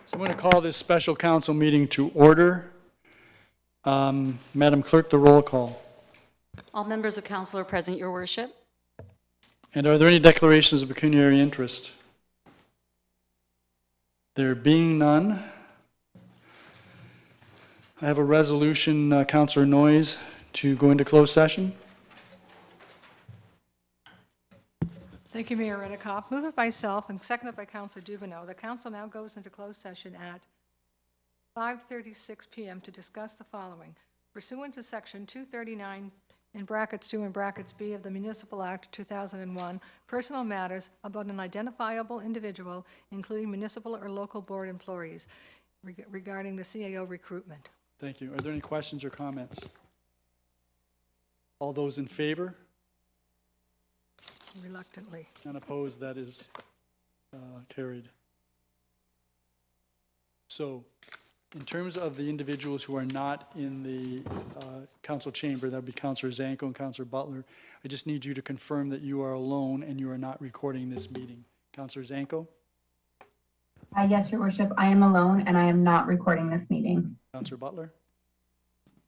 So I'm going to call this special council meeting to order. Madam Clerk, the roll call. All members of council are present, your worship. And are there any declarations of pecuniary interest? There being none, I have a resolution, Councillor Noyes, to go into closed session. Thank you, Mayor Redekop. Moved by myself and seconded by Councillor Dubanow. The council now goes into closed session at 5:36 p.m. to discuss the following. Pursuant to Section 239 in brackets 2 and brackets B of the Municipal Act 2001, personal matters about an identifiable individual, including municipal or local board employees, regarding the CAO recruitment. Thank you. Are there any questions or comments? All those in favor? Reluctantly. None opposed, that is carried. So, in terms of the individuals who are not in the council chamber, that would be Councillor Zanko and Councillor Butler, I just need you to confirm that you are alone and you are not recording this meeting. Councillor Zanko? Yes, Your Worship, I am alone and I am not recording this meeting. Councillor Butler?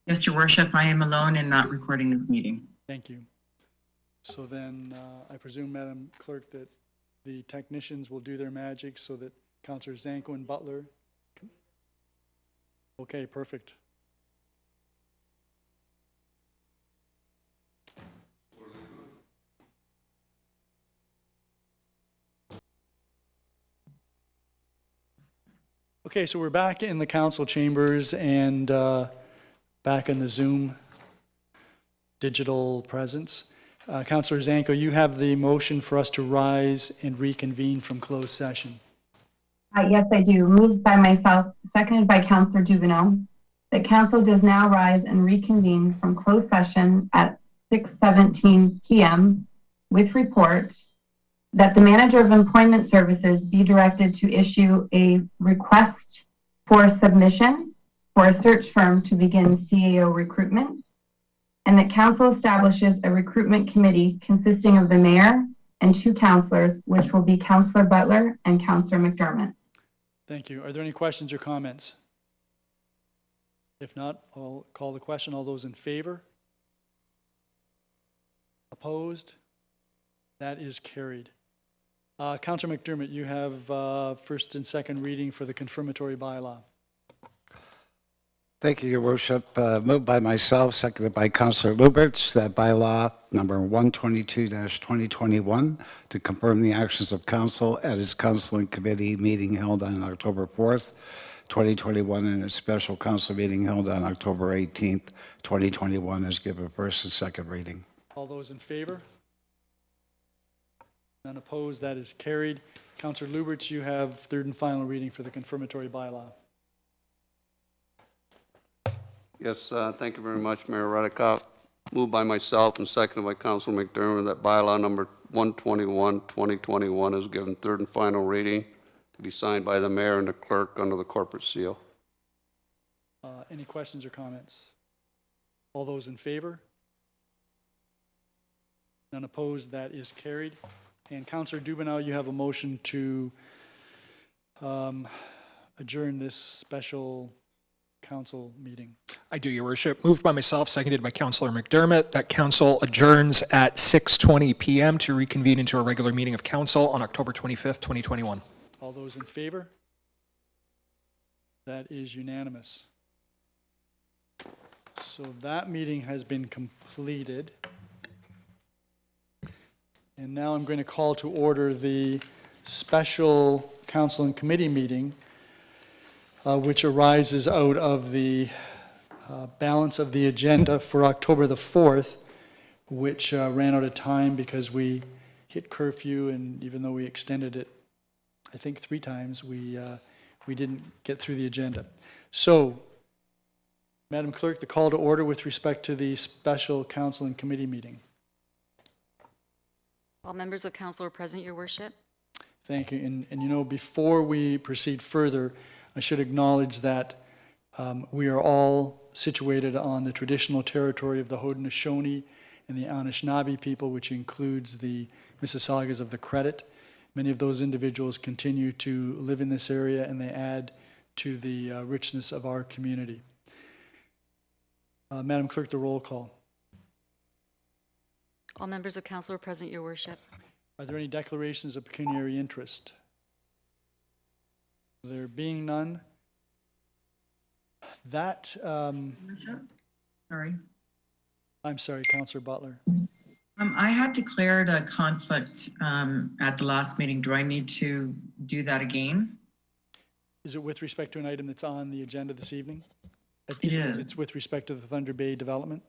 Yes, Your Worship, I am alone and not recording this meeting. Thank you. So then, I presume, Madam Clerk, that the technicians will do their magic so that Councillor Zanko and Butler can... Okay, perfect. Okay, so we're back in the council chambers and back in the Zoom digital presence. Councillor Zanko, you have the motion for us to rise and reconvene from closed session. Yes, I do. Moved by myself, seconded by Councillor Dubanow. The council does now rise and reconvene from closed session at 6:17 p.m. with report that the manager of employment services be directed to issue a request for submission for a search firm to begin CAO recruitment, and that council establishes a recruitment committee consisting of the mayor and 2 councillors, which will be Councillor Butler and Councillor McDermott. Thank you. Are there any questions or comments? If not, I'll call the question. All those in favor? Opposed? That is carried. Councillor McDermott, you have first and second reading for the confirmatory bylaw. Thank you, Your Worship. Moved by myself, seconded by Councillor Lubberts, that bylaw number 122-2021 to confirm the actions of council at its council and committee meeting held on October 4th, 2021, and its special council meeting held on October 18th, 2021, is given first and second reading. All those in favor? None opposed. That is carried. Councillor Lubberts, you have third and final reading for the confirmatory bylaw. Yes, thank you very much, Mayor Redekop. Moved by myself and seconded by Councilor McDermott that bylaw number 121-2021 is given third and final reading to be signed by the mayor and the clerk under the corporate seal. Any questions or comments? All those in favor? None opposed. That is carried. And Councillor Dubanow, you have a motion to adjourn this special council meeting. I do, Your Worship. Moved by myself, seconded by Councillor McDermott, that council adjourns at 6:20 p.m. to reconvene into a regular meeting of council on October 25th, 2021. All those in favor? That is unanimous. So that meeting has been completed. And now I'm going to call to order the special council and committee meeting, which arises out of the balance of the agenda for October the 4th, which ran out of time because we hit curfew, and even though we extended it, I think 3 times, we didn't get through the agenda. So, Madam Clerk, the call to order with respect to the special council and committee meeting. All members of council are present, your worship. Thank you. And you know, before we proceed further, I should acknowledge that we are all situated on the traditional territory of the Haudenosaunee and the Anishinaabe people, which includes the Mississaugas of the Credit. Many of those individuals continue to live in this area, and they add to the richness of our community. Madam Clerk, the roll call. All members of council are present, your worship. Are there any declarations of pecuniary interest? There being none, that, Worship? Sorry. I'm sorry, Councillor Butler. I had declared a conflict at the last meeting. Do I need to do that again? Is it with respect to an item that's on the agenda this evening? It is. It's with respect to the Thunder Bay development?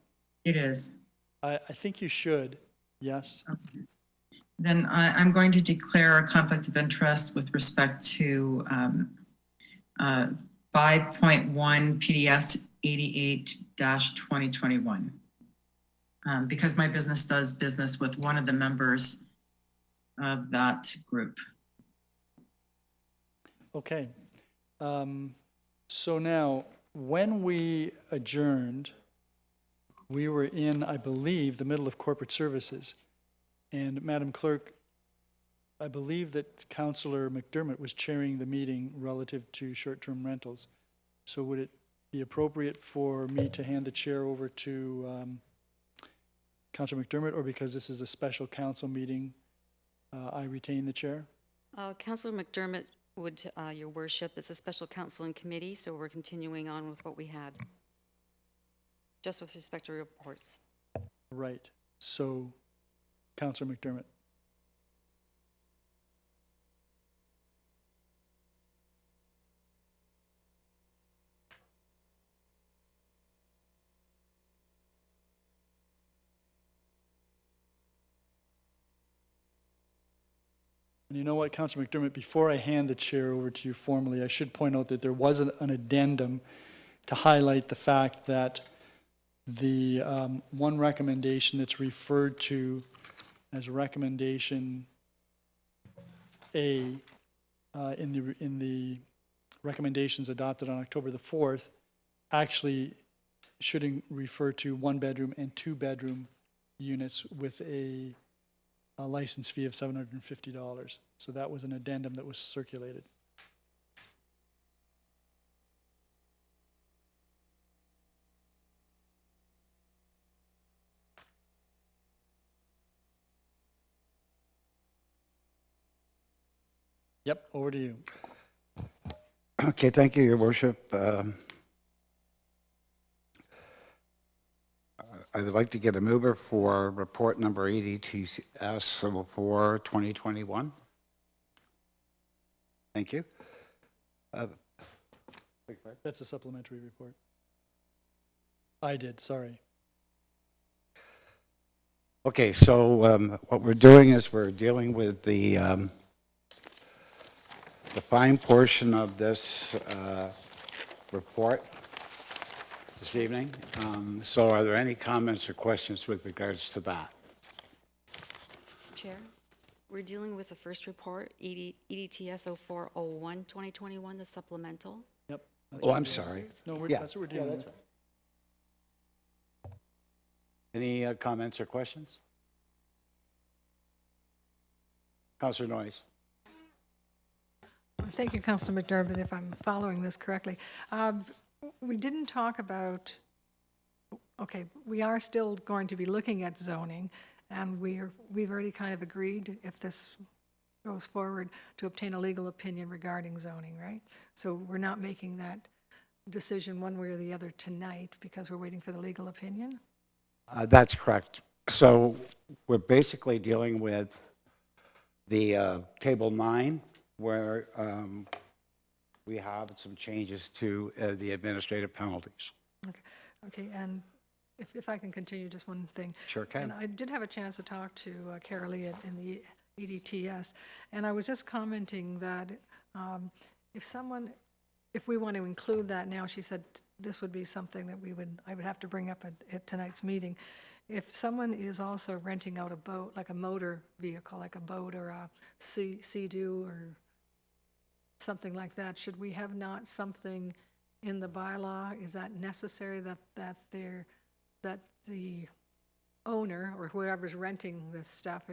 It is. I think you should, yes. Then I'm going to declare a conflict of interest with respect to 5.1 PDS 88-2021. Because my business does business with one of the members of that group. Okay. So now, when we adjourned, we were in, I believe, the middle of corporate services. And Madam Clerk, I believe that Councillor McDermott was chairing the meeting relative to short-term rentals. So would it be appropriate for me to hand the chair over to Councillor McDermott, or because this is a special council meeting, I retain the chair? Councillor McDermott would, your worship, it's a special council and committee, so we're continuing on with what we had, just with respect to reports. Right. So, Councillor McDermott. And you know what, Councillor McDermott, before I hand the chair over to you formally, I should point out that there was an addendum to highlight the fact that the one recommendation that's referred to as recommendation A in the recommendations adopted on October the 4th actually should refer to 1-bedroom and 2-bedroom units with a license fee of $750. So that was an addendum that was circulated. Yep, over to you. Okay, thank you, Your Worship. I would like to get a mover for report number EDTS for 2021. Thank you. That's a supplementary report. I did, sorry. Okay, so what we're doing is we're dealing with the fine portion of this report this evening. So are there any comments or questions with regards to that? Chair, we're dealing with the first report, EDTS 0401 2021, the supplemental. Yep. which Oh, I'm addresses- sorry. No, Yeah. that's what we're dealing with. Any comments or questions? Councillor Noyes. Thank you, Councillor McDermott, if I'm following this correctly. We didn't talk about, okay, we are still going to be looking at zoning, and we've already kind of agreed, if this goes forward, to obtain a legal opinion regarding zoning, right? So we're not making that decision one way or the other tonight because we're waiting for the legal opinion? That's correct. So we're basically dealing with the table 9, where we have some changes to the administrative penalties. Okay, and if I can continue, just one thing. Sure can. And I did have a chance to talk to Carolee in the EDTS, and I was just commenting that if we want to include that now, she said this would be something that I would have to bring up at tonight's meeting. If someone is also renting out a boat, like a motor vehicle, like a boat or a Sea-Doo or something like that, should we have not something in the bylaw? Is that necessary that the owner or whoever's renting this stuff,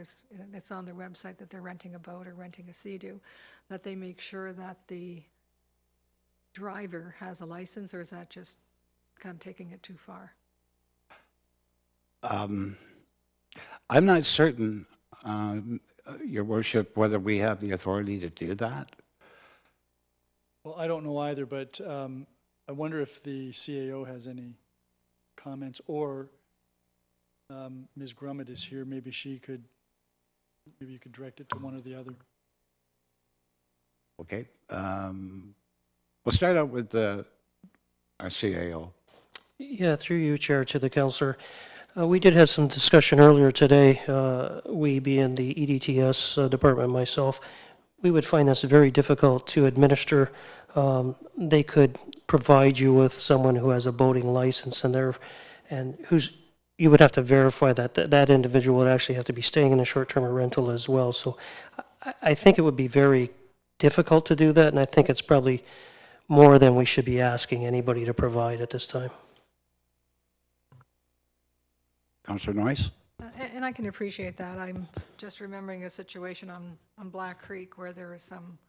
it's on their website that they're renting a boat or renting a Sea-Doo, that they make sure that the driver has a license, or is that just kind of taking it too far? I'm not certain, Your Worship, whether we have the authority to do that. Well, I don't know either, but I wonder if the CAO has any comments, or Ms. Grummett is here, maybe you could direct it to one or the other. Okay. We'll start out with our CAO. Yeah, through you, Chair, to the Councillor. We did have some discussion earlier today, we being the EDTS department, myself. We would find this very difficult to administer. They could provide you with someone who has a boating license and you would have to verify that individual would actually have to be staying in a short-term rental as well. So I think it would be very difficult to do that, and I think it's probably more than we should be asking anybody to provide at this time. Councillor Noyes? And I can appreciate that. I'm just remembering a situation on Black Creek where there were some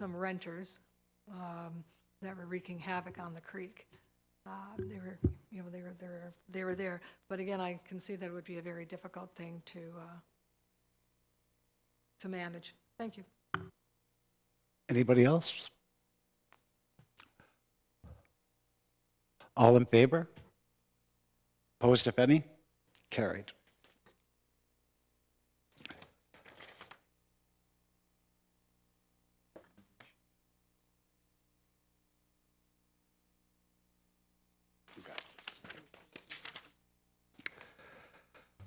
renters that were wreaking havoc on the creek. They were there. But again, I can see that it would be a very difficult thing to manage. Thank you. Anybody else? All in favor? Opposed, if any? Carried.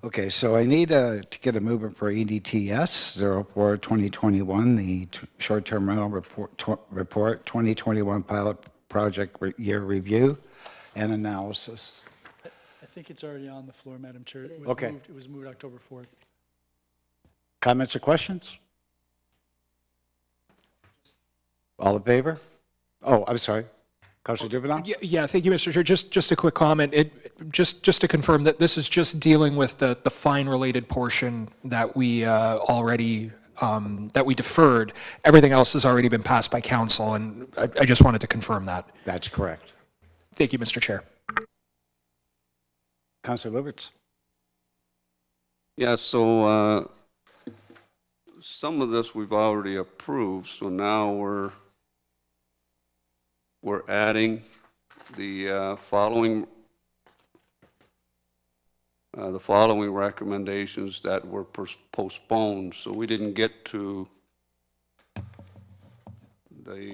Okay, so I need to get a movement for EDTS 04-2021, the short-term rental report 2021 pilot project year review and analysis. I think it's already on the floor, Madam Chair. It is. Okay. It was moved October 4th. Comments or questions? All in favor? Oh, I'm sorry. Councillor Dubanow? Yeah, thank you, Mr. Chair. Just a quick comment. Just to confirm that this is just dealing with the fine-related portion that we already that we deferred. Everything else has already been passed by council, and I just wanted to confirm that. That's correct. Thank you, Mr. Chair. Councillor Lubberts? Yeah, so some of this we've already approved, so now we're adding the following recommendations that were postponed. So we didn't get to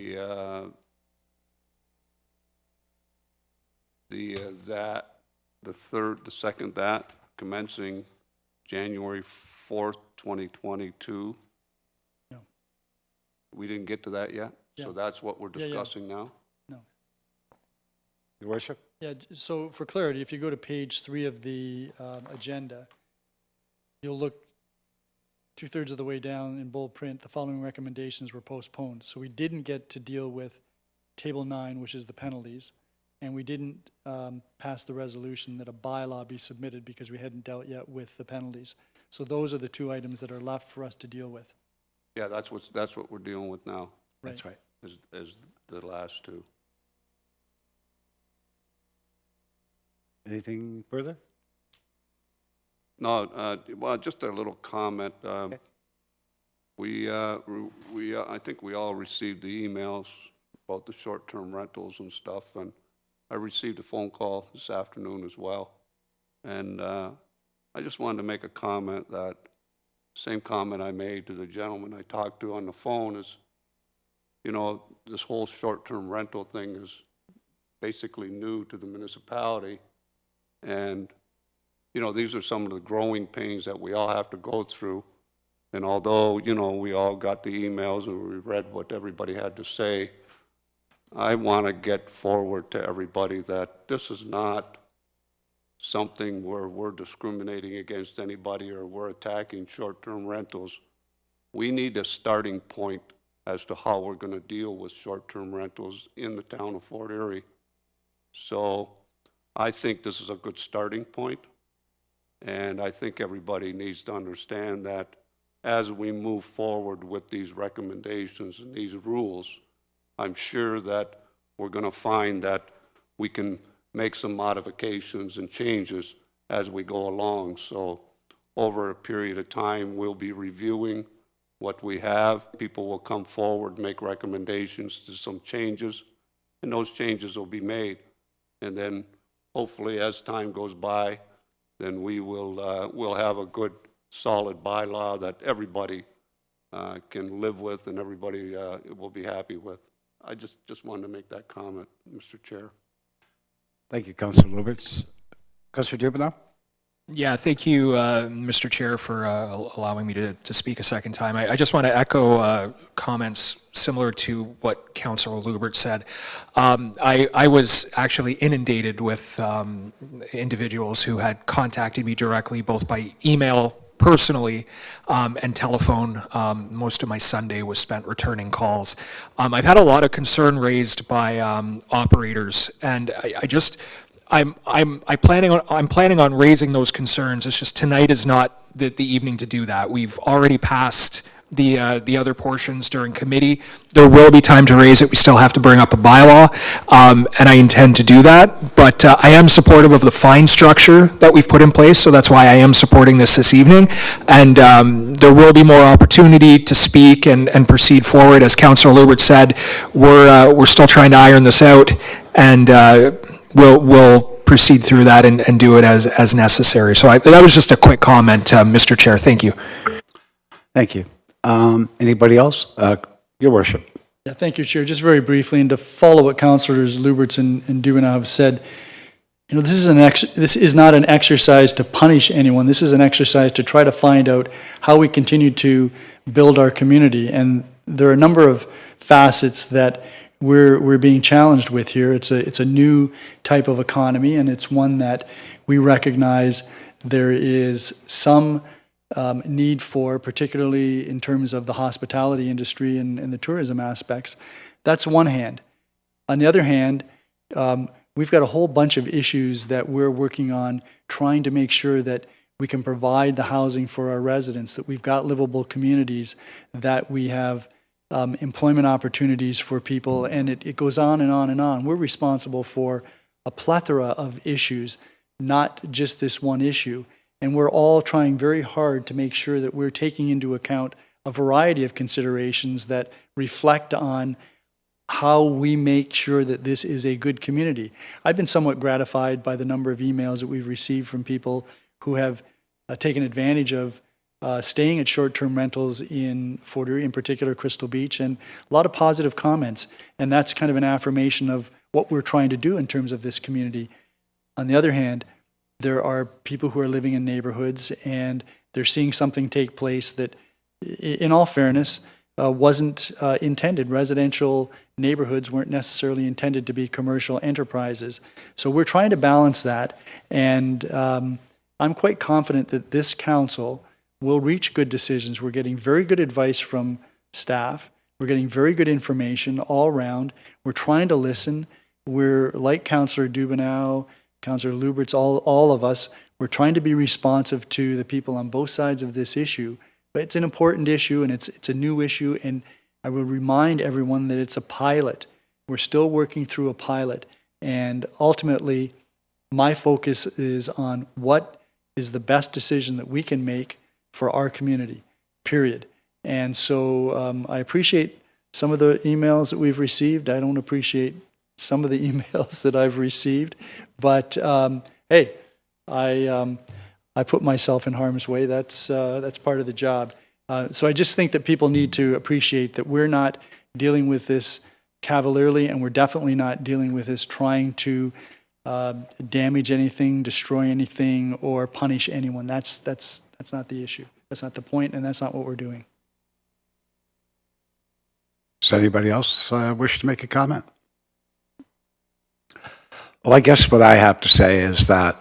the second that commencing January 4th, 2022. No. We didn't get to that yet? Yeah. So that's what we're Yeah, yeah. discussing now? No. Your Worship? Yeah, so for clarity, if you go to page 3 of the agenda, you'll look 2/3 of the way down in bold print, the following recommendations were postponed. So we didn't get to deal with Table 9, which is the penalties, and we didn't pass the resolution that a bylaw be submitted because we hadn't dealt yet with the penalties. So those are the 2 items that are left for us to deal with. Yeah, that's what we're dealing with now, That's right. is the last 2. Anything further? No, well, just a little comment. Okay. I think we all received the emails about the short-term rentals and stuff, and I received a phone call this afternoon as well. And I just wanted to make a comment that, same comment I made to the gentleman I talked to on the phone is, you know, this whole short-term rental thing is basically new to the municipality. And, you know, these are some of the growing pains that we all have to go through. And although, you know, we all got the emails and we read what everybody had to say, I want to get forward to everybody that this is not something where we're discriminating against anybody or we're attacking short-term rentals. We need a starting point as to how we're going to deal with short-term rentals in the town of Fort Erie. So I think this is a good starting point, and I think everybody needs to understand that as we move forward with these recommendations and these rules, I'm sure that we're going to find that we can make some modifications and changes as we go along. So over a period of time, we'll be reviewing what we have. People will come forward, make recommendations to some changes, and those changes will be made. And then hopefully as time goes by, then we'll have a good, solid bylaw that everybody can live with and everybody will be happy with. I just wanted to make that comment, Mr. Chair. Thank you, Councillor Lubberts. Councillor Dubanow? Yeah, thank you, Mr. Chair, for allowing me to speak a second time. I just want to echo comments similar to what Councillor Lubbert said. I was actually inundated with individuals who had contacted me directly, both by email, personally, and telephone. Most of my Sunday was spent returning calls. I've had a lot of concern raised by operators, and I'm planning on raising those concerns. It's just tonight is not the evening to do that. We've already passed the other portions during committee. There will be time to raise it. We still have to bring up a bylaw, and I intend to do that. But I am supportive of the fine structure that we've put in place, so that's why I am supporting this evening. And there will be more opportunity to speak and proceed forward. As Councillor Lubbert said, we're still trying to iron this out, and we'll proceed through that and do it as necessary. So that was just a quick comment, Mr. Chair. Thank you. Thank you. Anybody else? Your Worship. Yeah, thank you, Chair. Just very briefly, and to follow what Councillors Lubberts and Dubanow have said, you know, this is not an exercise to punish anyone. This is an exercise to try to find out how we continue to build our community. And there are a number of facets that we're being challenged with here. It's a new type of economy, and it's one that we recognize there is some need for, particularly in terms of the hospitality industry and the tourism aspects. That's one hand. On the other hand, we've got a whole bunch of issues that we're working on, trying to make sure that we can provide the housing for our residents, that we've got livable communities, that we have employment opportunities for people, and it goes on and on and on. We're responsible for a plethora of issues, not just this one issue. And we're all trying very hard to make sure that we're taking into account a variety of considerations that reflect on how we make sure that this is a good community. I've been somewhat gratified by the number of emails that we've received from people who have taken advantage of staying at short-term rentals in Fort Erie, in particular Crystal Beach, and a lot of positive comments. And that's kind of an affirmation of what we're trying to do in terms of this community. On the other hand, there are people who are living in neighborhoods and they're seeing something take place that, in all fairness, wasn't intended. Residential neighborhoods weren't necessarily intended to be commercial enterprises. So we're trying to balance that, and I'm quite confident that this council will reach good decisions. We're getting very good advice from staff. We're getting very good information all around. We're trying to listen. We're, like Councillor Dubanow, Councillor Lubberts, all of us, we're trying to be responsive to the people on both sides of this issue. But it's an important issue, and it's a new issue, and I will remind everyone that it's a pilot. We're still working through a pilot, and ultimately, my focus is on what is the best decision that we can make for our community, period. And so I appreciate some of the emails that we've received. I don't appreciate some of the emails that I've received, but hey, I put myself in harm's way. That's part of the job. So I just think that people need to appreciate that we're not dealing with this cavalierly, and we're definitely not dealing with this trying to damage anything, destroy anything, or punish anyone. That's not the issue. That's not the point, and that's not what we're doing. Does anybody else wish to make a comment? Well, I guess what I have to say is that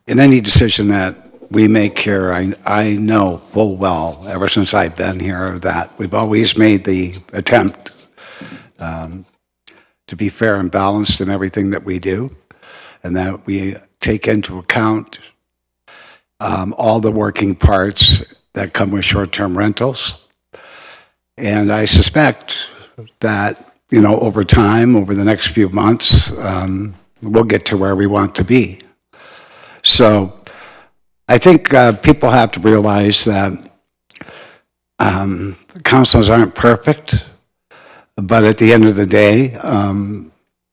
in any decision that we make here, I know full well, ever since I've been here, that we've always made the attempt to be fair and balanced in everything that we do, and that we take into account all the working parts that come with short-term rentals. And I suspect that, you know, over time, over the next few months, we'll get to where we want to be. So I think people have to realize that councils aren't perfect, but at the end of the day,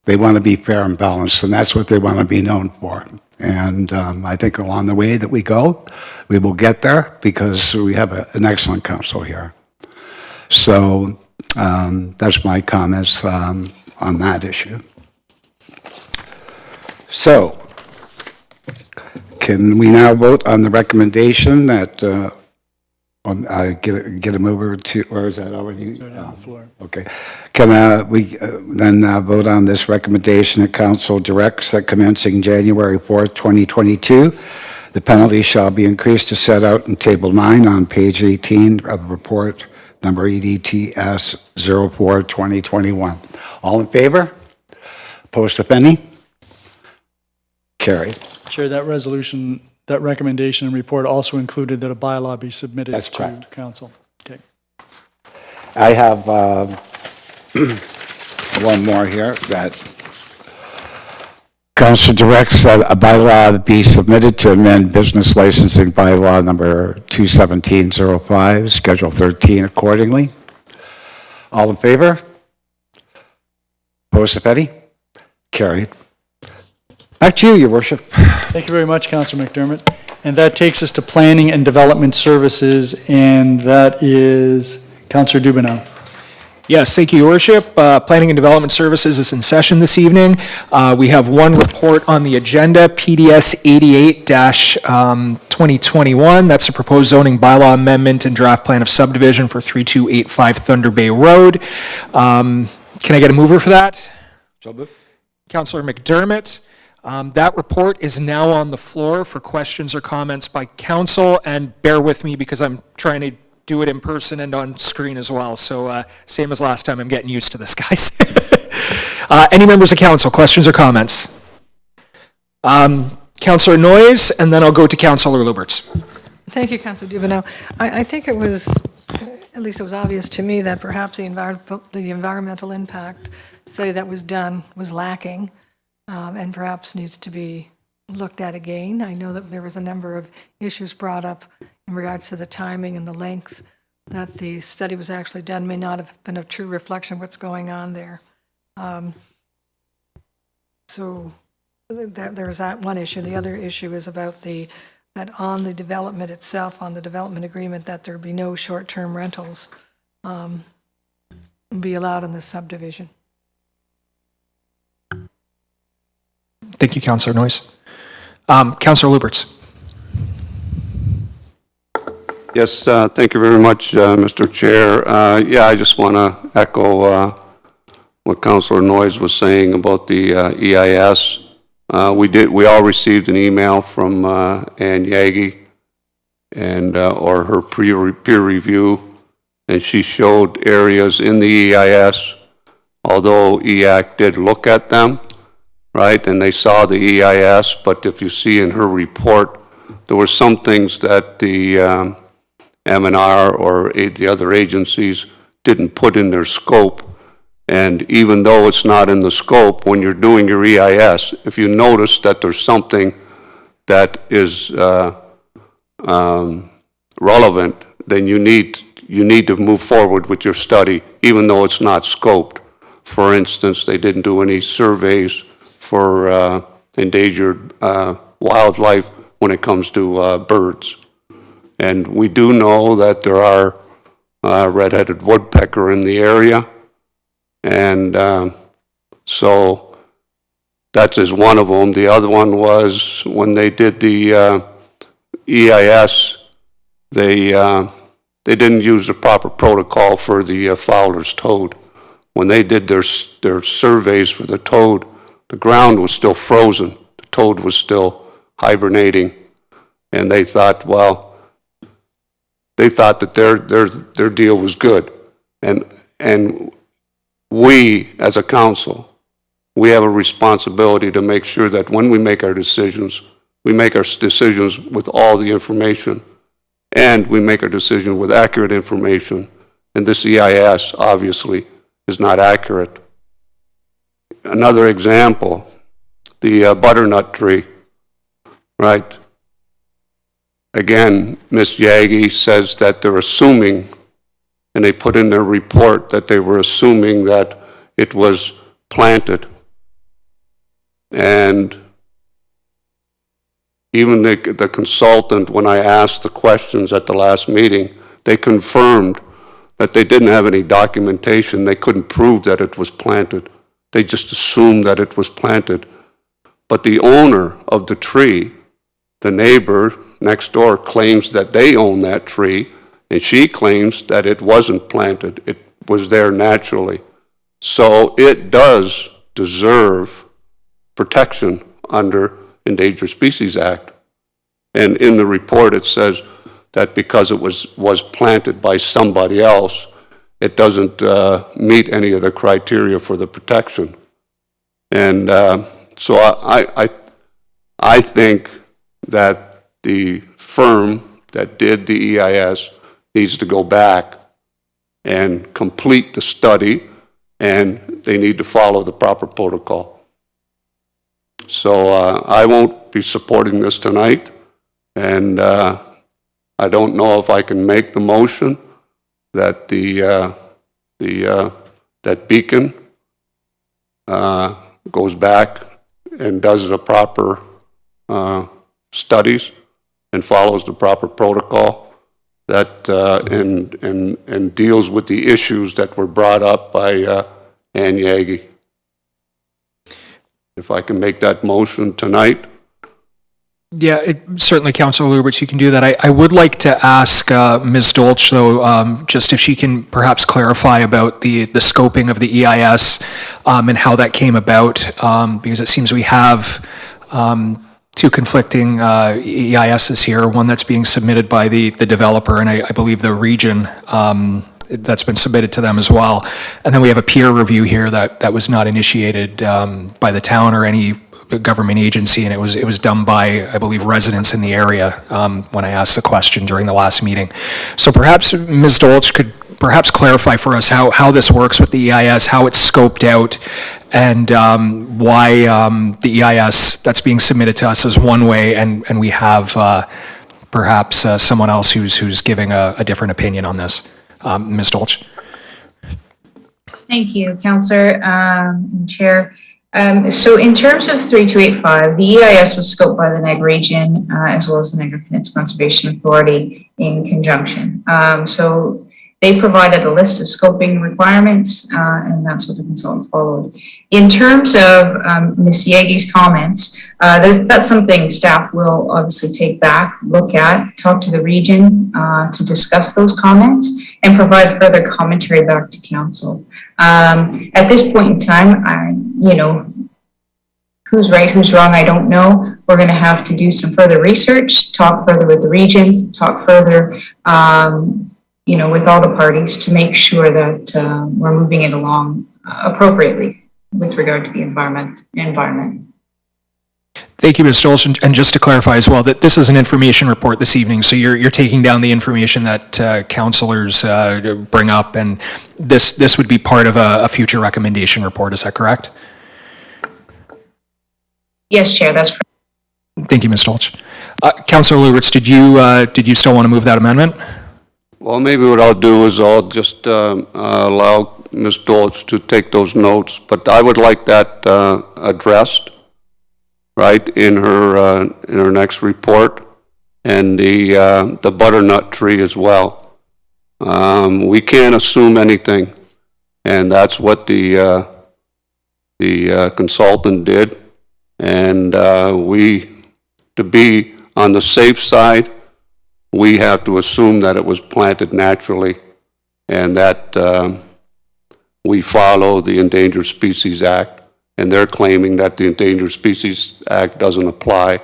they want to be fair and balanced, and that's what they want to be known for. And I think along the way that we go, we will get there because we have an excellent council here. So that's my comments on that issue. So, can we now vote on the recommendation that, get a mover to, or is that already? Go down the floor. Okay. Can we then vote on this recommendation that council directs that commencing January 4th, 2022, the penalty shall be increased to set out in Table 9 on page 18 of the report number EDTS 04-2021. All in favor? Opposed, if any? Carried. Chair, that resolution, that recommendation and report also included that a bylaw be submitted That's to correct. council. Okay. I have one more here that council directs that a bylaw be submitted to amend business licensing bylaw number 21705, Schedule 13 accordingly. All in favor? Opposed, if any? Carried. Back to you, Your Worship. Thank you very much, Councillor McDermott. And that takes us to Planning and Development Services, and that is Councillor Dubanow. Yes, thank you, Your Worship. Planning and Development Services is in session this evening. We have one report on the agenda, PDS 88-2021. That's the proposed zoning bylaw amendment and draft plan of subdivision for 3285 Thunder Bay Road. Can I get a mover for that? Councillor McDermott. That report is now on the floor for questions or comments by council, and bear with me because I'm trying to do it in person and on screen as well. So same as last time, I'm getting used to this, guys. Any members of council, questions or comments? Councillor Noyes, and then I'll go to Councillor Lubberts. Thank you, Councillor Dubanow. I think it was, at least it was obvious to me that perhaps the environmental impact study that was done was lacking and perhaps needs to be looked at again. I know that there was a number of issues brought up in regards to the timing and the length that the study was actually done may not have been a true reflection of what's going on there. So there's that one issue. The other issue is about that on the development itself, on the development agreement, that there be no short-term rentals be allowed in this subdivision. Thank you, Councillor Noyes. Councillor Lubberts. Yes, thank you very much, Mr. Chair. Yeah, I just want to echo what Councillor Noyes was saying about the EIS. We all received an email from Ann Yagi and or her peer review, and she showed areas in the EIS, although EAC did look at them, right, and they saw the EIS, but if you see in her report, there were some things that the M&R or the other agencies didn't put in their scope. And even though it's not in the scope, when you're doing your EIS, if you notice that there's something that is relevant, then you need to move forward with your study, even though it's not scoped. For instance, they didn't do any surveys for endangered wildlife when it comes to birds. And we do know that there are red-headed woodpecker in the area. And so that is one of them. The other one was when they did the EIS, they didn't use the proper protocol for the Fowler's toad. When they did their surveys for the toad, the ground was still frozen. The toad was still hibernating. And they thought, well, that their deal was good. And we, as a council, we have a responsibility to make sure that when we make our decisions, we make our decisions with all the information, and we make our decision with accurate information. And this EIS, obviously, is not accurate. Another example, the butternut tree, right? Again, Ms. Yagi says that they're assuming, and they put in their report that they were assuming that it was planted. And even the consultant, when I asked the questions at the last meeting, they confirmed that they didn't have any documentation. They couldn't prove that it was planted. They just assumed that it was planted. But the owner of the tree, the neighbor next door, claims that they own that tree, and she claims that it wasn't planted. It was there naturally. So it does deserve protection under Endangered Species Act. And in the report it says that because it was planted by somebody else, it doesn't meet any of the criteria for the protection. And so I think that the firm that did the EIS needs to go back and complete the study, and they need to follow the proper protocol. So I won't be supporting this tonight, and I don't know if I can make the motion that that Beacon goes back and does the proper studies and follows the proper protocol that and deals with the issues that were brought up by Ann Yagi. If I can make that motion tonight. Yeah, certainly, Councillor Lubberts, you can do that. I would like to ask Ms. Dolch, though, just if she can perhaps clarify about the scoping of the EIS and how that came about, because it seems we have two conflicting EISs here, one that's being submitted by the developer and I believe the region that's been submitted to them as well. And then we have a peer review here that was not initiated by the town or any government agency, and it was done by, I believe, residents in the area when I asked the question during the last meeting. So perhaps Ms. Dolch could perhaps clarify for us how this works with the EIS, how it's scoped out, and why the EIS that's being submitted to us is one way, and we have perhaps someone else who's giving a different opinion on this. Ms. Dolch. Thank you, Councillor and Chair. So in terms of 3285, the EIS was scoped by the Niagara Region as well as the Niagara Peninsula Conservation Authority in conjunction. So they provided a list of scoping requirements and that's what the consultant followed. In terms of Ms. Yagi's comments, that's something staff will obviously take back, look at, talk to the region to discuss those comments and provide further commentary back to council. At this point in time, who's right, who's wrong, I don't know. We're going to have to do some further research, talk further with the region, talk further, with all the parties to make sure that we're moving it along appropriately with regard to the environment. Thank you, Ms. Dolch. And just to clarify as well, that this is an information report this evening, so you're taking down the information that councillors bring up, and this would be part of a future recommendation report. Is that correct? Yes, Chair, that's correct. Thank you, Ms. Dolch. Councillor Lubberts, did you still want to move that amendment? Well, maybe what I'll do is I'll just allow Ms. Dolch to take those notes, but I would like that addressed, right, in her next report, and the butternut tree as well. We can't assume anything, and that's what the consultant did, and to be on the safe side, we have to assume that it was planted naturally and that we follow the Endangered Species Act, and they're claiming that the Endangered Species Act doesn't apply.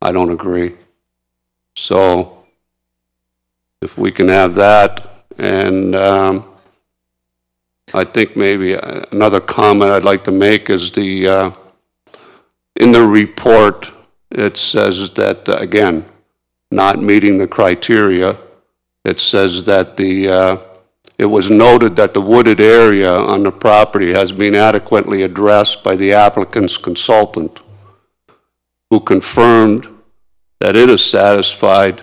I don't agree. So if we can have that, and I think maybe another comment I'd like to make is in the report, it says that, again, not meeting the criteria, it says that it was noted that the wooded area on the property has been adequately addressed by the applicant's consultant, who confirmed that it is satisfied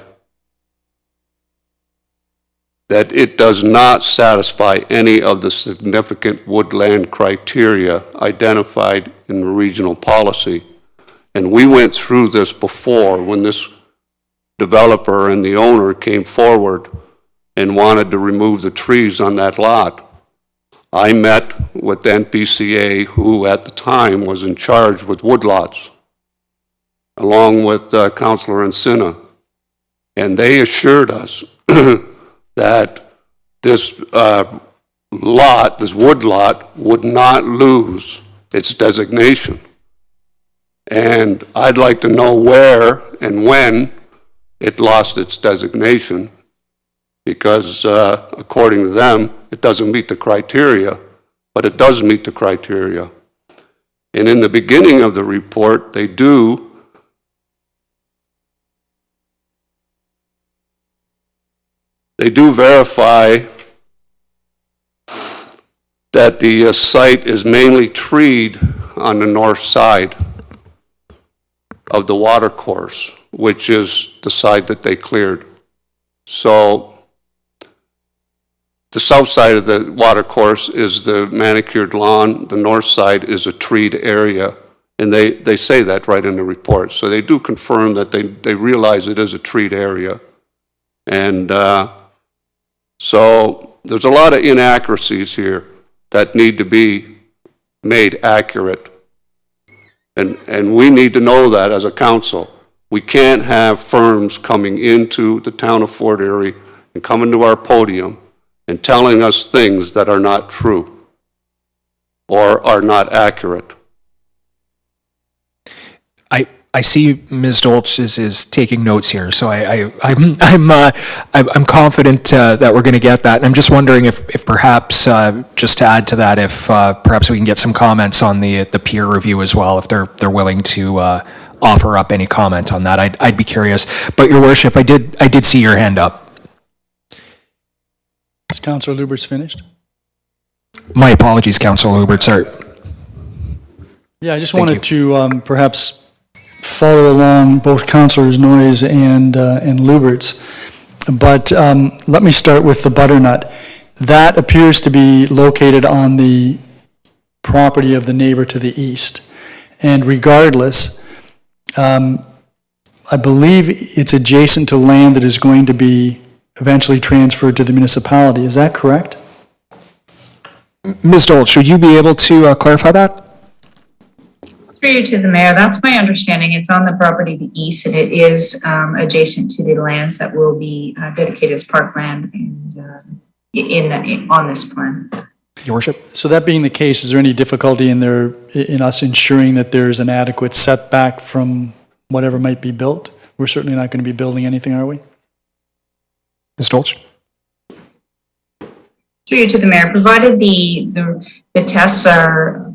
that it does not satisfy any of the significant woodland criteria identified in the regional policy. And we went through this before when this developer and the owner came forward and wanted to remove the trees on that lot. I met with NPCA, who at the time was in charge with woodlots, along with Councillor Encina, and they assured us that this this wood lot, would not lose its designation. And I'd like to know where and when it lost its designation, because according to them, it doesn't meet the criteria, but it does meet the criteria. And in the beginning of the report, they do verify that the site is mainly treed on the north side of the water course, which is the side that they cleared. So the south side of the water course is the manicured lawn, the north side is a treed area, and they say that right in the report. So they do confirm that they realize it is a treed area. And so there's a lot of inaccuracies here that need to be made accurate. And we need to know that as a council. We can't have firms coming into the town of Fort Erie and coming to our podium and telling us things that are not true or are not accurate. I see Ms. Dolch is taking notes here, so I'm confident that we're going to get that. And I'm just wondering if perhaps, just to add to that, if perhaps we can get some comments on the peer review as well, if they're willing to offer up any comment on that. I'd be curious. But Your Worship, I did see your hand up. Is Councillor Lubberts finished? My apologies, Councillor Lubberts. Sorry. Yeah, I just wanted to perhaps follow along both Councillors Noyes and Lubberts. But let me start with the butternut. That appears to be located on the property of the neighbor to the east. And regardless, I believe it's adjacent to land that is going to be eventually transferred to the municipality. Is that correct? Ms. Dolch, should you be able to clarify that? Through you to the mayor, that's my understanding. It's on the property to the east, and it is adjacent to the lands that will be dedicated as parkland and on this plan. Your Worship. So that being the case, is there any difficulty in us ensuring that there's an adequate setback from whatever might be built? We're certainly not going to be building anything, are we? Ms. Dolch. Through you to the mayor, provided the tests are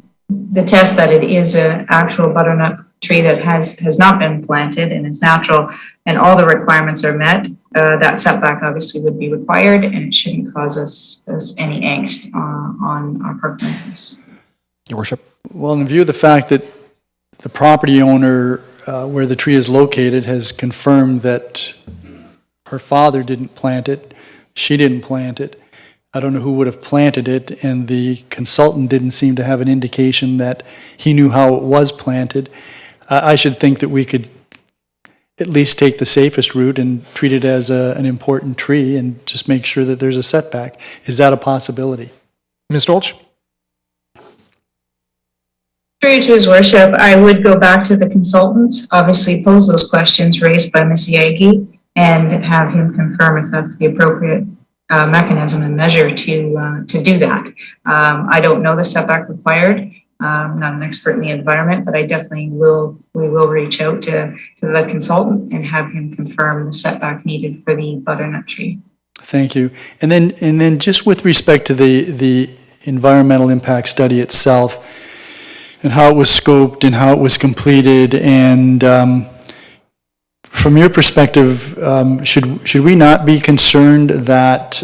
the test that it is an actual butternut tree that has not been planted and is natural, and all the requirements are met, that setback obviously would be required, and it shouldn't cause us any angst on our parkland use. Your Worship. Well, in view of the fact that the property owner where the tree is located has confirmed that her father didn't plant it, she didn't plant it, I don't know who would have planted it, and the consultant didn't seem to have an indication that he knew how it was planted. I should think that we could at least take the safest route and treat it as an important tree and just make sure that there's a setback. Is that a possibility? Ms. Dolch? Through you to his worship, I would go back to the consultant, obviously pose those questions raised by Ms. Yagi, and have him confirm if that's the appropriate mechanism and measure to do that. I don't know the setback required. I'm not an expert in the environment, but I definitely we will reach out to the consultant and have him confirm the setback needed for the butternut tree. Thank you. And then just with respect to the environmental impact study itself and how it was scoped and how it was completed, and from your perspective, should we not be concerned that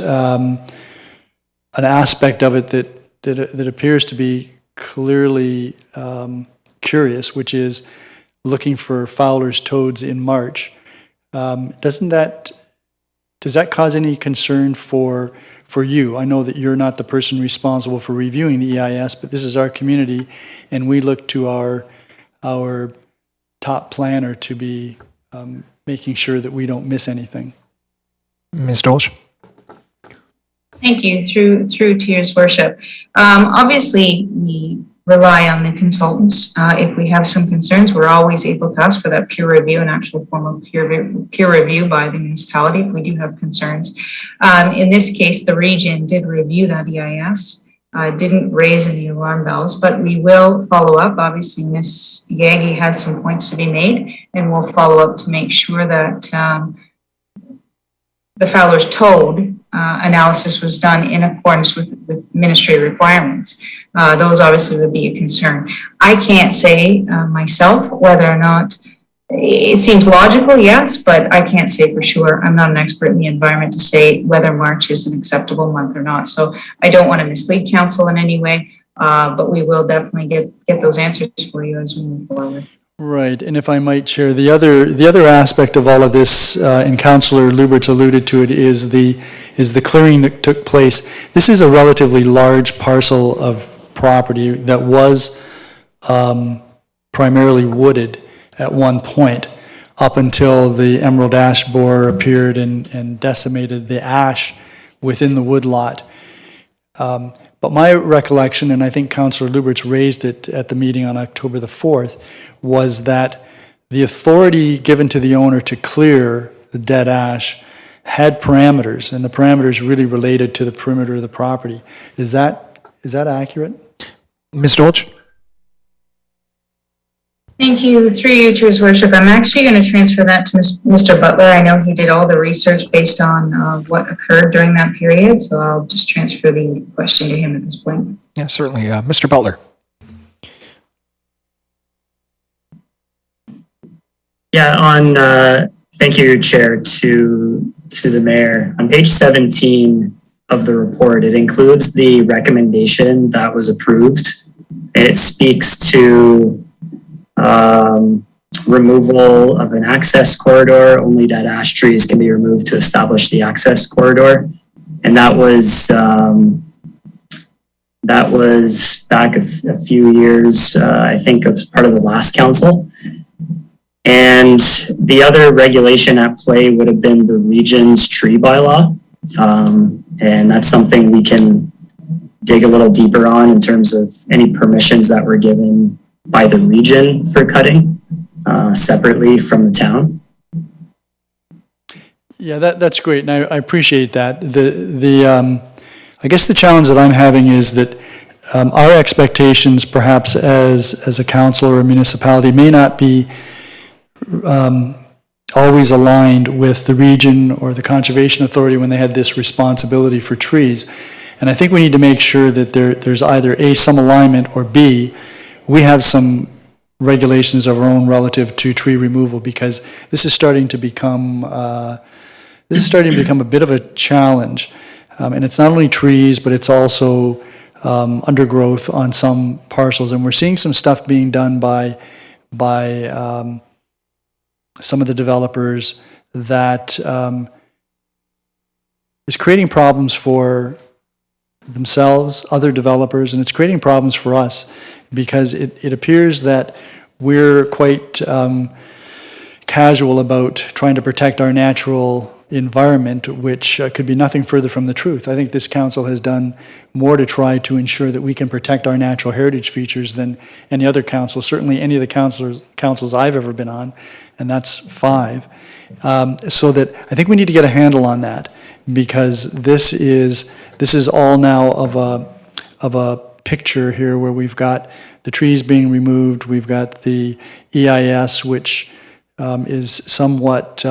an aspect of it that appears to be clearly curious, which is looking for Fowler's toads in March. Does that cause any concern for you? I know that you're not the person responsible for reviewing the EIS, but this is our community, and we look to our top planner to be making sure that we don't miss anything. Ms. Dolch? Thank you. Through to your worship. Obviously, we rely on the consultants. If we have some concerns, we're always able to ask for that peer review, an actual formal peer review by the municipality if we do have concerns. In this case, the region did review that EIS, didn't raise any alarm bells, but we will follow up. Obviously, Ms. Yagi has some points to be made, and we'll follow up to make sure that the Fowler's toad analysis was done in accordance with ministry requirements. Those obviously would be a concern. I can't say myself whether or not it seems logical, yes, but I can't say for sure. I'm not an expert in the environment to say whether March is an acceptable month or not. So I don't want to mislead council in any way, but we will definitely get those answers for you as we move forward. Right, and if I might share, the other aspect of all of this, and Councillor Lubberts alluded to it, is the clearing that took place. This is a relatively large parcel of property that was primarily wooded at one point, up until the emerald ash borer appeared and decimated the ash within the woodlot. But my recollection, and I think Councillor Lubberts raised it at the meeting on October the 4th, was that the authority given to the owner to clear the dead ash had parameters, and the parameters really related to the perimeter of the property. Is that accurate? Ms. Dolch? Thank you. Through you, to His Worship. I'm actually going to transfer that to Mr. Butler. I know he did all the research based on what occurred during that period, so I'll just transfer the question to him at this point. Yeah, certainly. Mr. Butler? Yeah, thank you, Chair, to the Mayor. On page 17 of the report, it includes the recommendation that was approved. It speaks to removal of an access corridor. Only dead ash trees can be removed to establish the access corridor. And that was back a few years, I think, of part of the last council. And the other regulation at play would have been the region's tree bylaw. And that's something we can dig a little deeper on in terms of any permissions that were given by the region for cutting separately from the town. Yeah, that's great, and I appreciate that. I guess the challenge that I'm having is that our expectations, perhaps as a council or a municipality, may not be always aligned with the region or the Conservation Authority when they had this responsibility for trees. And I think we need to make sure that there's either A, some alignment, or B, we have some regulations of our own relative to tree removal, because this is starting to become a bit of a challenge. And it's not only trees, but it's also undergrowth on some parcels. And we're seeing some stuff being done by some of the developers that is creating problems for themselves, other developers, and it's creating problems for us, because it appears that we're quite casual about trying to protect our natural environment, which could be nothing further from the truth. I think this council has done more to try to ensure that we can protect our natural heritage features than any other council, certainly any of the councils I've ever been on, and that's 5. So that I think we need to get a handle on that, because this is all now of a picture here where we've got the trees being removed, we've got the EIS, which is somewhat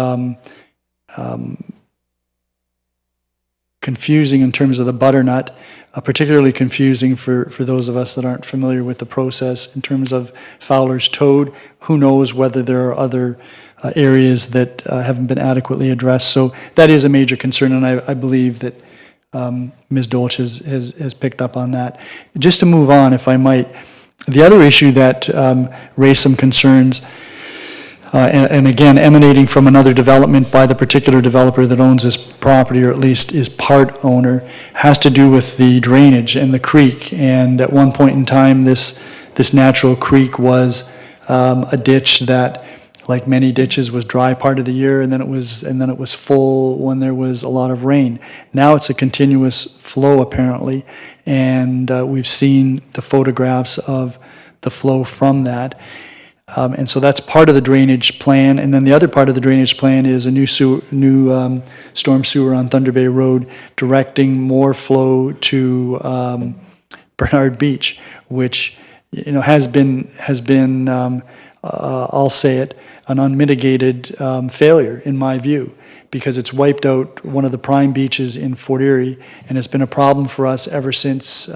confusing in terms of the butternut, particularly confusing for those of us that aren't familiar with the process in terms of Fowler's toad. Who knows whether there are other areas that haven't been adequately addressed. So that is a major concern, and I believe that Ms. Dolch has picked up on that. Just to move on, if I might, the other issue that raised some concerns, and again, emanating from another development by the particular developer that owns this property, or at least is part owner, has to do with the drainage and the creek. And at one point in time, this natural creek was a ditch that, like many ditches, was dry part of the year, and then it was full when there was a lot of rain. Now it's a continuous flow, apparently, and we've seen the photographs of the flow from that. And so that's part of the drainage plan. And then the other part of the drainage plan is a new storm sewer on Thunder Bay Road, directing more flow to Bernard Beach, which has been I'll say it, an unmitigated failure in my view, because it's wiped out one of the prime beaches in Fort Erie, and it's been a problem for us ever since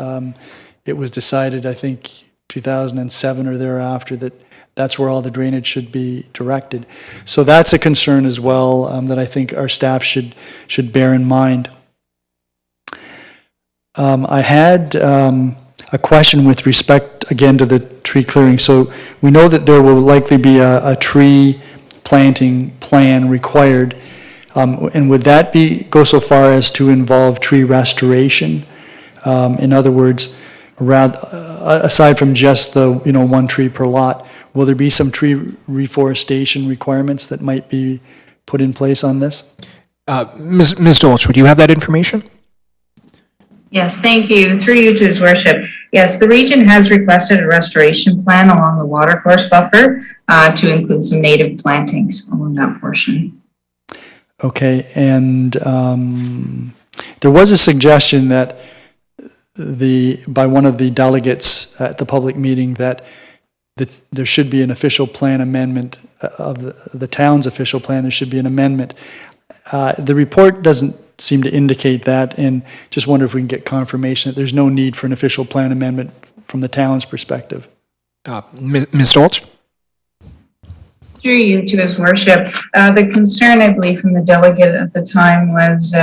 it was decided, I think 2007 or thereafter, that that's where all the drainage should be directed. So that's a concern as well, that I think our staff should bear in mind. I had a question with respect, again, to the tree clearing. So we know that there will likely be a tree planting plan required. And would that go so far as to involve tree restoration? In other words, aside from just the one tree per lot, will there be some tree reforestation requirements that might be put in place on this? Ms. Dolch, would you have that information? Yes, thank you. Through you to His Worship. Yes, the region has requested a restoration plan along the watercourse buffer to include some native plantings along that portion. Okay, and there was a suggestion that by one of the delegates at the public meeting that there should be an official plan amendment of the town's official plan. There should be an amendment. The report doesn't seem to indicate that, and just wonder if we can get confirmation that there's no need for an official plan amendment from the town's perspective. Ms. Dolch? Through you to His Worship. The concern, I believe, from the delegate at the time was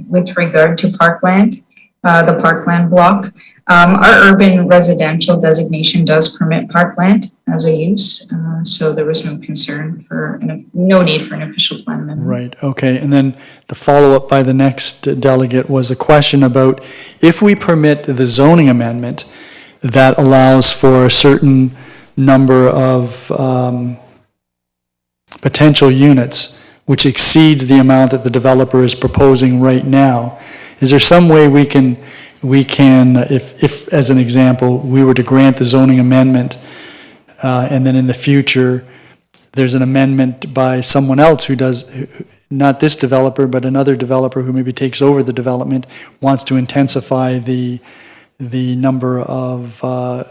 with regard to parkland, the parkland block. Our urban residential designation does permit parkland as a use, so there was no concern no need for an official plan amendment. Right, okay. And then the follow-up by the next delegate was a question about if we permit the zoning amendment that allows for a certain number of potential units, which exceeds the amount that the developer is proposing right now, is there some way we can, if as an example, we were to grant the zoning amendment, and then in the future, there's an amendment by someone else who does, not this developer, but another developer who maybe takes over the development, wants to intensify the number of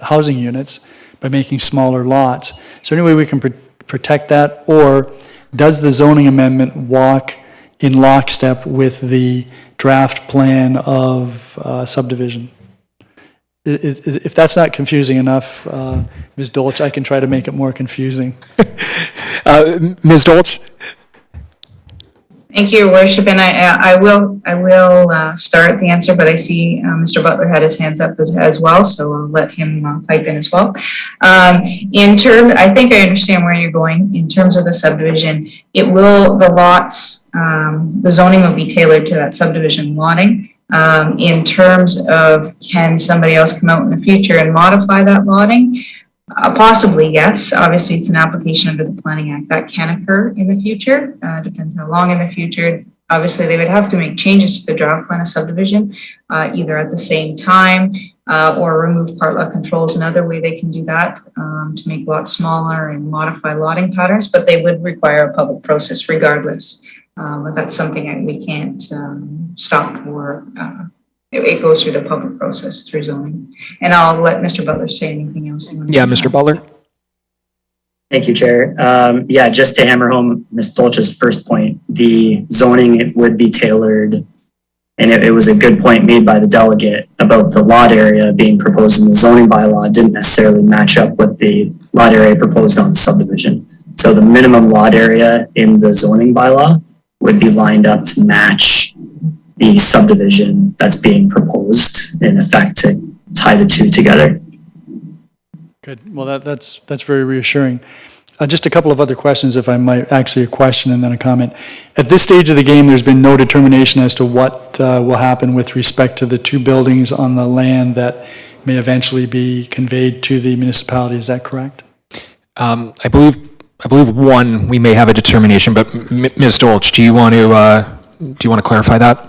housing units by making smaller lots. Is there any way we can protect that, or does the zoning amendment walk in lockstep with the draft plan of subdivision? If that's not confusing enough, Ms. Dolch, I can try to make it more confusing. Ms. Dolch? Thank you, Your Worship, and I will start the answer, but I see Mr. Butler had his hands up as well, so I'll let him pipe in as well. I think I understand where you're going. In terms of the subdivision, the zoning will be tailored to that subdivision lotting. In terms of can somebody else come out in the future and modify that lotting? Possibly, yes. Obviously, it's an application under the Planning Act. That can occur in the future. Depends how long in the future. Obviously, they would have to make changes to the draft plan of subdivision, either at the same time or remove part lot controls. Another way they can do that to make lots smaller and modify lotting patterns, but they would require a public process regardless. But that's something that we can't stop or it goes through the public process through zoning. And I'll let Mr. Butler say anything else. Yeah, Mr. Butler. Thank you, Chair. Just to hammer home Ms. Dolch's first point, the zoning would be tailored, and it was a good point made by the delegate about the lot area being proposed in the zoning bylaw didn't necessarily match up with the lot area proposed on the subdivision. So the minimum lot area in the zoning bylaw would be lined up to match the subdivision that's being proposed, in effect, to tie the two together. Good. Well, that's very reassuring. Just a couple of other questions, if I might, actually a question and then a comment. At this stage of the game, there's been no determination as to what will happen with respect to the two buildings on the land that may eventually be conveyed to the municipality. Is that correct? I believe one, we may have a determination, but Ms. Dolch, do you want to clarify that?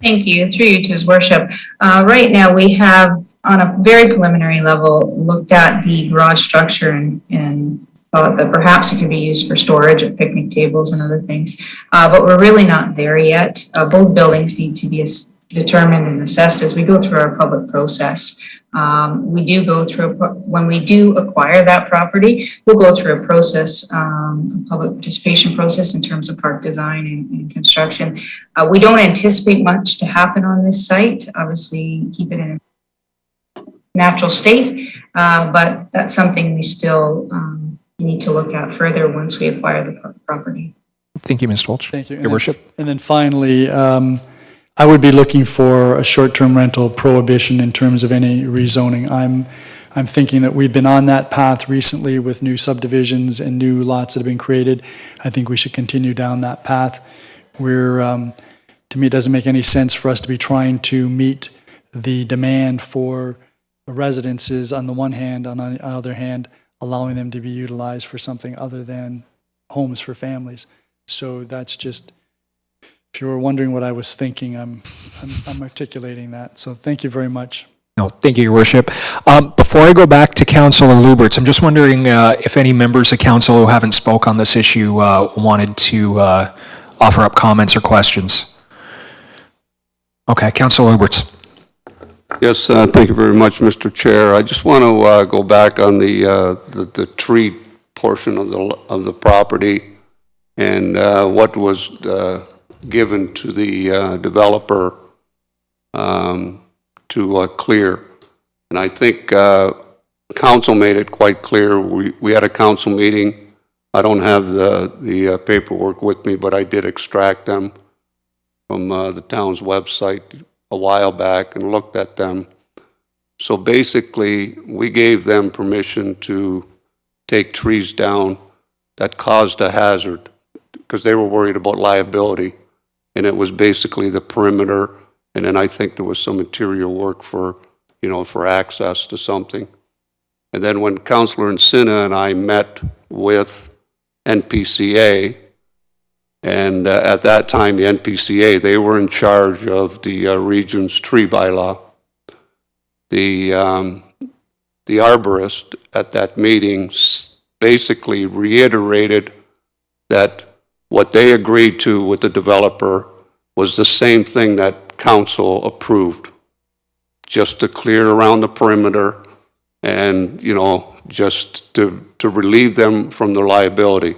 Thank you. Through you to His Worship. Right now, we have, on a very preliminary level, looked at the garage structure and thought that perhaps it could be used for storage of picnic tables and other things. But we're really not there yet. Both buildings need to be determined and assessed as we go through our public process. We do go through, when we do acquire that property, we'll go through a process, a public participation process in terms of park design and construction. We don't anticipate much to happen on this site. Obviously, keep it in a natural state, but that's something we still need to look at further once we acquire the property. Thank you, Ms. Dolch. Thank you. Your Worship. And then finally, I would be looking for a short-term rental prohibition in terms of any rezoning. I'm thinking that we've been on that path recently with new subdivisions and new lots that have been created. I think we should continue down that path. To me, it doesn't make any sense for us to be trying to meet the demand for residences on the one hand, on the other hand, allowing them to be utilized for something other than homes for families. So that's just, if you were wondering what I was thinking, I'm articulating that. So thank you very much. No, thank you, Your Worship. Before I go back to Councillor Lubberts, I'm just wondering if any members of council who haven't spoke on this issue wanted to offer up comments or questions. Okay, Councillor Lubberts. Yes, thank you very much, Mr. Chair. I just want to go back on the tree portion of the property and what was given to the developer to clear. And I think council made it quite clear. We had a council meeting. I don't have the paperwork with me, but I did extract them from the town's website a while back and looked at them. So basically, we gave them permission to take trees down that caused a hazard because they were worried about liability. And it was basically the perimeter. And then I think there was some interior work for access to something. And then when Councillor Encina and I met with NPCA, and at that time, the NPCA, they were in charge of the region's tree bylaw. The arborist at that meeting basically reiterated that what they agreed to with the developer was the same thing that council approved, just to clear around the perimeter and, just to relieve them from their liability.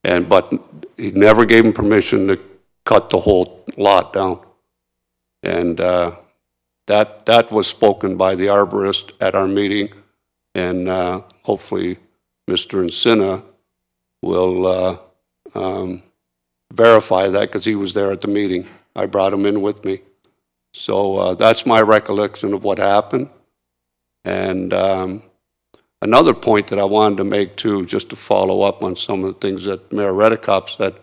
But he never gave them permission to cut the whole lot down. And that was spoken by the arborist at our meeting, and hopefully Mr. Encina will verify that because he was there at the meeting. I brought him in with me. So that's my recollection of what happened. And another point that I wanted to make too, just to follow up on some of the things that Mayor Redekop said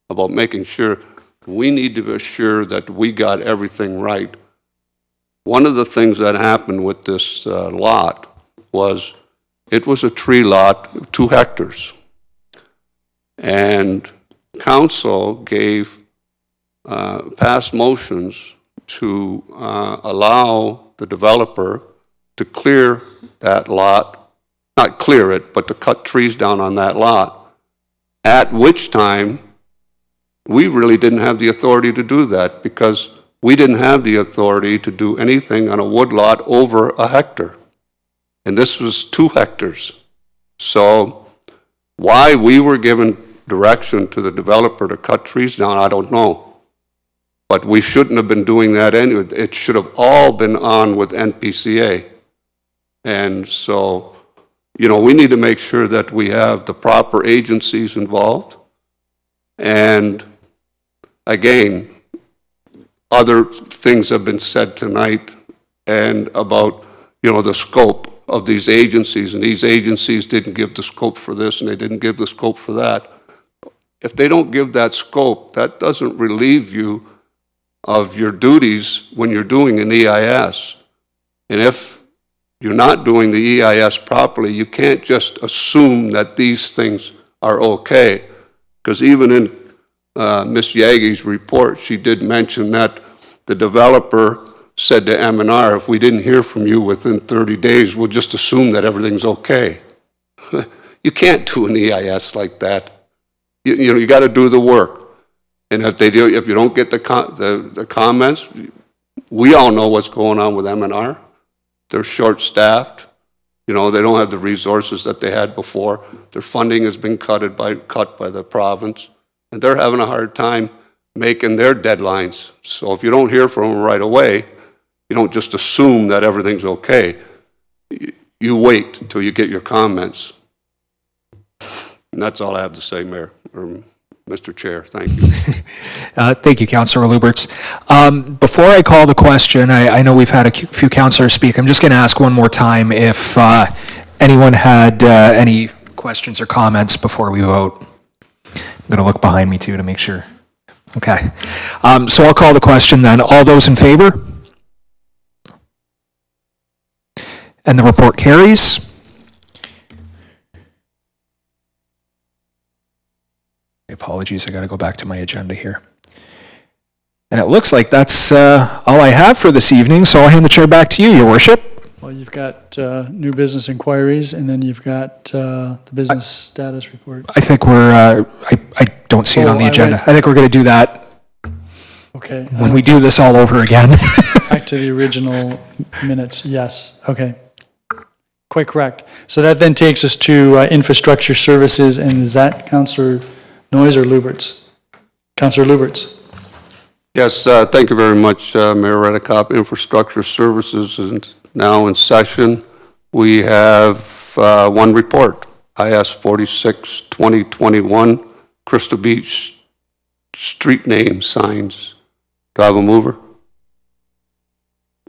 about making sure we need to be sure that we got everything right. One of the things that happened with this lot was it was a tree lot, 2 hectares. And council gave passed motions to allow the developer to clear that lot, not clear it, but to cut trees down on that lot, at which time we really didn't have the authority to do that because we didn't have the authority to do anything on a wood lot over a hectare. And this was 2 hectares. So why we were given direction to the developer to cut trees down, I don't know. But we shouldn't have been doing that anyway. It should have all been on with NPCA. And so, we need to make sure that we have the proper agencies involved. And again, other things have been said tonight and about, the scope of these agencies, and these agencies didn't give the scope for this and they didn't give the scope for that. If they don't give that scope, that doesn't relieve you of your duties when you're doing an EIS. And if you're not doing the EIS properly, you can't just assume that these things are okay. Because even in Ms. Yagi's report, she did mention that the developer said to M&R, if we didn't hear from you within 30 days, we'll just assume that everything's okay. You can't do an EIS like that. You got to do the work. And if you don't get the comments, we all know what's going on with M&R. They're short-staffed. They don't have the resources that they had before. Their funding has been cut by the province, and they're having a hard time making their deadlines. So if you don't hear from them right away, you don't just assume that everything's okay. You wait until you get your comments. And that's all I have to say, Mayor, or Mr. Chair. Thank you. Thank you, Councillor Lubberts. Before I call the question, I know we've had a few councillors speak. I'm just going to ask one more time if anyone had any questions or comments before we vote. I'm going to look behind me too to make sure. Okay. So I'll call the question then. All those in favor? And the report carries. Apologies, I got to go back to my agenda here. And it looks like that's all I have for this evening, so I'll hand the chair back to you, Your Worship. Well, you've got new business inquiries, and then you've got the business status report. I think we're, I don't see it on the agenda. I think we're going to do that Okay. when we do this all over again. Back to the original minutes, yes, okay. Quite correct. So that then takes us to infrastructure services, and is that Councillor Noyes or Lubberts? Councillor Lubberts. Yes, thank you very much, Mayor Redekop. Infrastructure Services is now in session. We have one report, IS 46 2021, Crystal Beach street name signs. Do I have a mover?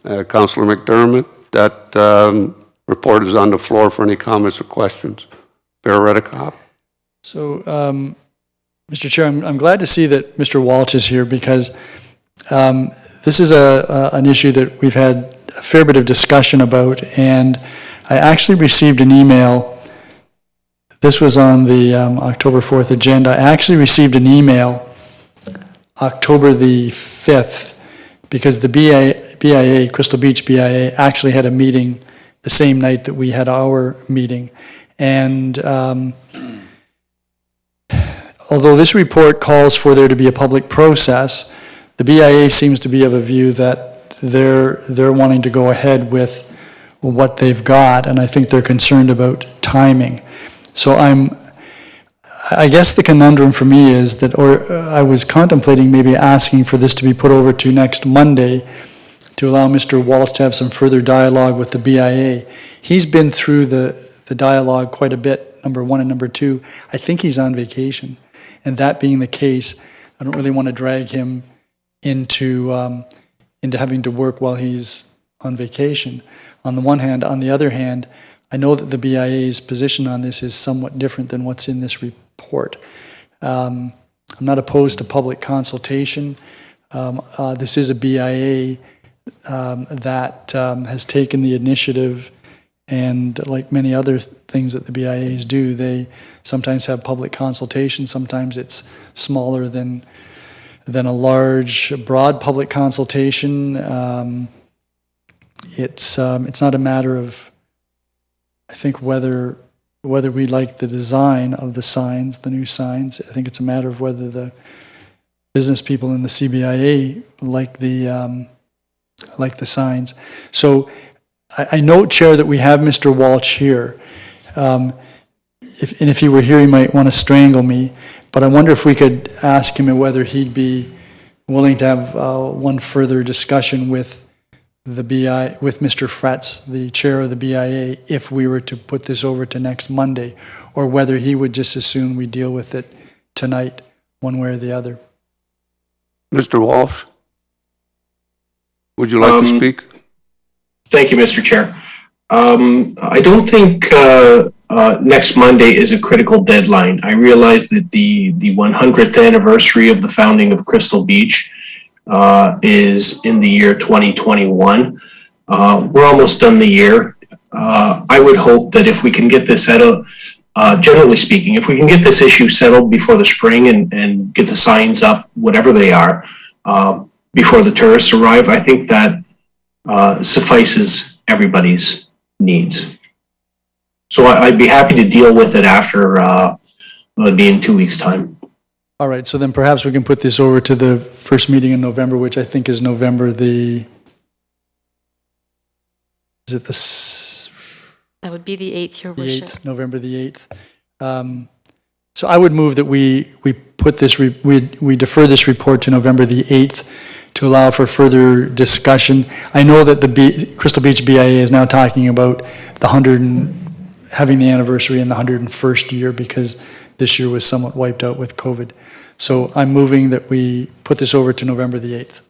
Councillor McDermott, that report is on the floor for any comments or questions. Mayor Redekop. So, Mr. Chair, I'm glad to see that Mr. Walsh is here because this is an issue that we've had a fair bit of discussion about, and I actually received an email. This was on the October 4th agenda. I actually received an email October the 5th because the BIA, Crystal Beach BIA, actually had a meeting the same night that we had our meeting. And although this report calls for there to be a public process, the BIA seems to be of a view that they're wanting to go ahead with what they've got, and I think they're concerned about timing. So I guess the conundrum for me is that, or I was contemplating maybe asking for this to be put over to next Monday to allow Mr. Walsh to have some further dialogue with the BIA. He's been through the dialogue quite a bit, number one, and number two, I think he's on vacation. And that being the case, I don't really want to drag him into having to work while he's on vacation, on the one hand. On the other hand, I know that the BIA's position on this is somewhat different than what's in this report. I'm not opposed to public consultation. This is a BIA that has taken the initiative, and like many other things that the BIAs do, they sometimes have public consultation, sometimes it's smaller than a large, broad public consultation. It's not a matter of, I think, whether we like the design of the signs, the new signs. I think it's a matter of whether the business people in the CBIA like the signs. So I note, Chair, that we have Mr. Walsh here. If he were here, he might want to strangle me. But I wonder if we could ask him whether he'd be willing to have one further discussion with the BI, with Mr. Fretz, the chair of the BIA, if we were to put this over to next Monday, or whether he would just as soon we deal with it tonight, one way or the other. Mr. Walsh? Would you like to speak? Thank you, Mr. Chair. I don't think next Monday is a critical deadline. I realize that the 100th anniversary of the founding of Crystal Beach is in the year 2021. We're almost done the year. I would hope that if we can get this settled, generally speaking, if we can get this issue settled before the spring and get the signs up, whatever they are, before the tourists arrive, I think that suffices everybody's needs. So I'd be happy to deal with it after, it'll be in 2 weeks' time. All right, so then perhaps we can put this over to the first meeting in November, which I think is November the, is it That would be the 8th, Your the Worship. 8th, November the 8th? So I would move that we put this, we defer this report to November the 8th to allow for further discussion. I know that the Crystal Beach BIA is now talking about having the anniversary in the 101st year because this year was somewhat wiped out with COVID. So I'm moving that we put this over to November the 8th.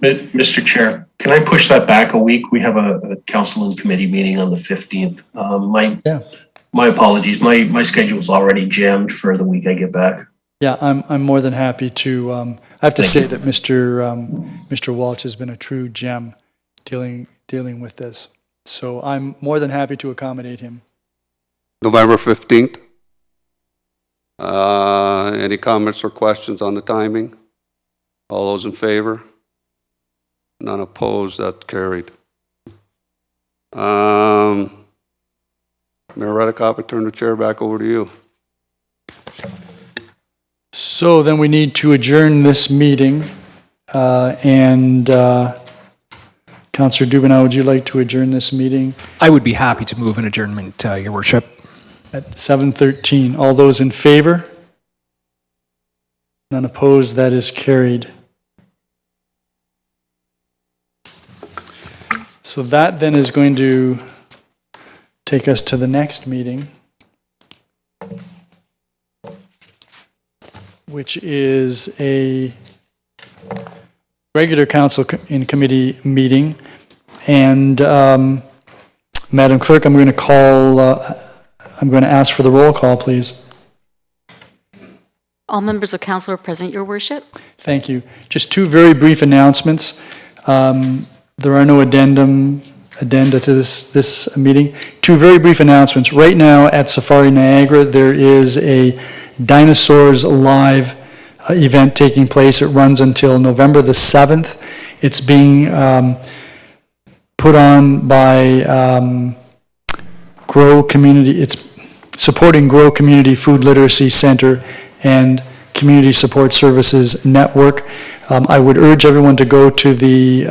Mr. Chair, can I push that back a week? We have a council and committee meeting on the 15th. My apologies. My schedule's already jammed for the week I get back. Yeah, I'm more than happy to. I have to say that Mr. Walsh has been a true gem dealing with this. So I'm more than happy to accommodate him. November 15th. Any comments or questions on the timing? All those in favor? None opposed, that's carried. Mayor Redekop, I turn the chair back over to you. So then we need to adjourn this meeting. And Councillor Dubanow, would you like to adjourn this meeting? I would be happy to move an adjournment, Your Worship. At 7:13. All those in favor? None opposed, that is carried. So that then is going to take us to the next meeting, which is a regular council and committee meeting. And Madam Clerk, I'm going to ask for the roll call, please. All members of council are present, Your Worship. Thank you. Just two very brief announcements. There are no addenda to this meeting. Two very brief announcements. Right now at Safari Niagara, there is a Dinosaurs Live event taking place. It runs until November the 7th. It's being put on by Grow Community. It's supporting Grow Community Food Literacy Center and Community Support Services Network. I would urge everyone to go to the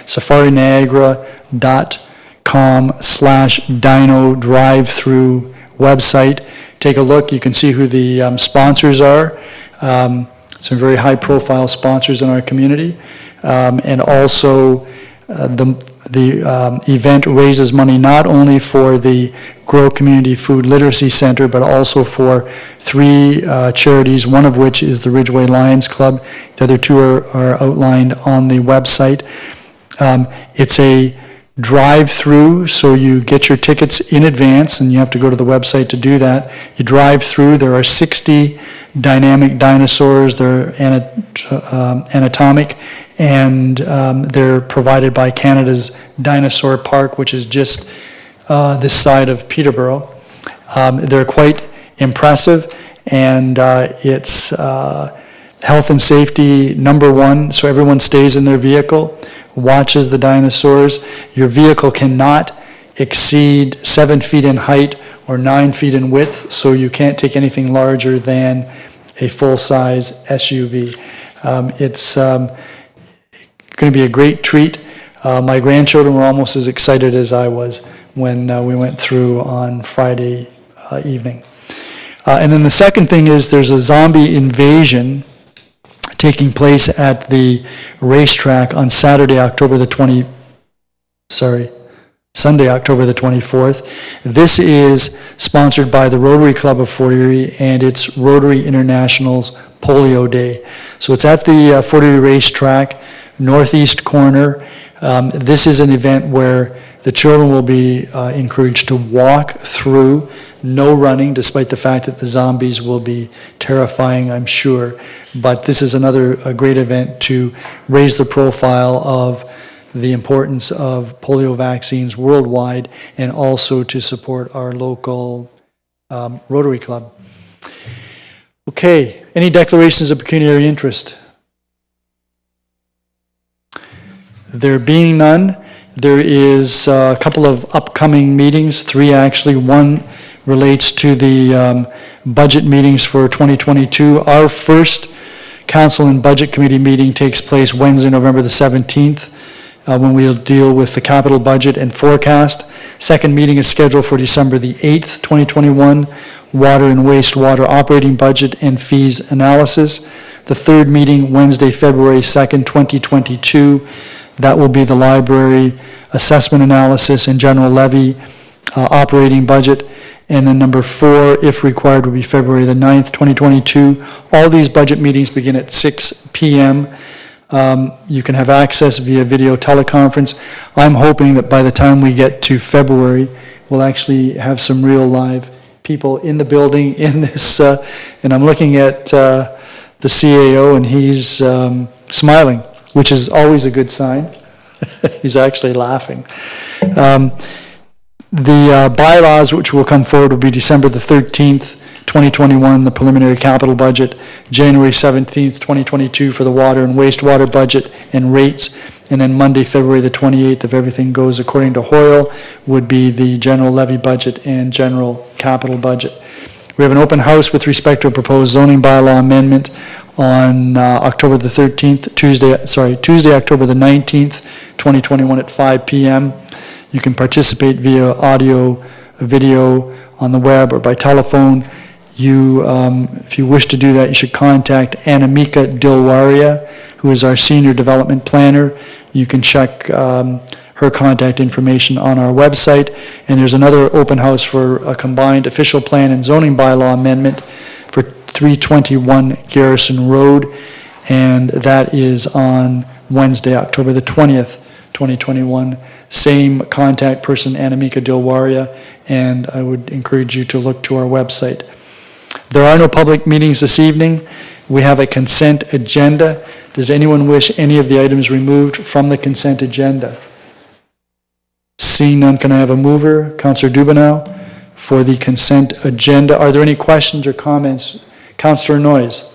safariniagara.com/dino drive-through website. Take a look. You can see who the sponsors are. Some very high-profile sponsors in our community. And also, the event raises money not only for the Grow Community Food Literacy Center, but also for three charities, one of which is the Ridgeway Lions Club. The other two are outlined on the website. It's a drive-through, so you get your tickets in advance, and you have to go to the website to do that. You drive through. There are 60 dynamic dinosaurs. They're anatomic, and they're provided by Canada's Dinosaur Park, which is just this side of Peterborough. They're quite impressive, and it's health and safety #1, so everyone stays in their vehicle, watches the dinosaurs. Your vehicle cannot exceed 7 feet in height or 9 feet in width, so you can't take anything larger than a full-size SUV. It's going to be a great treat. My grandchildren were almost as excited as I was when we went through on Friday evening. And then the second thing is there's a zombie invasion taking place at the racetrack on Sunday, October the 24th. This is sponsored by the Rotary Club of Fort Erie, and it's Rotary International's Polio Day. So it's at the Fort Erie racetrack northeast corner. This is an event where the children will be encouraged to walk through, no running, despite the fact that the zombies will be terrifying, I'm sure. But this is a great event to raise the profile of the importance of polio vaccines worldwide, and also to support our local Rotary Club. Okay, any declarations of pecuniary interest? There being none, there is a couple of upcoming meetings, 3 actually. One relates to the budget meetings for 2022. Our first Council and Budget Committee meeting takes place Wednesday, November the 17th, when we'll deal with the capital budget and forecast. Second meeting is scheduled for December the 8th, 2021, water and wastewater operating budget and fees analysis. The third meeting, Wednesday, February 2nd, 2022, that will be the library assessment analysis and general levy operating budget. And then number 4, if required, will be February the 9th, 2022. All these budget meetings begin at 6 p.m. You can have access via video teleconference. I'm hoping that by the time we get to February, we'll actually have some real live people in the building in this. And I'm looking at the CAO, and he's smiling, which is always a good sign. He's actually laughing. The bylaws which will come forward will be December the 13th, 2021, the preliminary capital budget, January 17th, 2022 for the water and wastewater budget and rates, and then Monday, February the 28th, if everything goes according to Hoyle, would be the general levy budget and general capital budget. We have an open house with respect to a proposed zoning bylaw amendment on October the 13th, Tuesday, October the 19th, 2021 at 5 p.m. You can participate via audio, video on the web, or by telephone. If you wish to do that, you should contact Anamika Dilwaria, who is our senior development planner. You can check her contact information on our website. And there's another open house for a combined official plan and zoning bylaw amendment for 321 Garrison Road, and that is on Wednesday, October the 20th, 2021. Same contact person, Anamika Dilwaria, and I would encourage you to look to our website. There are no public meetings this evening. We have a consent agenda. Does anyone wish any of the items removed from the consent agenda? Seeing none, can I have a mover? Councillor Dubanow for the consent agenda. Are there any questions or comments? Councillor Noyes.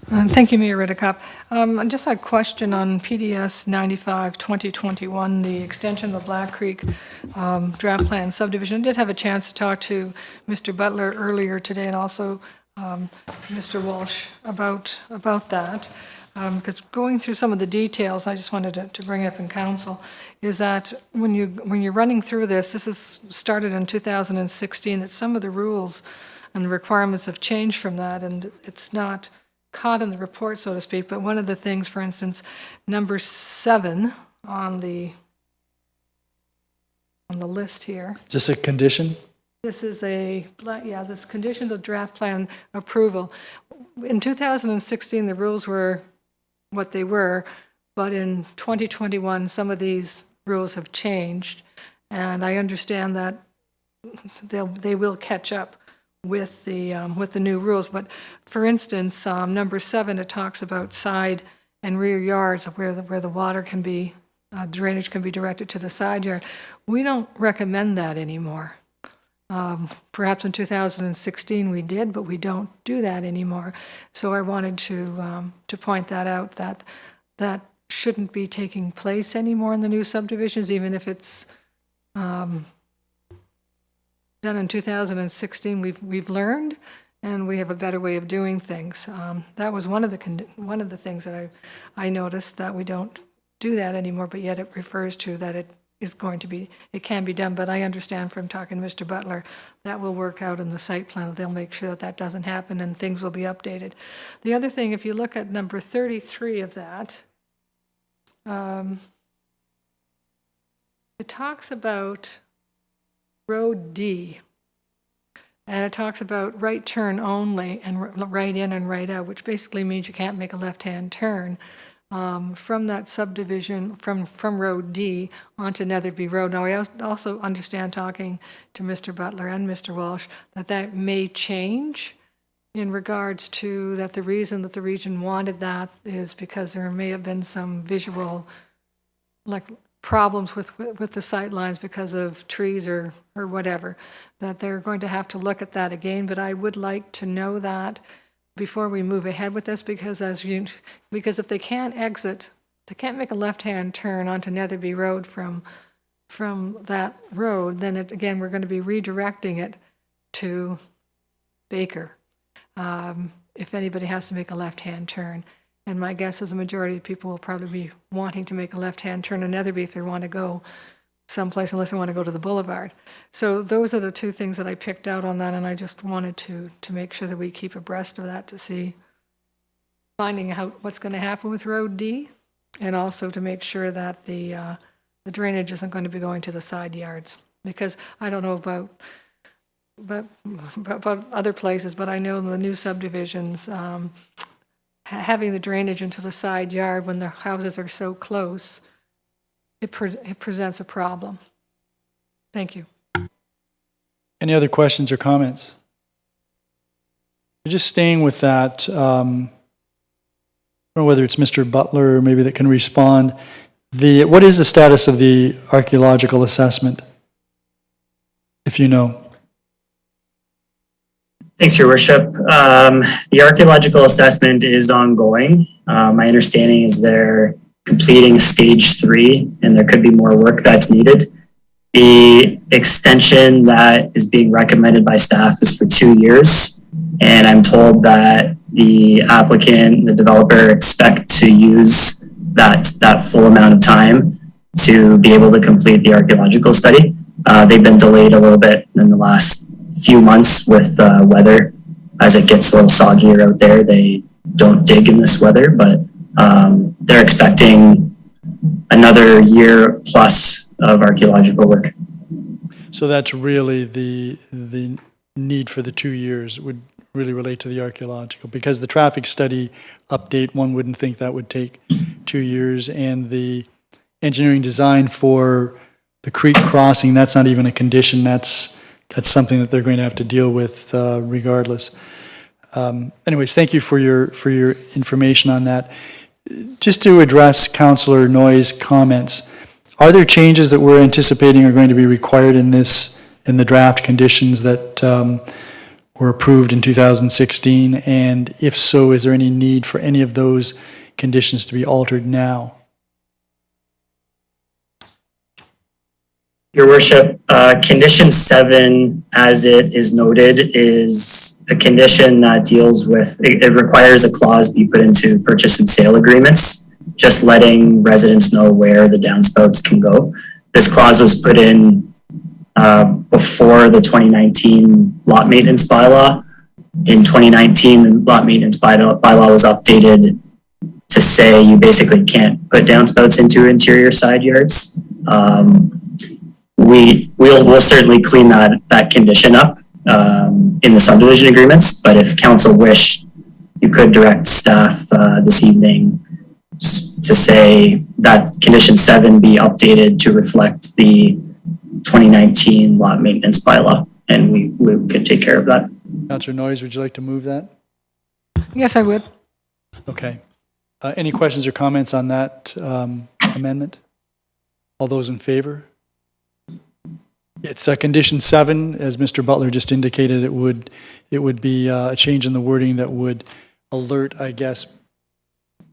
Thank you, Mayor Redekop. I just had a question on PDS 95-2021, the extension of the Black Creek draft plan subdivision. I did have a chance to talk to Mr. Butler earlier today, and also Mr. Walsh about that. Because going through some of the details, I just wanted to bring it up in council, is that when you're running through this is started in 2016, that some of the rules and the requirements have changed from that, and it's not caught in the report, so to speak. But one of the things, for instance, number 7 on the list here. Is this a condition? This is this conditions of draft plan approval. In 2016, the rules were what they were, but in 2021, some of these rules have changed, and I understand that they will catch up with the new rules. But for instance, number 7, it talks about side and rear yards of where the water can be, drainage can be directed to the side yard. We don't recommend that anymore. Perhaps in 2016 we did, but we don't do that anymore. So I wanted to point that out, that shouldn't be taking place anymore in the new subdivisions, even if it's done in 2016. We've learned, and we have a better way of doing things. That was one of the things that I noticed, that we don't do that anymore, but yet it refers to that it can be done. But I understand from talking to Mr. Butler, that will work out in the site plan. They'll make sure that doesn't happen, and things will be updated. The other thing, if you look at number 33 of that, it talks about Road D, and it talks about right turn only and right in and right out, which basically means you can't make a left-hand turn. from that subdivision, from Road D onto Netherby Road. Now, I also understand, talking to Mr. Butler and Mr. Walsh, that may change in regards to that the reason that the region wanted that is because there may have been some visual, like, problems with the sight lines because of trees or whatever, that they're going to have to look at that again. But I would like to know that before we move ahead with this, because if they can't exit, they can't make a left-hand turn onto Netherby Road from that road, then again, we're going to be redirecting it to Baker, if anybody has to make a left-hand turn. And my guess is the majority of people will probably be wanting to make a left-hand turn in Netherby if they want to go someplace, unless they want to go to the boulevard. So those are the two things that I picked out on that, and I just wanted to make sure that we keep abreast of that, to see, finding out what's going to happen with Road D, and also to make sure that the drainage isn't going to be going to the side yards. Because I don't know about other places, but I know in the new subdivisions, having the drainage into the side yard when the houses are so close, it presents a problem. Thank you. Any other questions or comments? Just staying with that, I don't know whether it's Mr. Butler or maybe that can respond. What is the status of the archaeological assessment, if you know? Thanks, Your Worship. The archaeological assessment is ongoing. My understanding is they're completing stage 3, and there could be more work that's needed. The extension that is being recommended by staff is for 2 years, and I'm told that the applicant, the developer, expect to use that full amount of time to be able to complete the archaeological study. They've been delayed a little bit in the last few months with weather. As it gets a little soggier out there, they don't dig in this weather, but they're expecting another year plus of archaeological work. So that's really the need for the 2 years would really relate to the archaeological, because the traffic study update, one wouldn't think that would take 2 years, and the engineering design for the creek crossing, that's not even a condition, that's something that they're going to have to deal with regardless. Anyways, thank you for your information on that. Just to address Councillor Noyes' comments, are there changes that we're anticipating are going to be required in the draft conditions that were approved in 2016? And if so, is there any need for any of those conditions to be altered now? Your Worship, condition 7, as it is noted, is a condition that deals with, it requires a clause be put into purchase and sale agreements, just letting residents know where the downspouts can go. This clause was put in before the 2019 lot maintenance bylaw. In 2019, the lot maintenance bylaw was updated to say you basically can't put downspouts into interior side yards. We'll certainly clean that condition up in the subdivision agreements, but if council wish, you could direct staff this evening to say that condition 7 be updated to reflect the 2019 lot maintenance bylaw, and we could take care of that. Councillor Noyes, would you like to move that? Yes, I would. Okay. Any questions or comments on that amendment? All those in favor? It's condition 7, as Mr. Butler just indicated. It would be a change in the wording that would alert, I guess,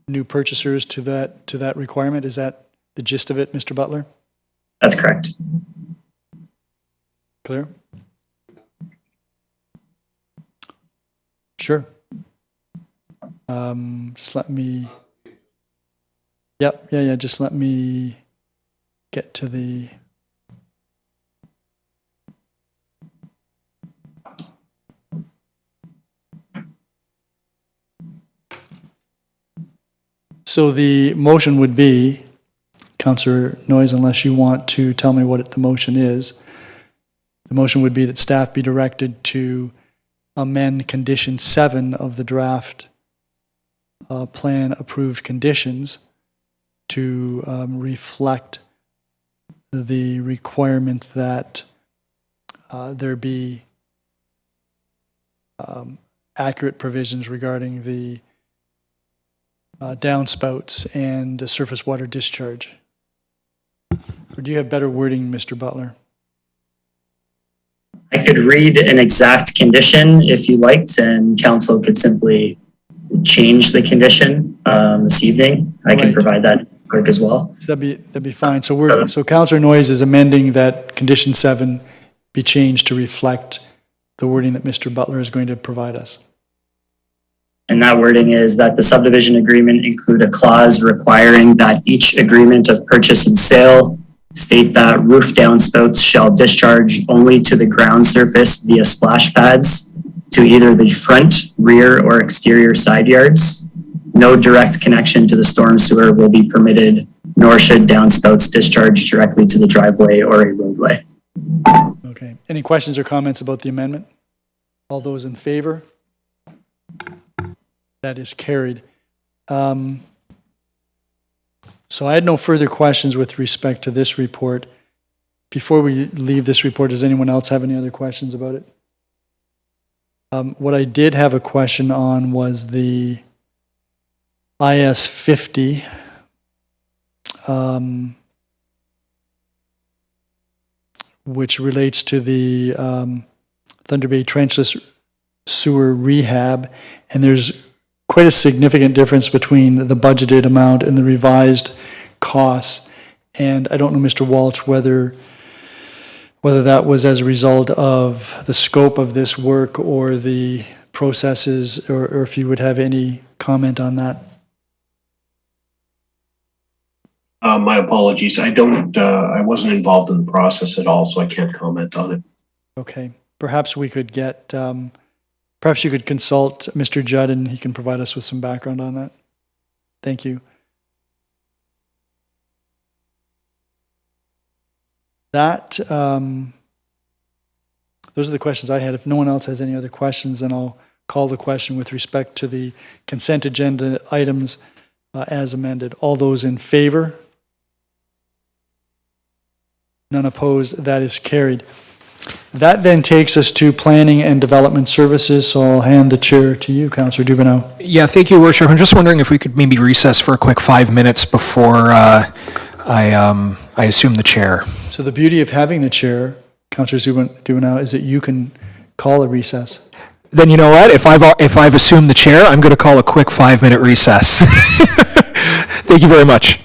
new purchasers to that requirement. Is that the gist of it, Mr. Butler? That's correct. Clear? Sure. Just let me. Yep. Yeah. Just let me get to the. So the motion would be, Councillor Noyes, unless you want to tell me what the motion is, the motion would be that staff be directed to amend condition 7 of the draft plan approved conditions to reflect the requirement that there be accurate provisions regarding the downspouts and surface water discharge. Or do you have better wording, Mr. Butler? I could read an exact condition if you liked, and council could simply change the condition this evening. I can Right. provide that quick as well. So that'd be fine. So Councillor Noyes is amending that condition 7 be changed to reflect the wording that Mr. Butler is going to provide us. And that wording is that the subdivision agreement include a clause requiring that each agreement of purchase and sale state that roof downspouts shall discharge only to the ground surface via splash pads to either the front, rear, or exterior side yards. No direct connection to the storm sewer will be permitted, nor should downspouts discharge directly to the driveway or a roadway. Okay. Any questions or comments about the amendment? All those in favor? That is carried. So I had no further questions with respect to this report. Before we leave this report, does anyone else have any other questions about it? What I did have a question on was the IS 50. Which relates to the Thunder Bay trenchless sewer rehab, and there's quite a significant difference between the budgeted amount and the revised costs. And I don't know, Mr. Walsh, whether that was as a result of the scope of this work or the processes, or if you would have any comment on that. My apologies. I wasn't involved in the process at all, so I can't comment on it. Okay. Perhaps we could get, perhaps you could consult Mr. Judd and he can provide us with some background on that. Thank you. Those are the questions I had. If no one else has any other questions, then I'll call the question with respect to the consent agenda items as amended. All those in favor? None opposed. That is carried. That then takes us to Planning and Development Services, so I'll hand the chair to you, Councillor Dubanow. Yeah, thank you, Worship. I'm just wondering if we could maybe recess for a quick 5 minutes before I assume the chair. So the beauty of having the chair, Councillor Dubanow, is that you can call a recess. Then you know what? If I've assumed the chair, I'm going to call a quick 5-minute recess. Thank you very much.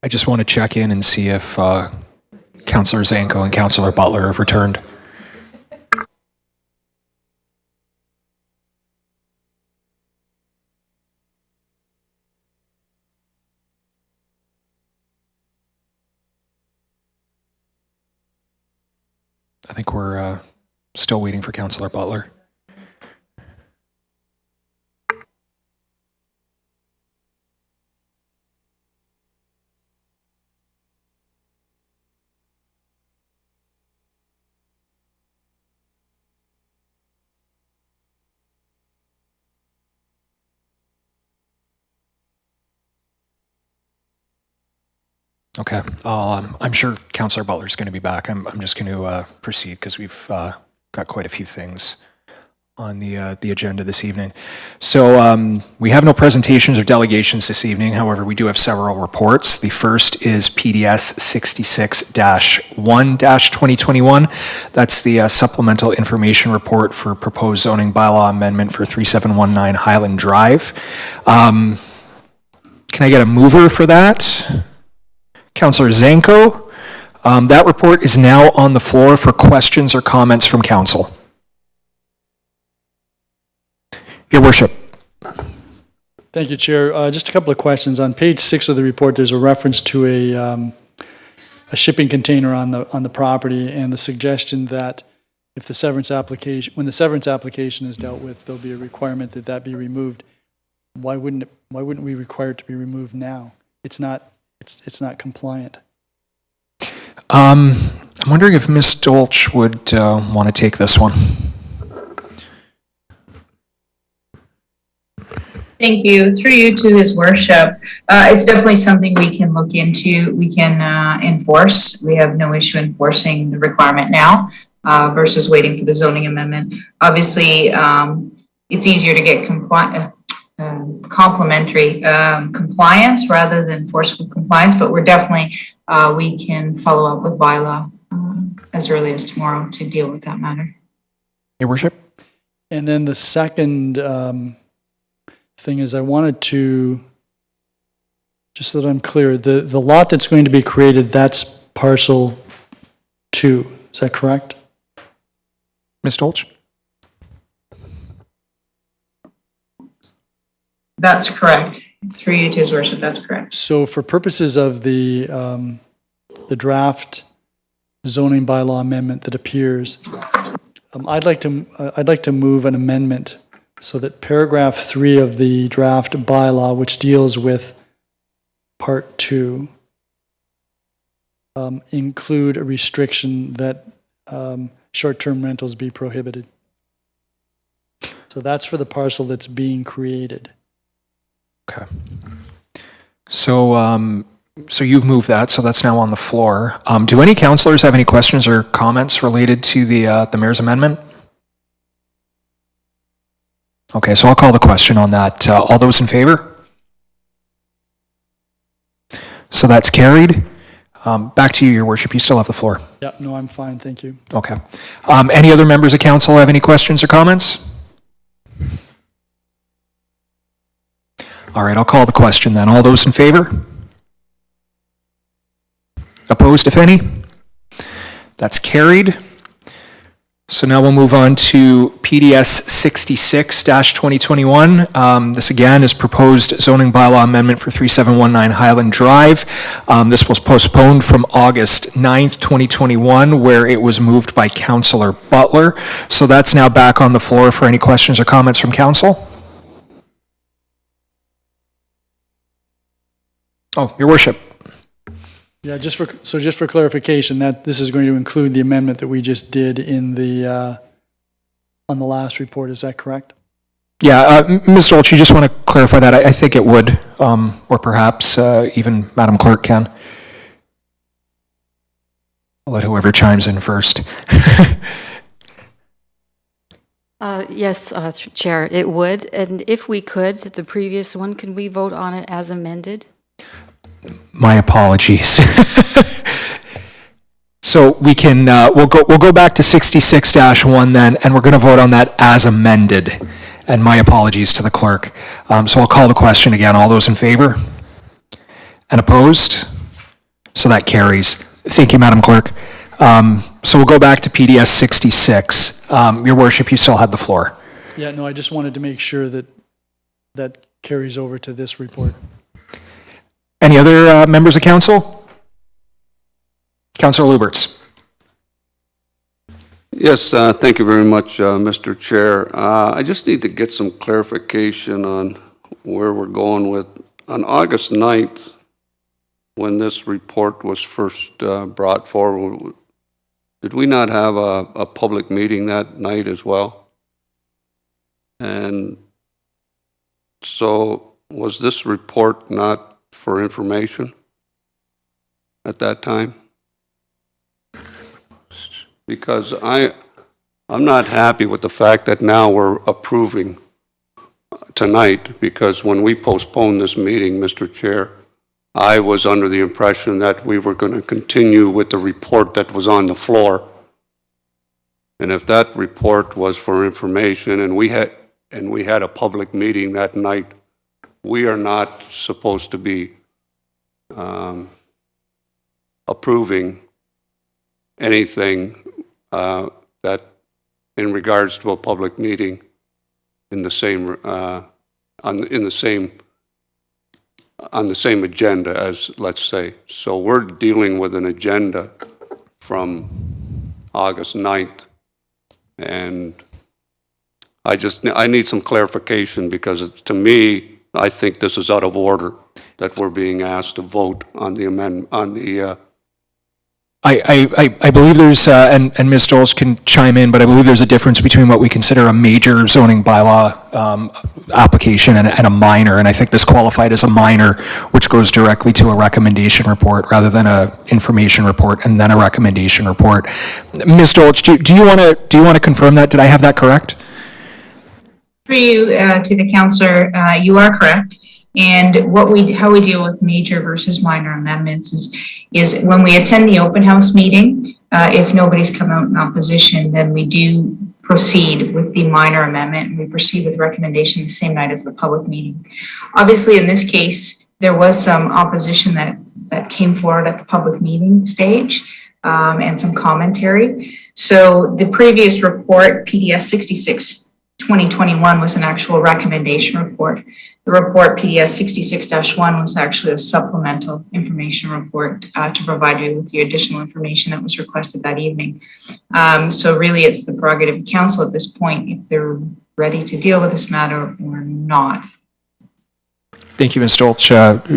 I just want to check in and see if Councillor Zanko and Councillor Butler have returned. I think we're still waiting for Councillor Butler. Okay, I'm sure Councillor Butler's going to be back. I'm just going to proceed because we've got quite a few things on the agenda this evening. So we have no presentations or delegations this evening. However, we do have several reports. The first is PDS 66-1-2021. That's the Supplemental Information Report for Proposed Zoning Bylaw Amendment for 3719 Highland Drive. Can I get a mover for that? Councillor Zanko. That report is now on the floor for questions or comments from council. Your Worship. Thank you, Chair. Just a couple of questions. On page 6 of the report, there's a reference to a shipping container on the property, and the suggestion that if the severance application, when the severance application is dealt with, there'll be a requirement that that be removed. Why wouldn't we require it to be removed now? It's not compliant. I'm wondering if Ms. Dolch would want to take this one. Thank you. Through you to His Worship. It's definitely something we can look into. We can enforce. We have no issue enforcing the requirement now versus waiting for the zoning amendment. Obviously, it's easier to get complementary compliance rather than forceful compliance, but we're definitely, we can follow up with bylaw as early as tomorrow to deal with that matter. Your Worship. And then the second thing is I wanted to, just so that I'm clear, the lot that's going to be created, that's parcel 2. Is that correct? Ms. Dolch? That's correct. Through you to His Worship, that's correct. So for purposes of the draft zoning bylaw amendment that appears, I'd like to move an amendment so that paragraph 3 of the draft bylaw, which deals with part 2, include a restriction that short-term rentals be prohibited. So that's for the parcel that's being created. Okay. So, so you've moved that, so that's now on the floor. Do any councillors have any questions or comments related to the mayor's amendment? Okay, so I'll call the question on that. All those in favor? So that's carried. Back to you, Your Worship. You still have the floor. Yeah, no, I'm fine, thank you. Okay. Any other members of council have any questions or comments? All right, I'll call the question then. All those in favor? Opposed, if any? That's carried. So now we'll move on to PDS 66-2021. This again is proposed zoning bylaw amendment for 3719 Highland Drive. This was postponed from August 9th, 2021, where it was moved by Councillor Butler. So that's now back on the floor for any questions or comments from council. Oh, Your Worship. Yeah, just for clarification, that this is going to include the amendment that we just did in the on the last report. Is that correct? Yeah, Ms. Dolch, you just want to clarify that? I think it would, or perhaps even Madam Clerk can. I'll let whoever chimes in first. Yes, Chair, it would. And if we could, the previous one, can we vote on it as amended? My apologies. So we can we'll go back to 66-1 then, and we're going to vote on that as amended. And my apologies to the clerk. So I'll call the question again. All those in favor? And opposed? So that carries. Thank you, Madam Clerk. So we'll go back to PDS 66. Your worship, you still had the floor. Yeah, no, I just wanted to make sure that that carries over to this report. Any other members of council? Councillor Lubberts. Yes, thank you very much, Mr. Chair. I just need to get some clarification on where we're going with. On August 9th, when this report was first brought forward, did we not have a public meeting that night as well? And so was this report not for information at that time? Because I'm not happy with the fact that now we're approving tonight, because when we postponed this meeting, Mr. Chair, I was under the impression that we were going to continue with the report that was on the floor. And if that report was for information and we had a public meeting that night, we are not supposed to be approving anything that in regards to a public meeting in the same on the same agenda as, let's say. So we're dealing with an agenda from August 9th, and I need some clarification, because to me, I think this is out of order that we're being asked to vote on the amendment, on the I believe there's, and Ms. Doles can chime in, but I believe there's a difference between what we consider a major zoning bylaw application and a minor, and I think this qualified as a minor, which goes directly to a recommendation report rather than a information report and then a recommendation report. Ms. Doles, do you want to confirm that? Did I have that correct? For you, to the councillor, you are correct. And how we deal with major versus minor amendments is when we attend the open house meeting, if nobody's come out in opposition, then we do proceed with the minor amendment, and we proceed with recommendation the same night as the public meeting. Obviously, in this case, there was some opposition that came forward at the public meeting stage, and some commentary. So the previous report, PDS 66 2021, was an actual recommendation report. The report, PDS 66-1, was actually a supplemental information report to provide you with the additional information that was requested that evening. So really, it's the prerogative of council at this point if they're ready to deal with this matter or not. Thank you, Ms. Dolch.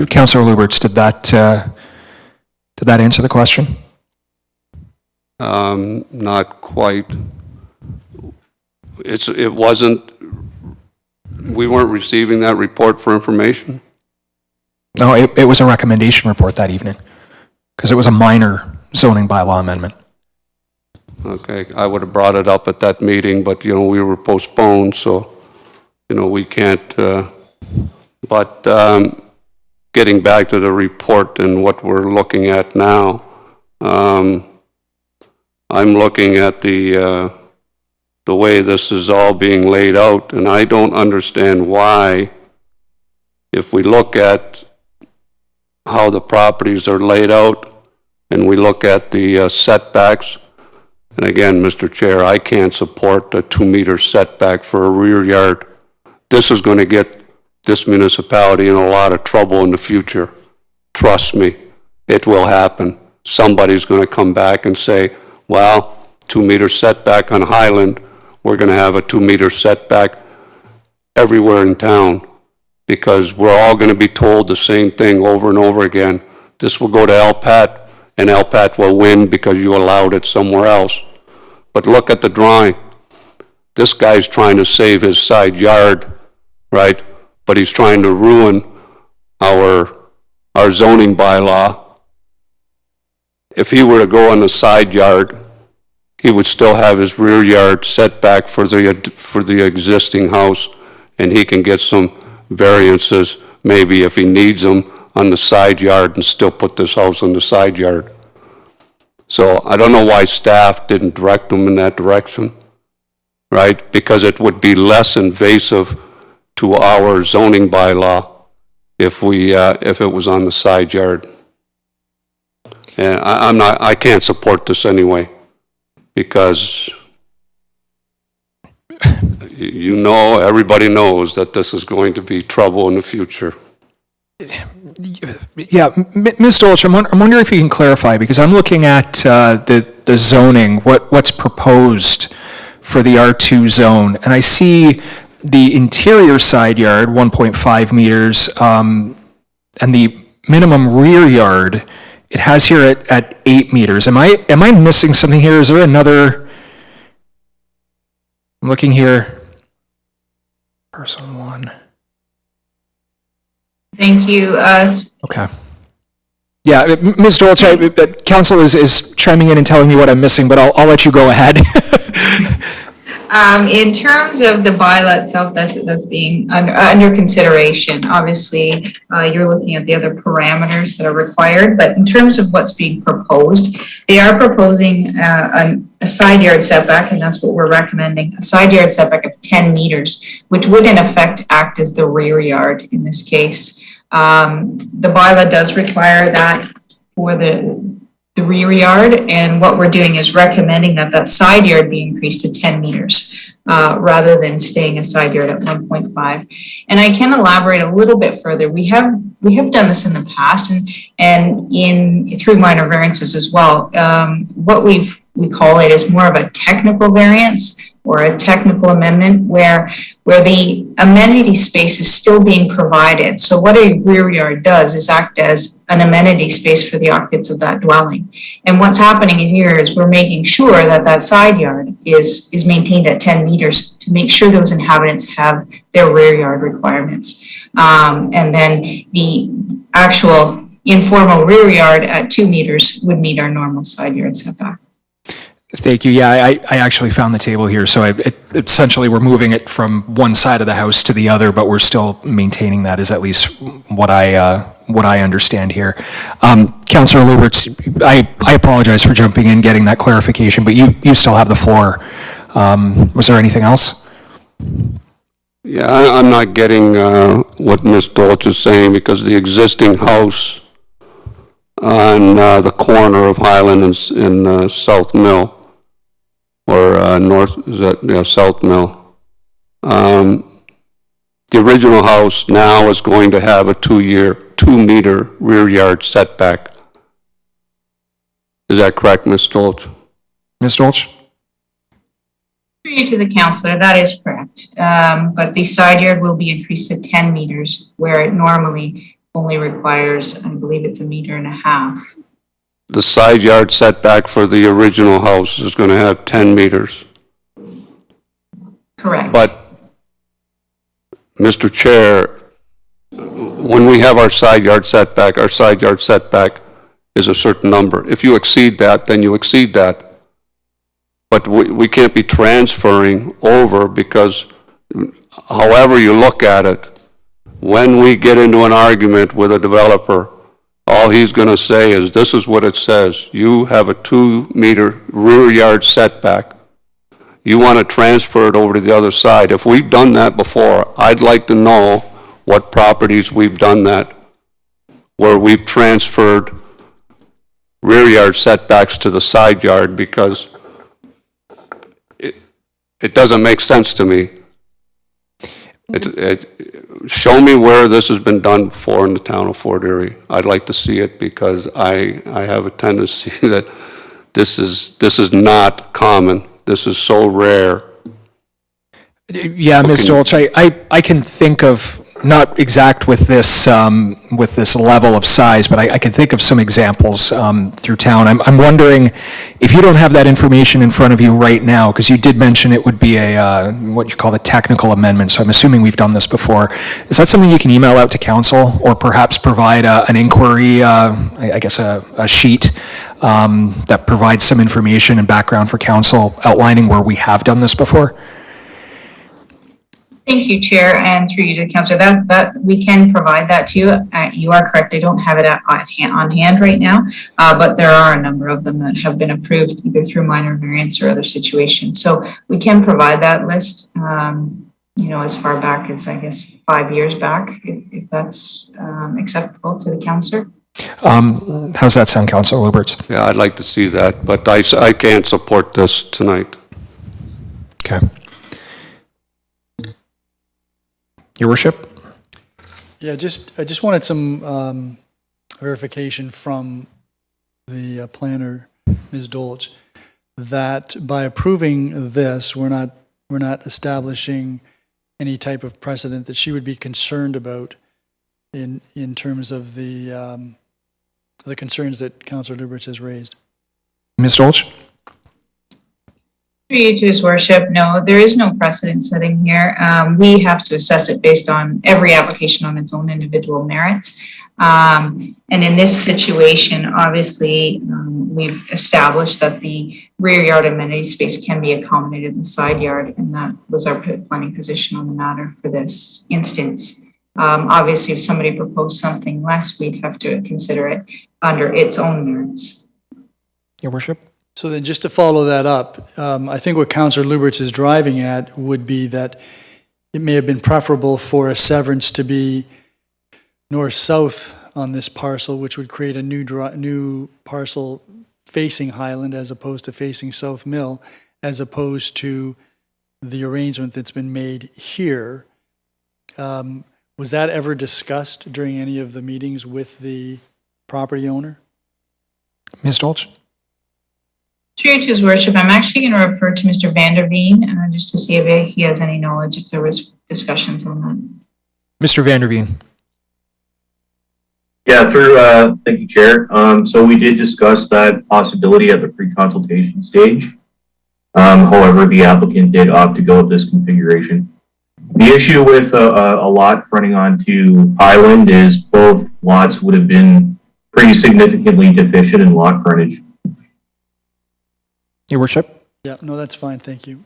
Councillor Lubberts, did that answer the question? not quite. It wasn't, we weren't receiving that report for information? No, it was a recommendation report that evening, because it was a minor zoning bylaw amendment. Okay, I would have brought it up at that meeting, but, we were postponed, so, we can't, but getting back to the report and what we're looking at now, I'm looking at the way this is all being laid out, and I don't understand why, if we look at how the properties are laid out, and we look at the setbacks, and again, Mr. Chair, I can't support a 2-meter setback for a rear yard. This is going to get this municipality in a lot of trouble in the future. Trust me, it will happen. Somebody's going to come back and say, well, 2-meter setback on Highland, we're going to have a 2-meter setback everywhere in town, because we're all going to be told the same thing over and over again. This will go to LPAT, and LPAT will win because you allowed it somewhere else. But look at the drawing. This guy's trying to save his side yard, right? But he's trying to ruin our zoning bylaw. If he were to go on the side yard, he would still have his rear yard setback for the existing house, and he can get some variances, maybe if he needs them, on the side yard and still put this house on the side yard. So I don't know why staff didn't direct them in that direction, right? Because it would be less invasive to our zoning bylaw if it was on the side yard. And I can't support this anyway, because you know, everybody knows that this is going to be trouble in the future. Yeah, Ms. Dolch, I'm wondering if you can clarify, because I'm looking at the zoning, what's proposed for the R2 zone, and I see the interior side yard, 1.5 meters, and the minimum rear yard, it has here at 8 meters. Am I missing something here? Is there another? I'm looking here. Person 1. Thank you. Okay. Yeah, Ms. Dolch, council is chiming in and telling me what I'm missing, but I'll let you go ahead. In terms of the bylaw itself, that's being under consideration. Obviously, you're looking at the other parameters that are required, but in terms of what's being proposed, they are proposing a side yard setback, and that's what we're recommending, a side yard setback of 10 meters, which would in effect act as the rear yard in this case. The bylaw does require that for the rear yard, and what we're doing is recommending that side yard be increased to 10 meters rather than staying a side yard at 1.5. And I can elaborate a little bit further. We have done this in the past, and through minor variances as well. What we call it is more of a technical variance or a technical amendment where the amenity space is still being provided. So what a rear yard does is act as an amenity space for the occupants of that dwelling. And what's happening here is we're making sure that side yard is maintained at 10 meters to make sure those inhabitants have their rear yard requirements. And then the actual informal rear yard at 2 meters would meet our normal side yard setback. Thank you. Yeah, I actually found the table here. So essentially we're moving it from one side of the house to the other, but we're still maintaining that, is at least what I understand here. Councillor Lubberts, I apologize for jumping in, getting that clarification, but you still have the floor. Was there anything else? Yeah, I'm not getting what Ms. Dolch is saying, because the existing house on the corner of Highland and South Mill, or north, is that, yeah, South Mill. The original house now is going to have a 2-meter rear yard setback. Is that correct, Ms. Dolch? Ms. Dolch? Through you to the councillor, that is correct. But the side yard will be increased to 10 meters, where it normally only requires, I believe it's 1.5 meters. The side yard setback for the original house is going to have 10 meters. Correct. But, Mr. Chair, when we have our side yard setback is a certain number. If you exceed that, then you exceed that. But we can't be transferring over, because however you look at it, when we get into an argument with a developer, all he's going to say is, this is what it says. You have a 2-meter rear yard setback. You want to transfer it over to the other side. If we've done that before, I'd like to know what properties we've done that, where we've transferred rear yard setbacks to the side yard, because it doesn't make sense to me. Show me where this has been done before in the town of Fort Erie. I'd like to see it, because I have a tendency that this is not common. This is so rare. Yeah, Ms. Dolch, I can think of, not exact with this level of size, but I can think of some examples through town. I'm wondering if you don't have that information in front of you right now, because you did mention it would be a what you call a technical amendment. So I'm assuming we've done this before. Is that something you can email out to council, or perhaps provide an inquiry, I guess a sheet that provides some information and background for council outlining where we have done this before? Thank you, Chair, and through you to the councillor. That we can provide that to you. You are correct. I don't have it on hand right now, but there are a number of them that have been approved either through minor variance or other situations. So we can provide that list, as far back as, I guess, 5 years back, if that's acceptable to the councillor. How's that sound, Councillor Lubberts? Yeah, I'd like to see that, but I can't support this tonight. Okay. Your worship? Yeah, I just wanted some verification from the planner, Ms. Dolch, that by approving this, we're not establishing any type of precedent that she would be concerned about in terms of the concerns that Councillor Lubberts has raised. Ms. Dolch? Through you to His Worship, no, there is no precedent setting here. We have to assess it based on every application on its own individual merits. And in this situation, obviously, we've established that the rear yard amenity space can be accommodated in the side yard, and that was our planning position on the matter for this instance. Obviously, if somebody proposed something less, we'd have to consider it under its own merits. Your worship? So then just to follow that up, I think what Councillor Lubberts is driving at would be that it may have been preferable for a severance to be north-south on this parcel, which would create a new parcel facing Highland as opposed to facing South Mill, as opposed to the arrangement that's been made here. Was that ever discussed during any of the meetings with the property owner? Ms. Dolch? Through to His Worship, I'm actually going to refer to Mr. Vanderveen just to see if he has any knowledge if there was discussions on that. Mr. Vanderveen? Yeah, thank you, Chair. So we did discuss that possibility at the pre-consultation stage. However, the applicant did opt to go with this configuration. The issue with a lot fronting onto Highland is both lots would have been pretty significantly deficient in lot frontage. Your worship? Yeah, no, that's fine, thank you.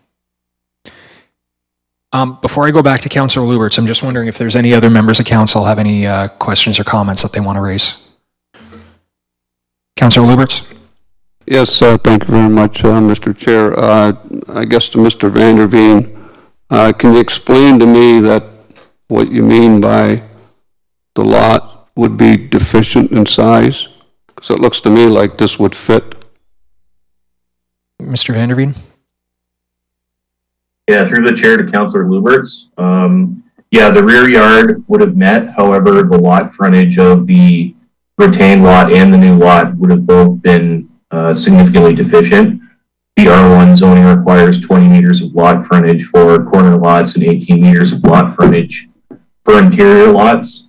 Before I go back to Councillor Lubberts, I'm just wondering if there's any other members of council have any questions or comments that they want to raise. Councillor Lubberts? Yes, thank you very much, Mr. Chair. I guess to Mr. Vanderveen, can you explain to me that what you mean by the lot would be deficient in size? Because it looks to me like this would fit. Mr. Vanderveen? Yeah, through the chair to Councillor Lubberts. Yeah, the rear yard would have met. However, the lot frontage of the retained lot and the new lot would have both been significantly deficient. The R1 zoning requires 20 meters of lot frontage for corner lots and 18 meters of lot frontage for interior lots.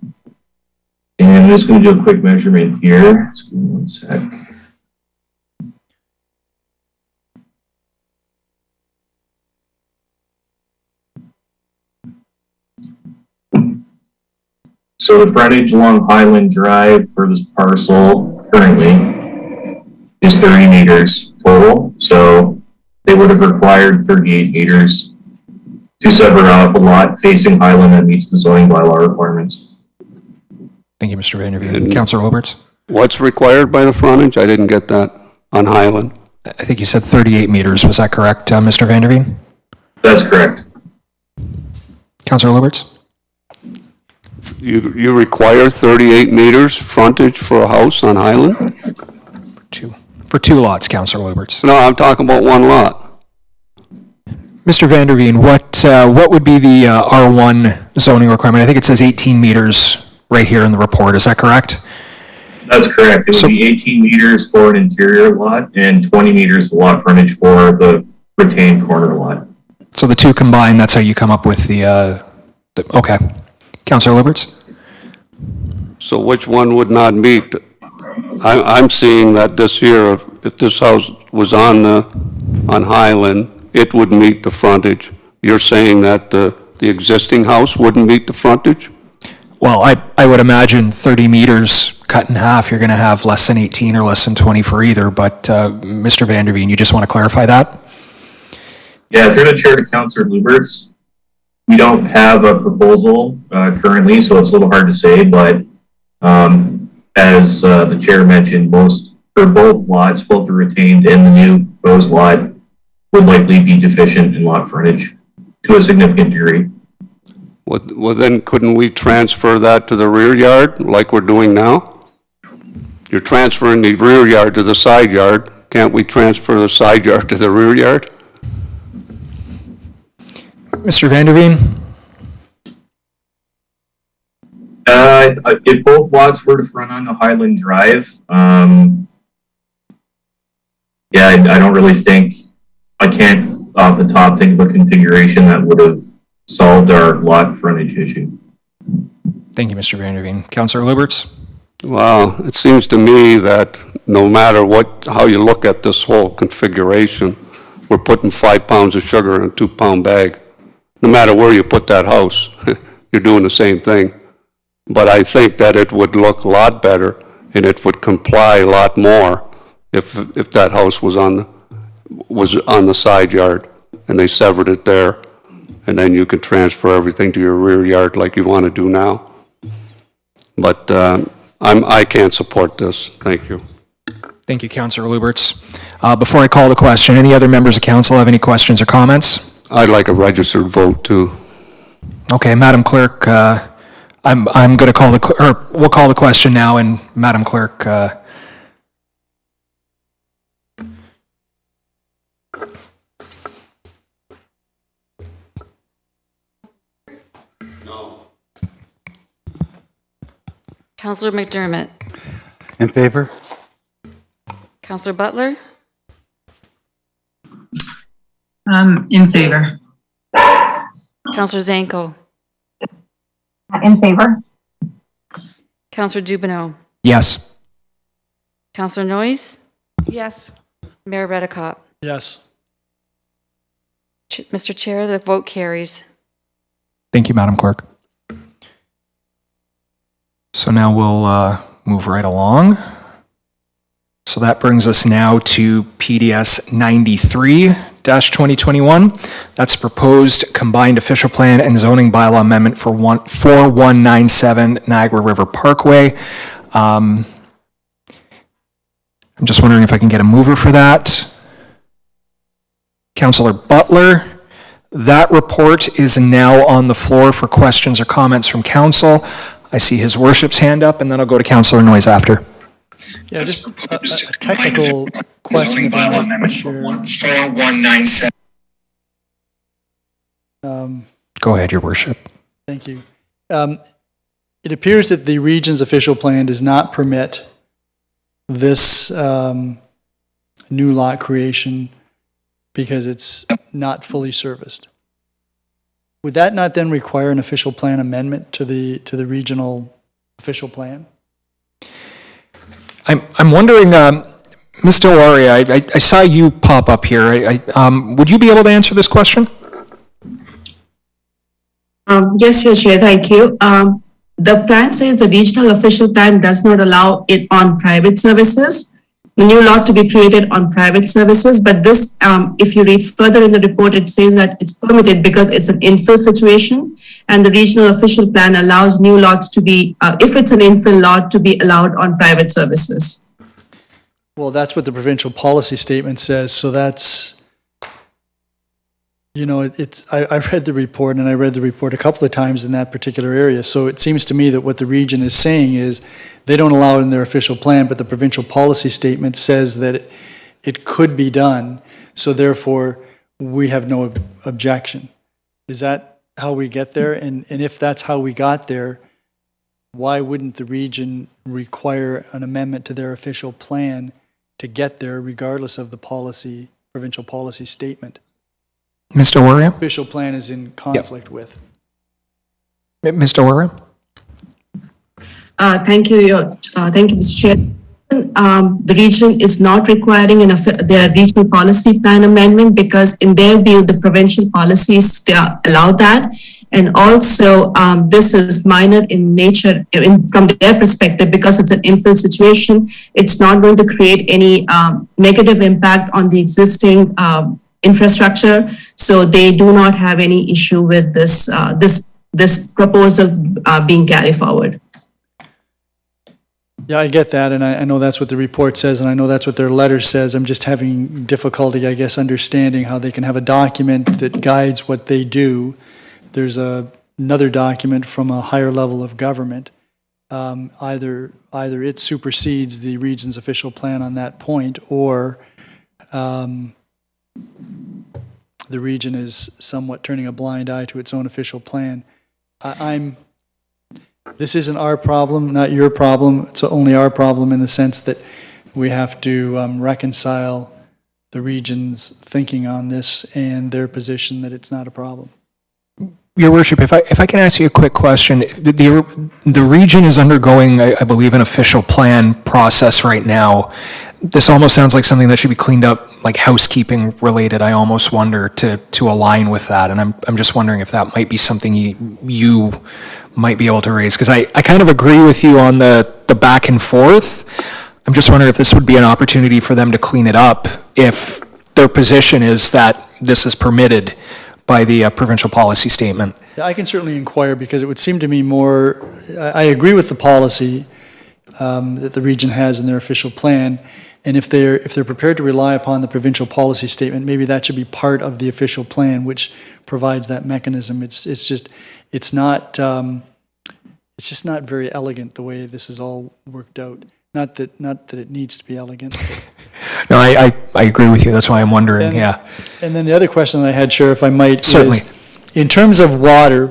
And I'm just going to do a quick measurement here. Just give me 1 sec. So the frontage along Highland Drive for this parcel currently is 30 meters total. So they would have required 38 meters to sever off a lot facing Highland that meets the zoning bylaw requirements. Thank you, Mr. Vanderveen. Councillor Lubberts? What's required by the frontage? I didn't get that on Highland. I think you said 38 meters. Was that correct, Mr. Vanderveen? That's correct. Councillor Lubberts? You require 38 meters frontage for a house on Highland? For two lots, Councillor Lubberts. No, I'm talking about one lot. Mr. Vanderveen, what would be the R1 zoning requirement? I think it says 18 meters right here in the report. Is that correct? That's correct. It would be 18 meters for an interior lot and 20 meters of lot frontage for the retained corner lot. So the two combined, that's how you come up with the okay. Councillor Lubberts? So which one would not meet? I'm seeing that this year, if this house was on Highland, it would meet the frontage. You're saying that the existing house wouldn't meet the frontage? Well, I would imagine 30 meters cut in half, you're going to have less than 18 or less than 20 for either, but Mr. Vanderveen, you just want to clarify that? Yeah, through the chair to Councillor Lubberts. We don't have a proposal currently, so it's a little hard to say, but as the chair mentioned, for both lots, both the retained and the new proposed lot, would likely be deficient in lot frontage to a significant degree. Well, then couldn't we transfer that to the rear yard like we're doing now? you're transferring the rear yard to the side yard. Can't we transfer the side yard to the rear yard? Mr. Vanderveen? If both lots were to front on the Highland Drive, yeah, I don't really think, I can't off the top think of a configuration that would have solved our lot frontage issue. Thank you, Mr. Vanderveen. Councillor Lubberts? Well, it seems to me that no matter how you look at this whole configuration, we're putting 5 pounds of sugar in a 2-pound bag. No matter where you put that house, you're doing the same thing. But I think that it would look a lot better and it would comply a lot more if that house was on the side yard and they severed it there, and then you could transfer everything to your rear yard like you want to do now. But I can't support this. Thank you. Thank you, Councillor Lubberts. Before I call the question, any other members of council have any questions or comments? I'd like a registered vote too. Okay, Madam Clerk, I'm going to call we'll call the question now, and Madam Clerk, Councillor McDermott. In favor? Councillor Butler. In favor. Councillor Zanko. In favor? Councillor Dubanow. yes. Councillor Noyes. Yes. Mayor Redekop. Yes. Mr. Chair, the vote carries. Thank you, Madam Clerk. So now we'll move right along. So that brings us now to PDS 93-2021. That's proposed combined official plan and zoning bylaw amendment for 4197 Niagara River Parkway. I'm just wondering if I can get a mover for that. Councillor Butler. That report is now on the floor for questions or comments from council. I see his worship's hand up, and then I'll go to Councillor Noyes after. Yeah, just a technical question. If I might, Chair. 4197. Go ahead, your worship. Thank you. It appears that the region's official plan does not permit this new lot creation because it's not fully serviced. Would that not then require an official plan amendment to the regional official plan? I'm wondering, Ms. Delaria, I saw you pop up here. Would you be able to answer this question? Yes, Your Chair, thank you. The plan says the regional official plan does not allow it on private services. The new lot to be created on private services, but this, if you read further in the report, it says that it's permitted because it's an infill situation, and the regional official plan allows new lots to be, if it's an infill lot, to be allowed on private services. Well, that's what the provincial policy statement says, so that's, you know, I read the report, and I read the report a couple of times in that particular area, so it seems to me that what the region is saying is they don't allow it in their official plan, but the provincial policy statement says that it could be done, so therefore we have no objection. Is that how we get there? And if that's how we got there, why wouldn't the region require an amendment to their official plan to get there regardless of the policy, provincial policy statement? Mr. Warrior? Official plan is in conflict with. Mr. Warrior? Thank you, Mr. Chair. The region is not requiring their regional policy plan amendment because in their view, the provincial policies allow that. And also, this is minor in nature from their perspective because it's an infill situation. It's not going to create any negative impact on the existing infrastructure. So they do not have any issue with this proposal being carried forward. Yeah, I get that, and I know that's what the report says, and I know that's what their letter says. I'm just having difficulty, I guess, understanding how they can have a document that guides what they do. There's another document from a higher level of government either it supersedes the region's official plan on that point, or the region is somewhat turning a blind eye to its own official plan. This isn't our problem, not your problem. It's only our problem in the sense that we have to reconcile the region's thinking on this and their position that it's not a problem. Your Worship, if I can ask you a quick question, the region is undergoing, I believe, an official plan process right now. This almost sounds like something that should be cleaned up, like housekeeping related. I almost wonder to align with that, and I'm just wondering if that might be something you might be able to raise, because I kind of agree with you on the back and forth. I'm just wondering if this would be an opportunity for them to clean it up if their position is that this is permitted by the provincial policy statement. I can certainly inquire, because it would seem to me more, I agree with the policy that the region has in their official plan, and if they're prepared to rely upon the provincial policy statement, maybe that should be part of the official plan, which provides that mechanism. It's just not very elegant the way this is all worked out. Not that it needs to be elegant. No, I agree with you. That's why I'm wondering, yeah. And then the other question that I had, Chair, if I might, Certainly. is in terms of water,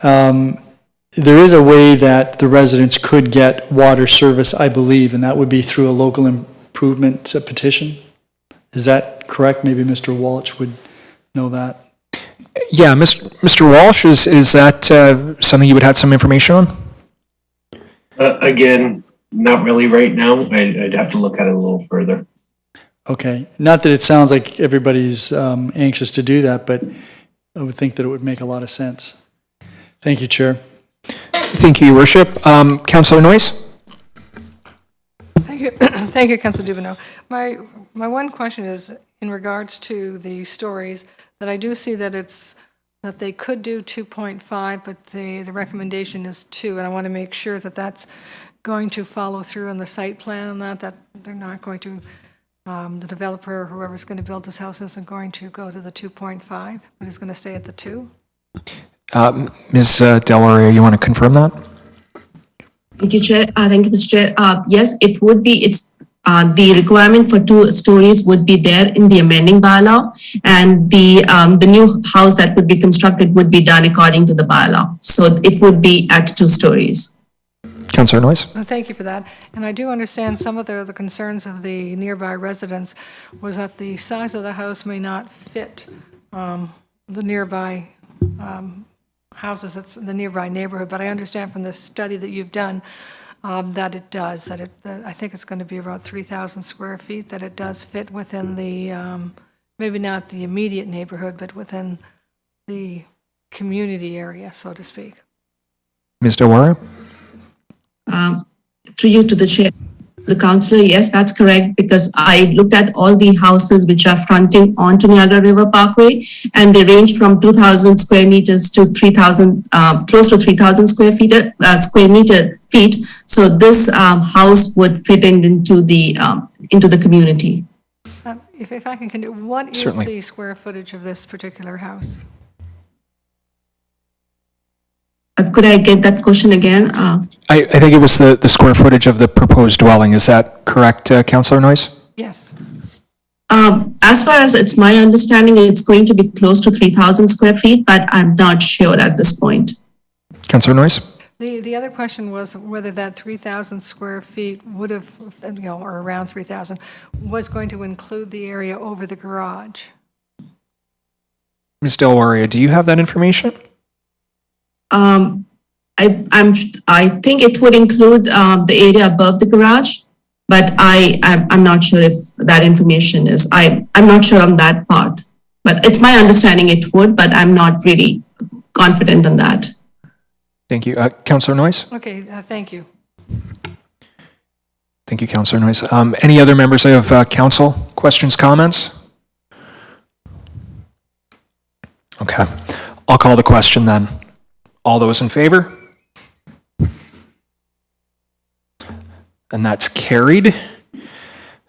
there is a way that the residents could get water service, I believe, and that would be through a local improvement petition. Is that correct? Maybe Mr. Walsh would know that. Yeah, Mr. Walsh, is that something you would have some information on? Again, not really right now. I'd have to look at it a little further. Okay. Not that it sounds like everybody's anxious to do that, but I would think that it would make a lot of sense. Thank you, Chair. Thank you, Your Worship. Councillor Noyes? Thank you, thank you, Councillor Dubanow. My one question is in regards to the stories, that I do see that that they could do 2.5, but the recommendation is 2, and I want to make sure that that's going to follow through on the site plan and that they're not going to, the developer or whoever's going to build this house isn't going to go to the 2.5, but is going to stay at the 2? Ms. Delauria, you want to confirm that? Thank you, Chair. Thank you, Mr. Chair. Yes, it would be. It's the requirement for 2 stories would be there in the amending bylaw, and the new house that would be constructed would be done according to the bylaw. So it would be at 2 stories. Councillor Noyes? Thank you for that. And I do understand some of the concerns of the nearby residents was that the size of the house may not fit the nearby houses, it's the nearby neighborhood, but I understand from the study that you've done that it does, that I think it's going to be about 3,000 square feet, that it does fit within the, maybe not the immediate neighborhood, but within the community area, so to speak. Ms. Delauria? Through you to the Chair, the Councillor, yes, that's correct, because I looked at all the houses which are fronting onto Niagara River Parkway, and they range from 2,000 square meters to 3,000, close to 3,000 square feet. So this house would fit into the community. If I can, what is Certainly. the square footage of this particular house? Could I get that question again? I think it was the square footage of the proposed dwelling. Is that correct, Councillor Noyes? Yes. As far as it's my understanding, it's going to be close to 3,000 square feet, but I'm not sure at this point. Councillor Noyes? The other question was whether that 3,000 square feet would have, or around 3,000, was going to include the area over the garage. Ms. Delauria, do you have that information? I think it would include the area above the garage, but I'm not sure if that information is. I'm not sure on that part, but it's my understanding it would, but I'm not really confident on that. Thank you. Councillor Noyes? Okay, thank you. Thank you, Councillor Noyes. Any other members of council? Questions, comments? Okay. I'll call the question then. All those in favor? And that's carried.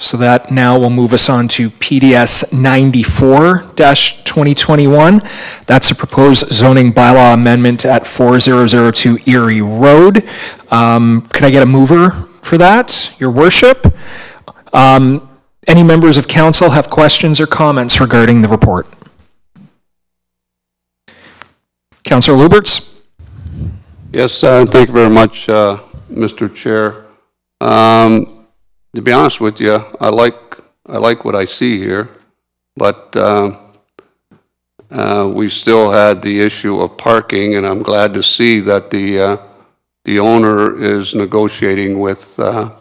So that now will move us on to PDS 94-2021. That's a proposed zoning bylaw amendment at 4002 Erie Road. Could I get a mover for that, Your Worship? Any members of council have questions or comments regarding the report? Councillor Lubberts? Yes, thank you very much, Mr. Chair. To be honest with you, I like what I see here, but we still had the issue of parking, and I'm glad to see that the owner is negotiating with the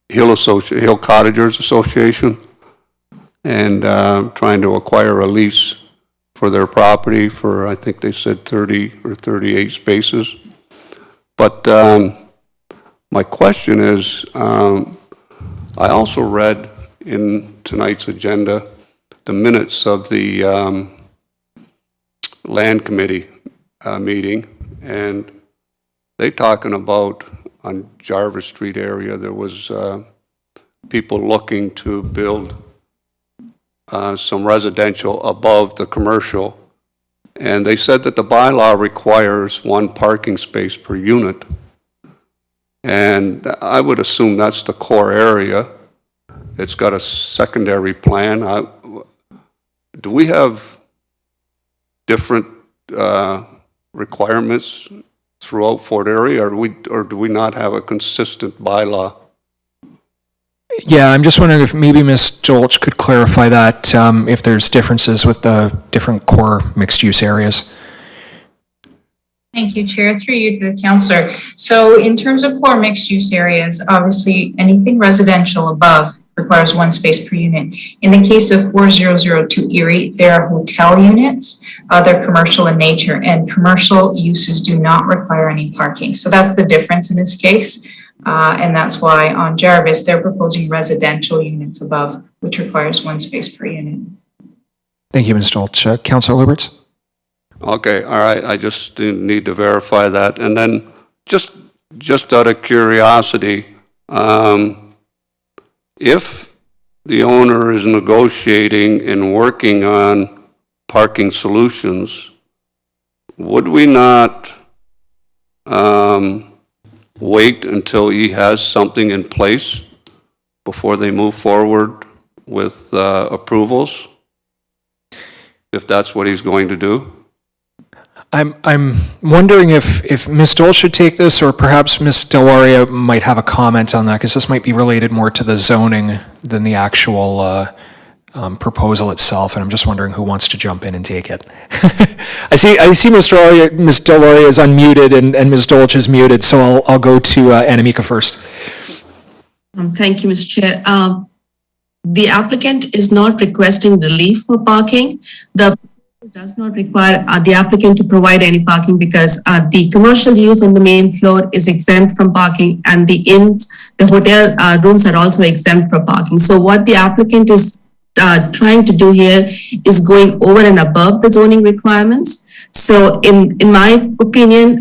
Hill Cottagers Association and trying to acquire a lease for their property for, I think they said 30 or 38 spaces. But my question is, I also read in tonight's agenda the minutes of the Land Committee meeting, and they talking about on Jarvis Street area, there was people looking to build some residential above the commercial, and they said that the bylaw requires 1 parking space per unit. And I would assume that's the core area. It's got a secondary plan. Do we have different requirements throughout Fort Erie, or do we not have a consistent bylaw? Yeah, I'm just wondering if maybe Ms. Dolch could clarify that, if there's differences with the different core mixed-use areas. Thank you, Chair. Through you to the councillor. So in terms of core mixed-use areas, obviously anything residential above requires 1 space per unit. In the case of 4002 Erie, there are hotel units. They're commercial in nature, and commercial uses do not require any parking. So that's the difference in this case. And that's why on Jarvis, they're proposing residential units above, which requires 1 space per unit. Thank you, Ms. Dolch. Councillor Lubberts? Okay, all right, I just need to verify that. And then just out of curiosity, if the owner is negotiating and working on parking solutions, would we not wait until he has something in place before they move forward with approvals, if that's what he's going to do? I'm wondering if Ms. Dole should take this, or perhaps Ms. Delaria might have a comment on that, because this might be related more to the zoning than the actual proposal itself, and I'm just wondering who wants to jump in and take it. I see Ms. Delaria is unmuted and Ms. Dolch is muted, so I'll go to Anamika first. Thank you, Mr. Chair. The applicant is not requesting relief for parking. The does not require the applicant to provide any parking, because the commercial use on the main floor is exempt from parking, and the hotel rooms are also exempt from parking. So what the applicant is trying to do here is going over and above the zoning requirements. So in my opinion,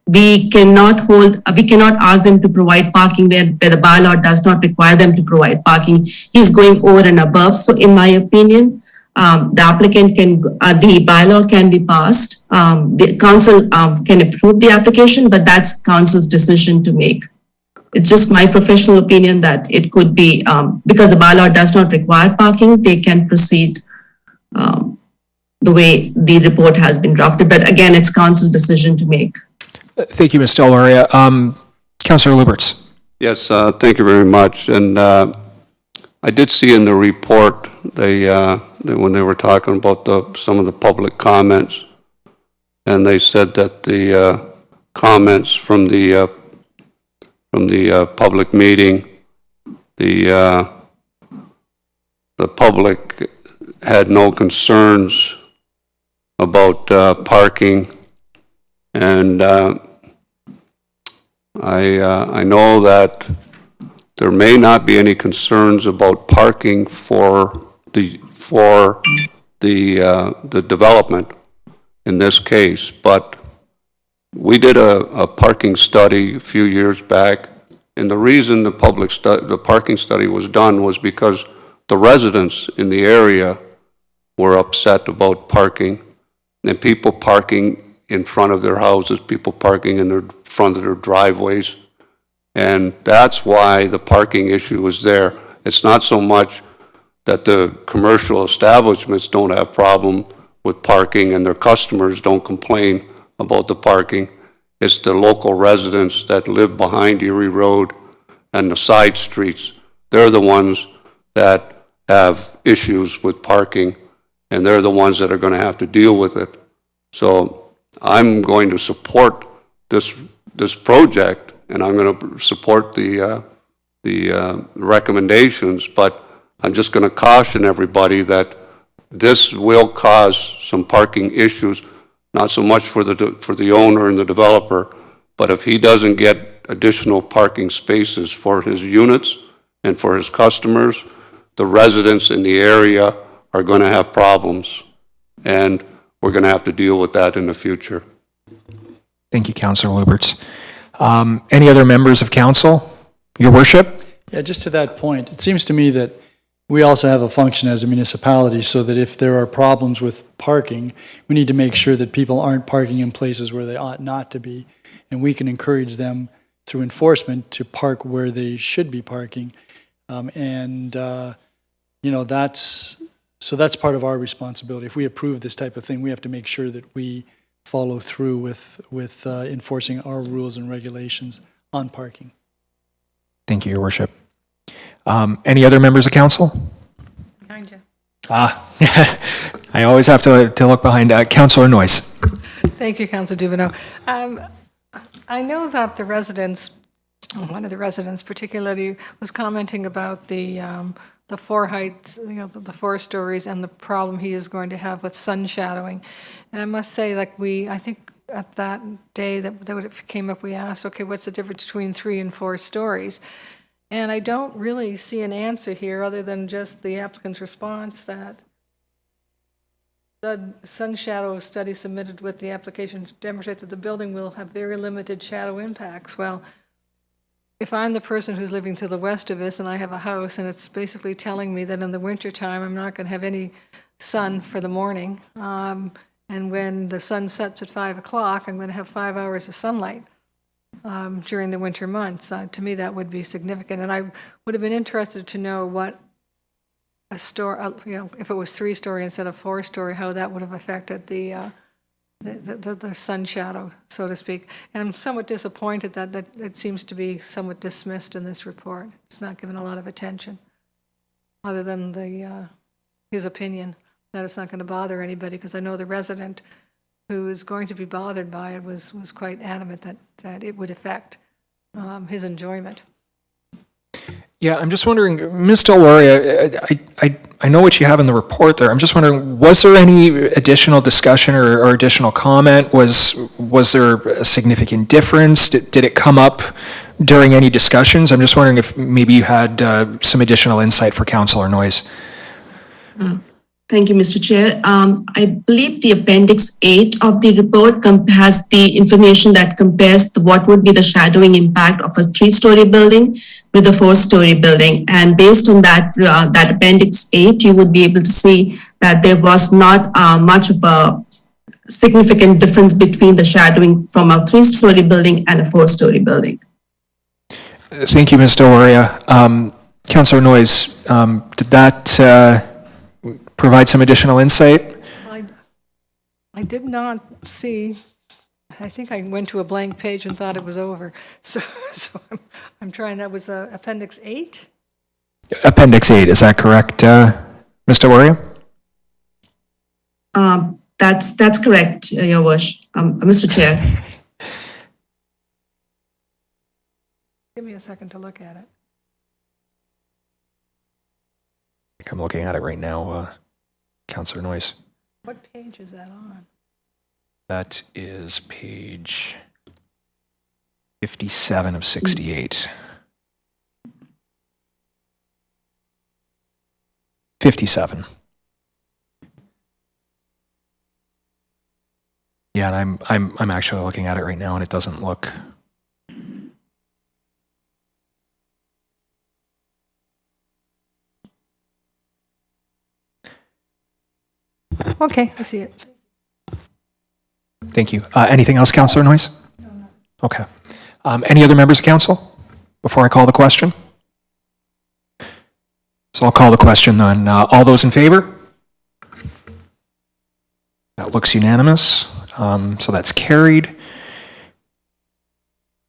we cannot ask them to provide parking where the bylaw does not require them to provide parking. He's going over and above. So in my opinion, the applicant the bylaw can be passed. The council can approve the application, but that's council's decision to make. It's just my professional opinion that it could be, because the bylaw does not require parking, they can proceed the way the report has been drafted. But again, it's council decision to make. Thank you, Ms. Delaria. Councillor Lubberts. Yes, thank you very much. And I did see in the report, when they were talking about some of the public comments, and they said that the comments from the public meeting, the public had no concerns about parking, and I know that there may not be any concerns about parking for the development in this case, but we did a parking study a few years back, And the reason the the parking study was done was because the residents in the area were upset about parking, and people parking in front of their houses, people parking in the front of their driveways. And that's why the parking issue was there. It's not so much that the commercial establishments don't have problem with parking and their customers don't complain about the parking. It's the local residents that live behind Erie Road and the side streets. They're the ones that have issues with parking, and they're the ones that are going to have to deal with it. So I'm going to support this project, and I'm going to support the recommendations, but I'm just going to caution everybody that this will cause some parking issues, not so much for the owner and the developer, but if he doesn't get additional parking spaces for his units and for his customers, the residents in the area are going to have problems, and we're going to have to deal with that in the future. Thank you, Councillor Lubberts. Any other members of council? Your worship? Yeah, just to that point, it seems to me that we also have a function as a municipality so that if there are problems with parking, we need to make sure that people aren't parking in places where they ought not to be. And we can encourage them through enforcement to park where they should be parking. That's part of our responsibility. If we approve this type of thing, we have to make sure that we follow through with enforcing our rules and regulations on parking. Thank you, Your Worship. Any other members of council? Behind you. I always have to look behind. Councillor Noyes. Thank you, Councillor Dubanow. I know that the residents, one of the residents particularly, was commenting about the 4 heights, the 4 stories, and the problem he is going to have with sun shadowing. And I must say, I think at that day that it came up, we asked, okay, what's the difference between 3 and 4 stories? And I don't really see an answer here other than just the applicant's response that the sun shadow study submitted with the application demonstrates that the building will have very limited shadow impacts. Well, if I'm the person who's living to the west of us and I have a house and it's basically telling me that in the wintertime I'm not going to have any sun for the morning, and when the sun sets at 5 o'clock, I'm going to have 5 hours of sunlight during the winter months. To me, that would be significant. And I would have been interested to know what a store, if it was 3-story instead of 4-story, how that would have affected the sun shadow, so to speak. And I'm somewhat disappointed that it seems to be somewhat dismissed in this report. It's not given a lot of attention, other than his opinion that it's not going to bother anybody, because I know the resident who is going to be bothered by it was quite adamant that it would affect his enjoyment. Yeah, I'm just wondering, Ms. Delauria, I know what you have in the report there. I'm just wondering, was there any additional discussion or additional comment? Was there a significant difference? Did it come up during any discussions? I'm just wondering if maybe you had some additional insight for Councillor Noyes. Thank you, Mr. Chair. I believe the Appendix 8 of the report has the information that compares what would be the shadowing impact of a 3-story building with a 4-story building. And based on that Appendix 8, you would be able to see that there was not much of a significant difference between the shadowing from a 3-story building and a 4-story building. Thank you, Ms. Delauria. Councillor Noyes, did that provide some additional insight? I did not see, I think I went to a blank page and thought it was over. So I'm trying, that was Appendix 8? Appendix 8, is that correct, Ms. Delauria? That's correct, Your Worship, Mr. Chair. Give me a second to look at it. I'm looking at it right now, Councillor Noyes. What page is that on? That is page 57 of 68. 57. Yeah, and I'm actually looking at it right now, and it doesn't look Okay, I see it. Thank you. Anything else, Councillor Noyes? Okay. Any other members of council before I call the question? So I'll call the question then. All those in favor? That looks unanimous. So that's carried.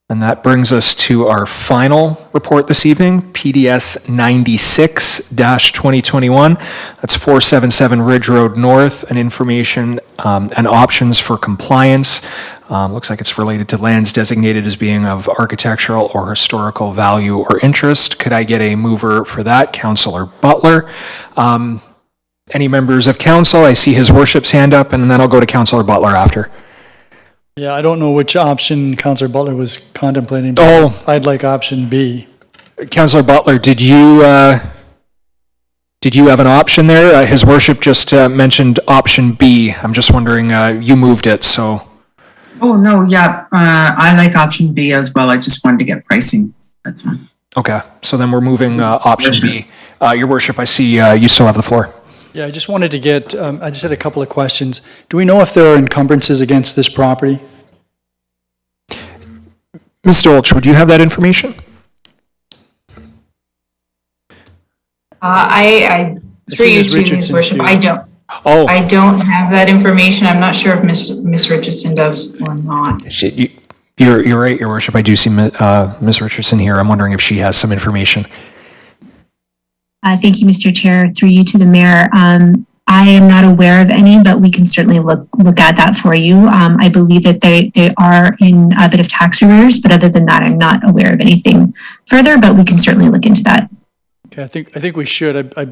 And that brings us to our final report this evening, PDS 96-2021. That's 477 Ridge Road North, and information and options for compliance. Looks like it's related to lands designated as being of architectural or historical value or interest. Could I get a mover for that? Councillor Butler. Any members of council? I see his worship's hand up, and then I'll go to Councillor Butler after. Yeah, I don't know which option Councillor Butler was contemplating. Oh. I'd like option B. Councillor Butler, did you have an option there? His worship just mentioned option B. I'm just wondering, you moved it, so. Oh, no, yeah, I like option B as well. I just wanted to get pricing. That's all. Okay, so then we're moving option B. Your worship, I see you still have the floor. Yeah, I just wanted to get, I just had a couple of questions. Do we know if there are encumbrances against this property? Ms. Dolch, would you have that information? Through you to Ms. Worship, I don't have that information. I'm not sure if Ms. Richardson does or not. You're right, your worship. I do see Ms. Richardson here. I'm wondering if she has some information. Thank you, Mr. Chair. Through you to the mayor. I am not aware of any, but we can certainly look at that for you. I believe that they are in a bit of tax arrears, but other than that, I'm not aware of anything further, but we can certainly look into that. Okay, I think we should. I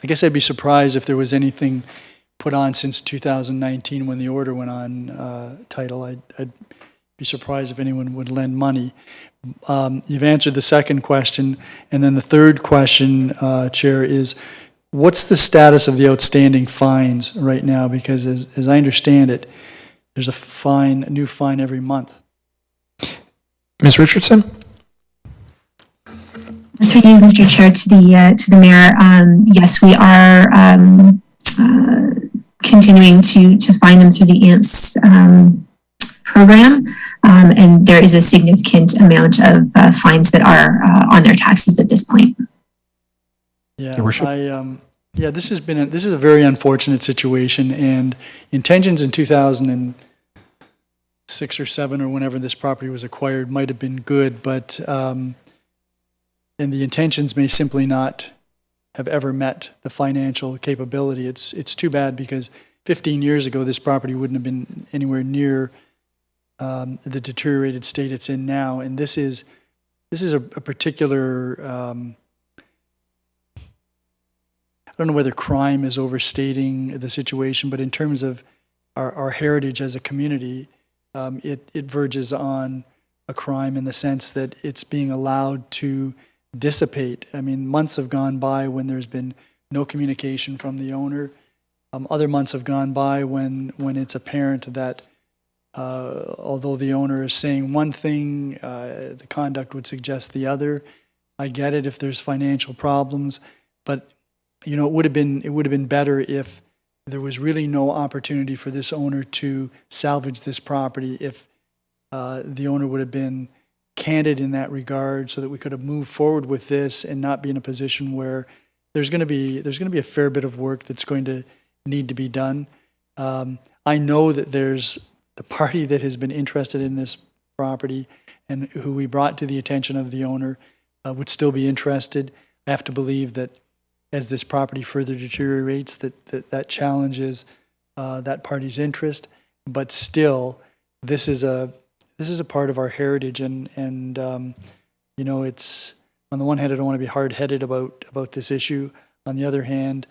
guess I'd be surprised if there was anything put on since 2019 when the order went on title. I'd be surprised if anyone would lend money. You've answered the second question, and then the third question, Chair, is what's the status of the outstanding fines right now? Because as I understand it, there's a new fine every month. Ms. Richardson? Through you, Mr. Chair, to the mayor. Yes, we are continuing to find them through the AMPS program, and there is a significant amount of fines that are on their taxes at this point. Yeah, this is a very unfortunate situation, and intentions in 2006 or 7 or whenever this property was acquired might have been good, but and the intentions may simply not have ever met the financial capability. It's too bad because 15 years ago this property wouldn't have been anywhere near the deteriorated state it's in now, and this is a particular. I don't know whether crime is overstating the situation, but in terms of our heritage as a community, it verges on a crime in the sense that it's being allowed to dissipate. I mean, months have gone by when there's been no communication from the owner. Other months have gone by when it's apparent that although the owner is saying one thing, the conduct would suggest the other. I get it if there's financial problems, but you know, it would have been better if there was really no opportunity for this owner to salvage this property, if the owner would have been candid in that regard, so that we could have moved forward with this and not be in a position where there's going to be a fair bit of work that's going to need to be done. I know that there's the party that has been interested in this property and who we brought to the attention of the owner would still be interested. I have to believe that as this property further deteriorates, that challenges that party's interest. But still, this is a part of our heritage, and you know, it's on the one hand, I don't want to be hard-headed about this issue. On the other hand,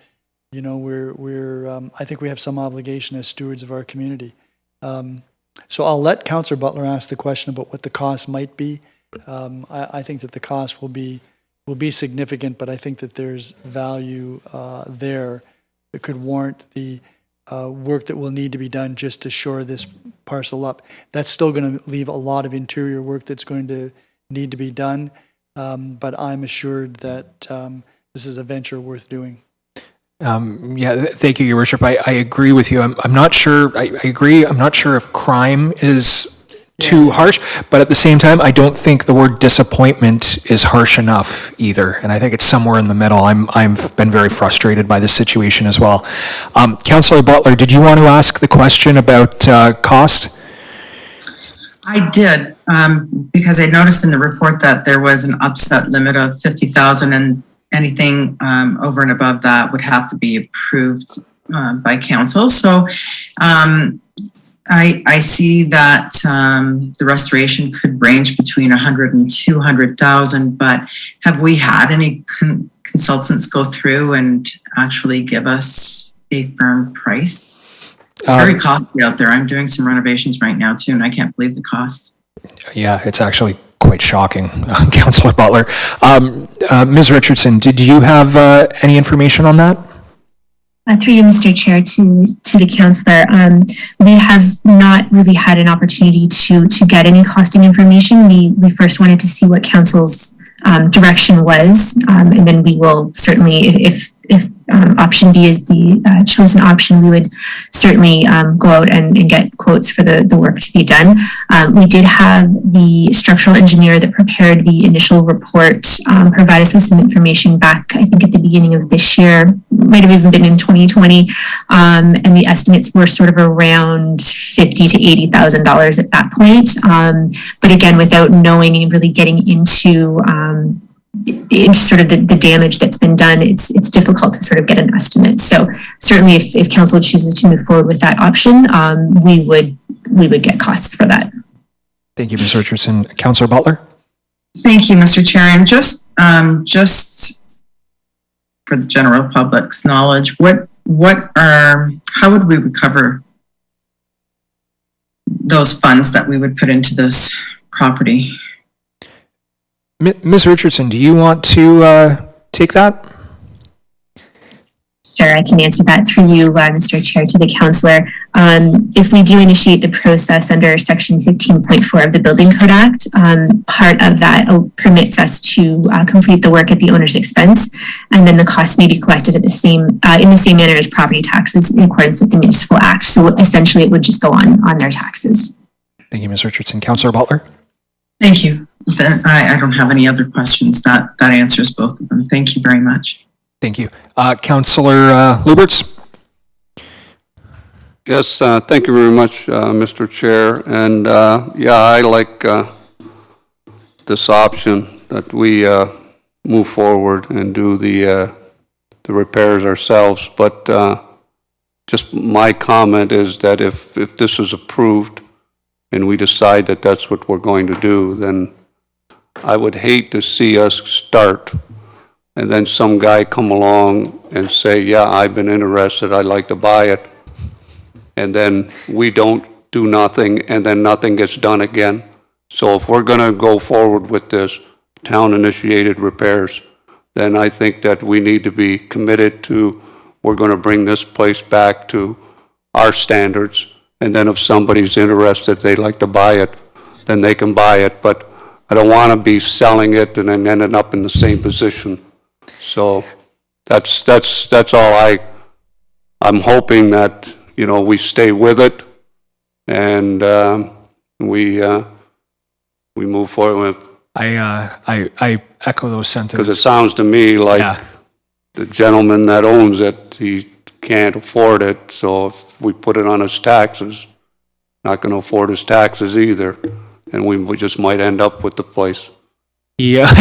you know, I think we have some obligation as stewards of our community. So I'll let Councillor Butler ask the question about what the cost might be. I think that the cost will be significant, but I think that there's value there that could warrant the work that will need to be done just to shore this parcel up. That's still going to leave a lot of interior work that's going to need to be done, but I'm assured that this is a venture worth doing. Thank you, Your Worship. I agree with you. I'm not sure, I agree, I'm not sure if crime is too harsh, but at the same time, I don't think the word disappointment is harsh enough either, and I think it's somewhere in the middle. I've been very frustrated by this situation as well. Councillor Butler, did you want to ask the question about cost? I did, because I noticed in the report that there was an upset limit of 50,000, and anything over and above that would have to be approved by council. So I see that the restoration could range between 100 and 200,000, but have we had any consultants go through and actually give us a firm price? Very costly out there. I'm doing some renovations right now too, and I can't believe the cost. Yeah, it's actually quite shocking, Councillor Butler. Ms. Richardson, did you have any information on that? Through you, Mr. Chair, to the councillor, we have not really had an opportunity to get any costing information. We first wanted to see what council's direction was, and then we will certainly, if option B is the chosen option, we would certainly go out and get quotes for the work to be done. We did have the structural engineer that prepared the initial report provide us with some information back, I think at the beginning of this year, might have even been in 2020, and the estimates were sort of around $50,000 to $80,000 at that point. But again, without knowing and really getting into sort of the damage that's been done, it's difficult to sort of get an estimate. So certainly if council chooses to move forward with that option, we would get costs for that. Thank you, Ms. Richardson. Councillor Butler? Thank you, Mr. Chair. And just for the general public's knowledge, how would we recover those funds that we would put into this property? Ms. Richardson, do you want to take that? Sure, I can answer that through you, Mr. Chair, to the councillor. If we do initiate the process under Section 15.4 of the Building Code Act, part of that permits us to complete the work at the owner's expense, and then the costs may be collected at in the same manner as property taxes in accordance with the Municipal Act. So essentially, it would just go on their taxes. Thank you, Ms. Richardson. Councillor Butler? Thank you. Then I don't have any other questions. That answers both of them. Thank you very much. Thank you. Councillor Lubberts? Yes, thank you very much, Mr. Chair. And I like this option that we move forward and do the repairs ourselves. But just my comment is that if this is approved and we decide that that's what we're going to do, then I would hate to see us start and then some guy come along and say, yeah, I've been interested, I'd like to buy it. And then we don't do nothing, and then nothing gets done again. So if we're gonna go forward with this town-initiated repairs, then I think that we need to be committed to, we're gonna bring this place back to our standards, and then if somebody's interested, they'd like to buy it, then they can buy it. But I don't wanna be selling it and then ending up in the same position. So that's all I'm hoping that, we stay with it and we move forward with. I echo those sentiments. Because it sounds to me like the gentleman that owns it, he can't afford it. So if we put it on his taxes, not going to afford his taxes either, and we just might end up with the place. Yeah,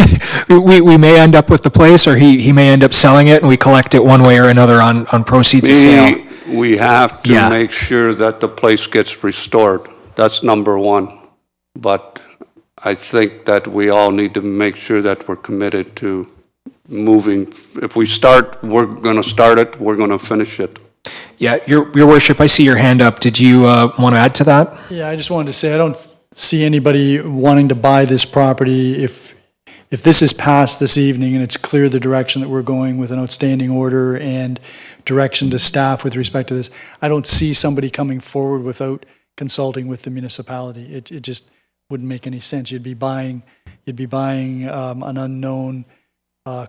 we may end up with the place, or he may end up selling it, and we collect it one way or another on proceeds of sale. We have to make sure that the place gets restored. That's number one. But I think that we all need to make sure that we're committed to moving. If we start, we're going to start it, we're going to finish it. Yeah, Your Worship, I see your hand up. Did you want to add to that? Yeah, I just wanted to say I don't see anybody wanting to buy this property if this is passed this evening and it's clear the direction that we're going with an outstanding order and direction to staff with respect to this. I don't see somebody coming forward without consulting with the municipality. It just wouldn't make any sense. You'd be buying an unknown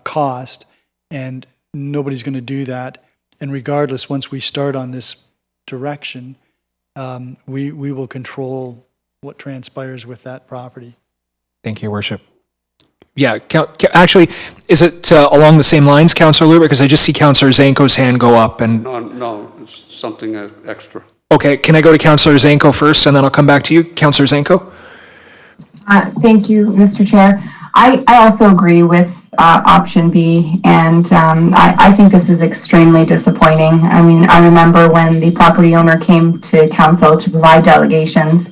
cost, and nobody's going to do that And regardless, once we start on this direction, we will control what transpires with that property. Thank you, Your Worship. Yeah, actually, is it along the same lines, Councillor Lubert? Because I just see Councillor Zanko's hand go up. And No, it's something extra. okay, can I go to Councillor Zanko first, and then I'll come back to you, Councillor Zanko? Thank you, Mr. Chair. I also agree with option B, and I think this is extremely disappointing. I mean, I remember when the property owner came to council to provide delegations,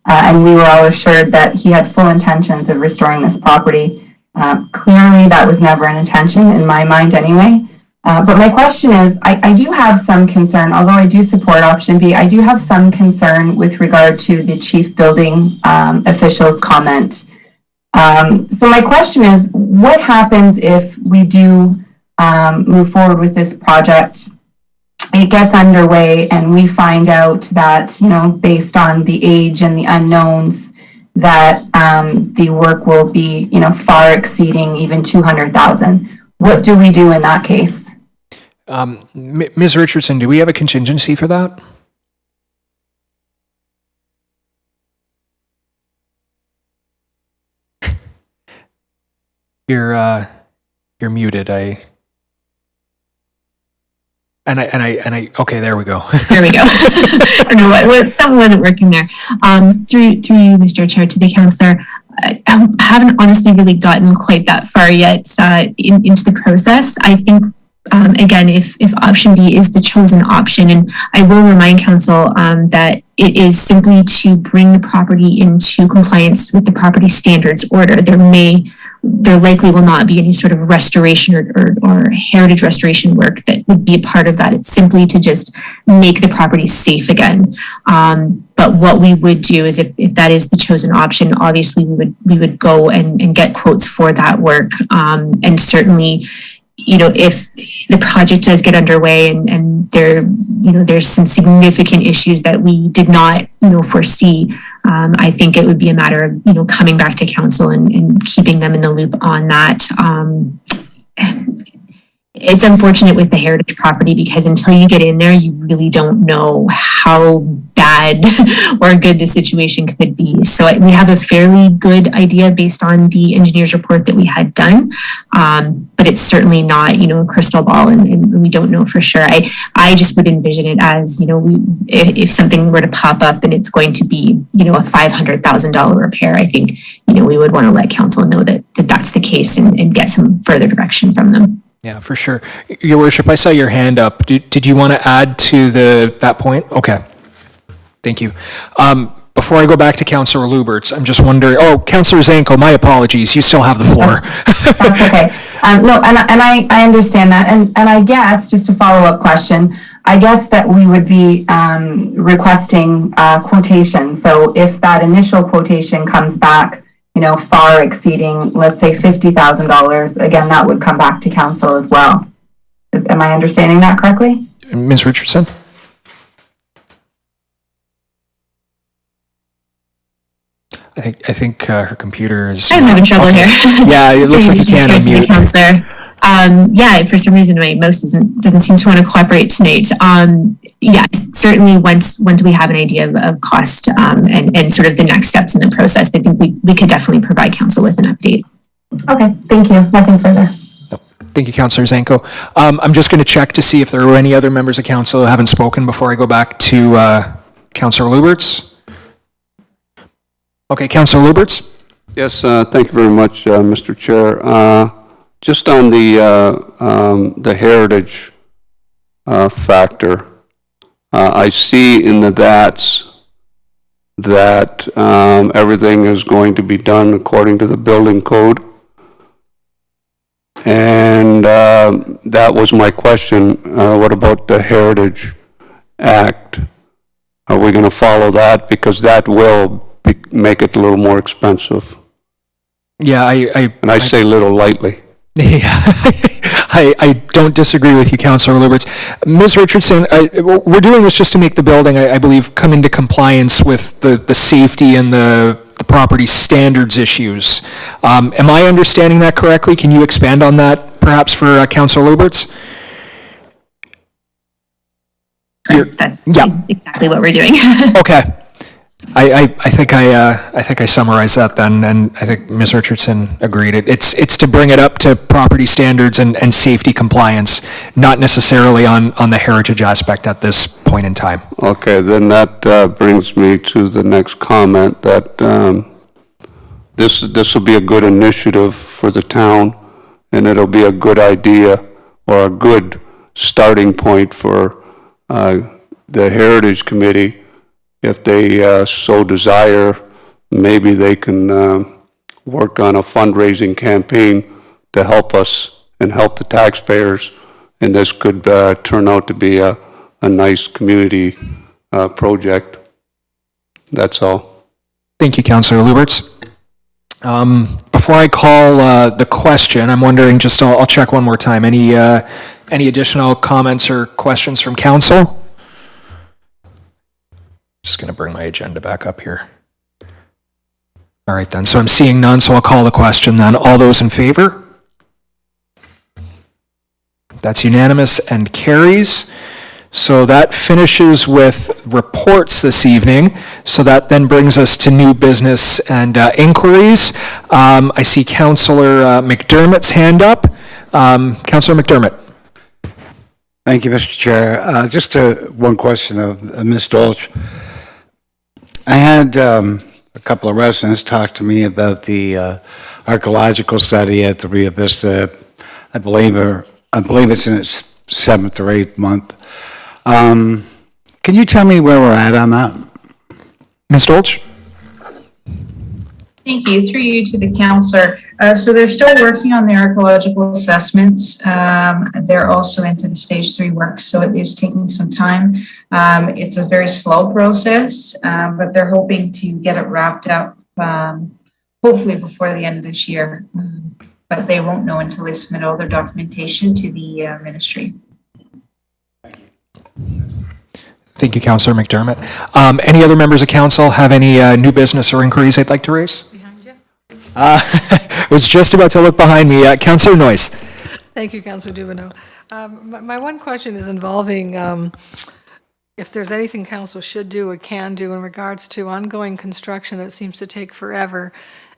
and we were all assured that he had full intentions of restoring this property. Clearly, that was never an intention, in my mind anyway. But my question is, I do have some concern, although I do support option B, I do have some concern with regard to the chief building official's comment. So my question is, what happens if we do move forward with this project, it gets underway, and we find out that, you know, based on the age and the unknowns, that the work will be, you know, far exceeding even 200,000. What do we do in that case? Ms. Richardson, do we have a contingency for that? You're muted. Okay, there we go. There we go. I don't know what something wasn't working there. Through you, Mr. Chair, to the councillor, I haven't honestly really gotten quite that far yet into the process. I think, again, if option B is the chosen option, and I will remind council that it is simply to bring the property into compliance with the property standards order. There likely will not be any sort of restoration or heritage restoration work that would be a part of that. It's simply to just make the property safe again. But what we would do is if that is the chosen option, obviously we would go and get quotes for that work. And certainly, you know, if the project does get underway and there's some significant issues that we did not, foresee, I think it would be a matter of, coming back to council and keeping them in the loop on that. It's unfortunate with the heritage property because until you get in there, you really don't know how bad or good the situation could be. So we have a fairly good idea based on the engineer's report that we had done, but it's certainly not, a crystal ball, and we don't know for sure. I just would envision it as, if something were to pop up and it's going to be, a $500,000 repair, I think, we would want to let council know that that's the case and get some further direction from them. Yeah, for sure. Your Worship, I saw your hand up. Did you want to add to that point? Okay. Thank you. Before I go back to Councillor Lubberts, I'm just wondering, Councillor Zanko, my apologies. You still have the floor. That's okay. No, and I understand that. And I guess, just a follow-up question, I guess that we would be requesting quotation. So if that initial quotation comes back, far exceeding, let's say, $50,000, again, that would come back to council as well. Am I understanding that correctly? Ms. Richardson? I think her computer is... I'm having trouble here. Yeah, it looks like you can't unmute. Councillor. Yeah, for some reason my mouse doesn't seem to want to cooperate tonight. Yeah, certainly once we have an idea of cost and sort of the next steps in the process, I think we could definitely provide council with an update. Okay, thank you. Nothing further. Thank you, Councillor Zanko. I'm just going to check to see if there are any other members of council who haven't spoken before I go back to Councillor Lubberts. Okay, Councillor Lubberts? Yes, thank you very much, Mr. Chair. Just on the heritage factor, I see in the that's that everything is going to be done according to the building code. And that was my question. What about the Heritage Act? Are we going to follow that? Because that will make it a little more expensive. Yeah, I say little lightly. Yeah, I don't disagree with you, Councillor Lubberts. Ms. Richardson, we're doing this just to make the building, I believe, come into compliance with the safety and the property standards issues. Am I understanding that correctly? Can you expand on that, perhaps, for Councillor Lubberts? That's exactly what we're doing. Okay. I think I summarized that then, and I think Ms. Richardson agreed. It's to bring it up to property standards and safety compliance, not necessarily on the heritage aspect at this point in time. Okay, then that brings me to the next comment, that this will be a good initiative for the town, and it'll be a good idea or a good starting point for the Heritage Committee. If they so desire, maybe they can work on a fundraising campaign to help us and help the taxpayers, and this could turn out to be a nice community project. That's all. Thank you, Councillor Lubberts. Before I call the question, I'm wondering, I'll check one more time. Any additional comments or questions from council? Just going to bring my agenda back up here. All right then, so I'm seeing none, so I'll call the question then. All those in favor? That's unanimous and carries. So that finishes with reports this evening. So that then brings us to new business and inquiries. I see Councillor McDermott's hand up. Councillor McDermott. Thank you, Mr. Chair. Just one question of Ms. Dolch. I had a couple of residents talk to me about the archaeological study at the Rio Vista. I believe it's in its 7th or 8th month. Can you tell me where we're at on that? Ms. Dolch? Thank you. Through you to the councillor. So they're still working on the archaeological assessments. They're also into the stage 3 work, so it is taking some time. It's a very slow process, but they're hoping to get it wrapped up, hopefully before the end of this year. But they won't know until they submit all their documentation to the ministry. Thank you, Councillor McDermott. Any other members of council have any new business or inquiries they'd like to raise? Behind you. I was just about to look behind me. Councillor Noyes. Thank you, Councillor Dubanow. My one question is involving if there's anything council should do or can do in regards to ongoing construction that seems to take forever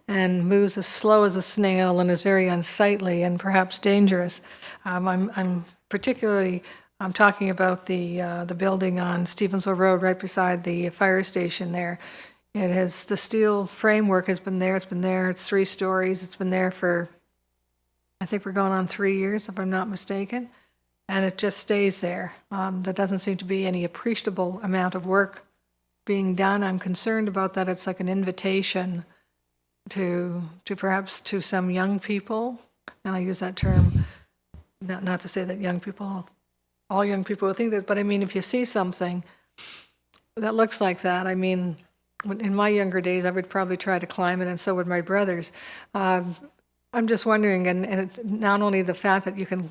and moves as slow as a snail and is very unsightly and perhaps dangerous. I'm particularly talking about the building on Stevensville Road right beside the fire station there. It has, the steel framework has been there, it's 3 stories, it's been there for, I think we're going on 3 years, if I'm not mistaken, and it just stays there. There doesn't seem to be any appreciable amount of work being done. I'm concerned about that. It's like an invitation to perhaps to some young people, and I use that term not to say that young people, all young people would think that, but I mean, if you see something that looks like that, I mean, in my younger days, I would probably try to climb it, and so would my brothers. I'm just wondering, and it, not only the fact that you can,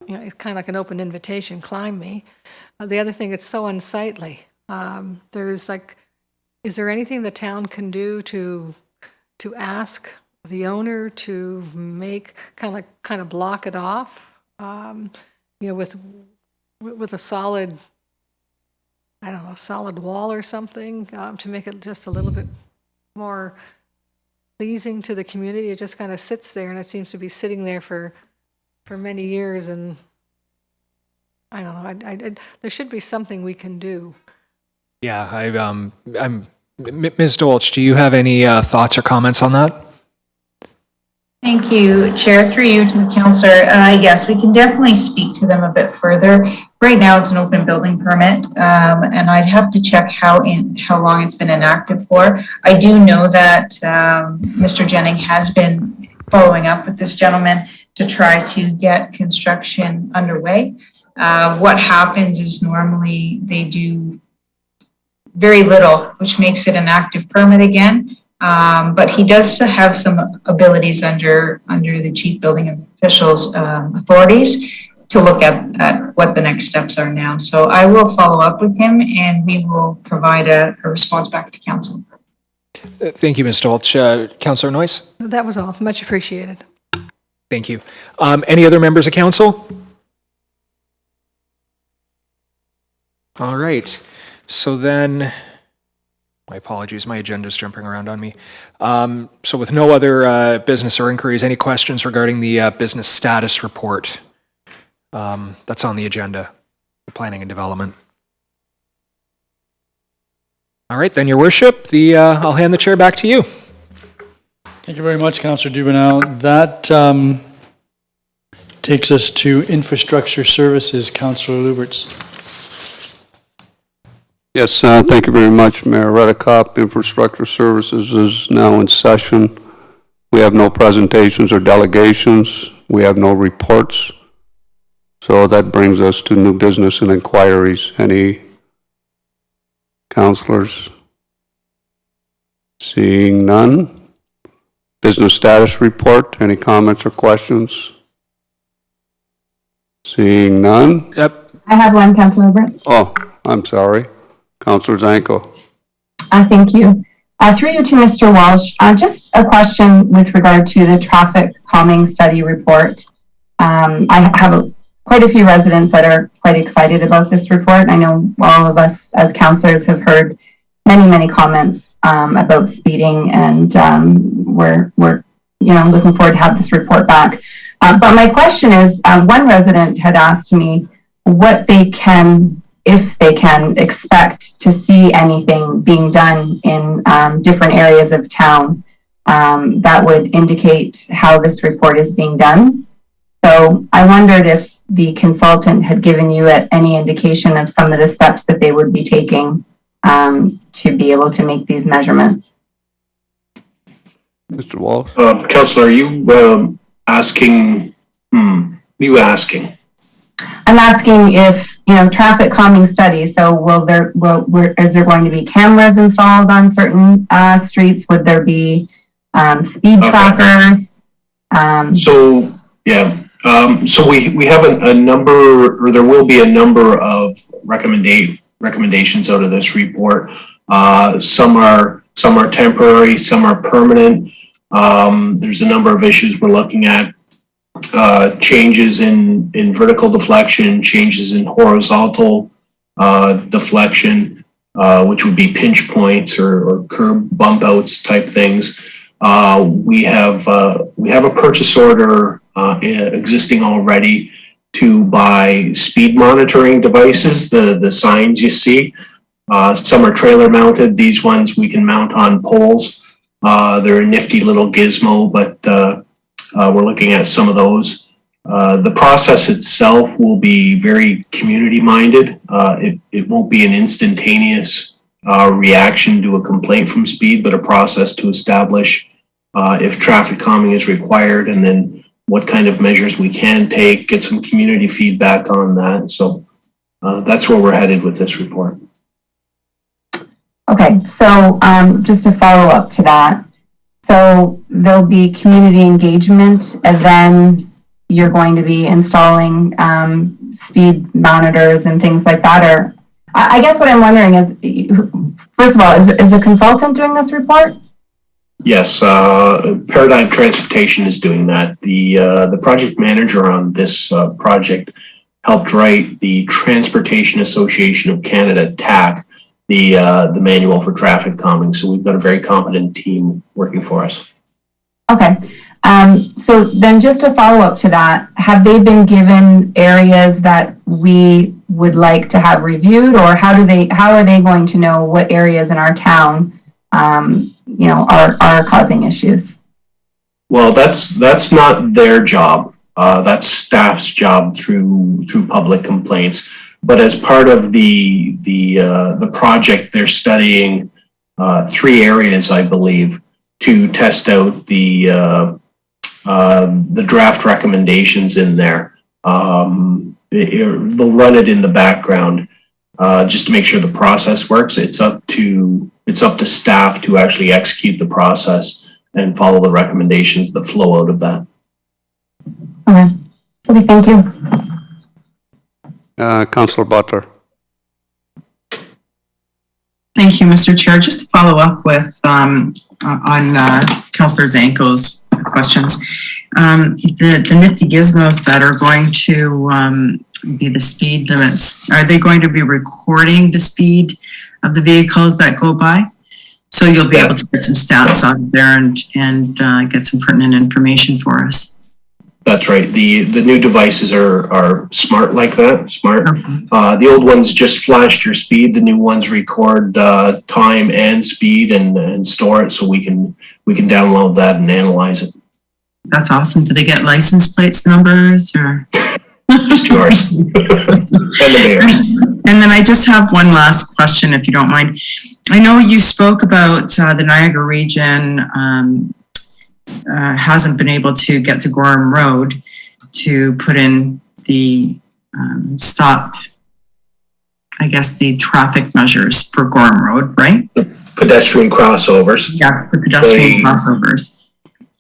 you know, it's kind of like an open invitation, climb me. The other thing, it's so unsightly. There's like, is there anything the town can do to ask the owner to make, kind of block it off, you know, with a solid, I don't know, solid wall or something, to make it just a little bit more pleasing to the community? It just kind of sits there, and it seems to be sitting there for many years, and I don't know, there should be something we can do. Yeah, I'm Ms. Dolch, do you have any thoughts or comments on that? Thank you, Chair. Through you to the councillor. Yes, we can definitely speak to them a bit further. Right now, it's an open building permit, and I'd have to check how long it's been inactive for. I do know that Mr. Jennings has been following up with this gentleman to try to get construction underway. What happens is normally they do very little, which makes it an active permit again. But he does have some abilities under the chief building official's authorities to look at what the next steps are now. So I will follow up with him, and we will provide a response back to council. Thank you, Ms. Dolch. Councillor Noyes? That was all. Much appreciated. Thank you. Any other members of council? All right. So then, my apologies, my agenda's jumping around on me. So with no other business or inquiries, any questions regarding the business status report that's on the agenda, for planning and development? All right, then, Your Worship, I'll hand the chair back to you. Thank you very much, Councillor Dubanow. That takes us to infrastructure services, Councillor Lubberts. Yes, thank you very much, Mayor. Redekop Infrastructure Services is now in session. We have no presentations or delegations. We have no reports. So that brings us to new business and inquiries. Any councillors? Seeing none. Business status report. Any comments or questions? Seeing none. Yep. I have one, Councillor Lubberts. Oh, I'm sorry. Councillor Zanko. Thank you. Through you to Mr. Walsh, just a question with regard to the traffic calming study report. I have quite a few residents that are quite excited about this report. I know all of us as councillors have heard many comments about speeding, and we're looking forward to have this report back. But my question is, one resident had asked me what they can, if they can, expect to see anything being done in different areas of town that would indicate how this report is being done. So I wondered if the consultant had given you any indication of some of the steps that they would be taking to be able to make these measurements. Mr. Walsh. Councillor, are you asking? You asking? I'm asking if, traffic calming studies. So is there going to be cameras installed on certain streets? Would there be speed trackers? So we have a number, or there will be a number of recommendations out of this report. Some are temporary, some are permanent. There's a number of issues we're looking at. Changes in vertical deflection, changes in horizontal deflection, which would be pinch points or curb bump outs type things. We have a purchase order existing already to buy speed monitoring devices, the signs you see. Some are trailer mounted. These ones we can mount on poles. They're a nifty little gizmo, but we're looking at some of those. The process itself will be very community minded. It won't be an instantaneous reaction to a complaint from speed, but a process to establish if traffic calming is required, and then what kind of measures we can take, get some community feedback on that. So that's where we're headed with this report. Okay, so just to follow up to that, so there'll be community engagement, and then you're going to be installing speed monitors and things like that. Or I guess what I'm wondering is, first of all, is a consultant doing this report? Yes, Paradigm Transportation is doing that. The project manager on this project helped write the Transportation Association of Canada, TAC, the manual for traffic calming. So we've got a very competent team working for us. Okay. So then just to follow up to that, have they been given areas that we would like to have reviewed, or how are they going to know what areas in our town, are causing issues? Well, that's not their job. That's staff's job through public complaints. But as part of the project, they're studying 3 areas, I believe, to test out the draft recommendations in there. They'll run it in the background just to make sure the process works. It's up to staff to actually execute the process and follow the recommendations that flow out of that. Okay, thank you. Councillor Butler. Thank you, Mr. Chair. Just to follow up with on Councillor Zanko's questions. The nifty gizmos that are going to be the speed limits, are they going to be recording the speed of the vehicles that go by? So you'll be able to get some stats out there and get some pertinent information for us. That's right. The new devices are smart like that. Smart. Okay. The old ones just flashed your speed. The new ones record time and speed and store it, so we can download that and analyze it. That's awesome. Do they get license plates numbers or? Just yours. And the mayor's. And then I just have one last question, if you don't mind. I know you spoke about the Niagara Region hasn't been able to get to Gorham Road to put in the the traffic measures for Gorham Road, right? The pedestrian crossovers. Yes, the pedestrian crossovers.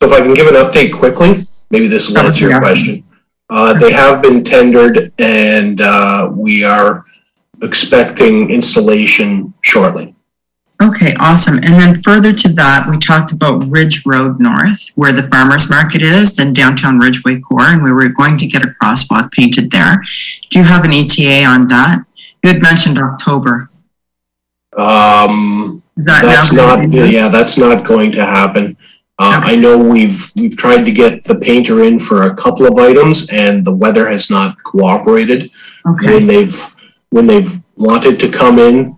So if I can give an update quickly, maybe this will answer your question. They have been tendered, and we are expecting installation shortly. Okay, awesome. And then further to that, we talked about Ridge Road North, where the farmers market is, and downtown Ridgeway Core, and we were going to get a crosswalk painted there. Do you have an ETA on that? You had mentioned October. That's not going to happen. Okay. I know we've tried to get the painter in for a couple of items, and the weather has not cooperated. Okay. When they've wanted to come in,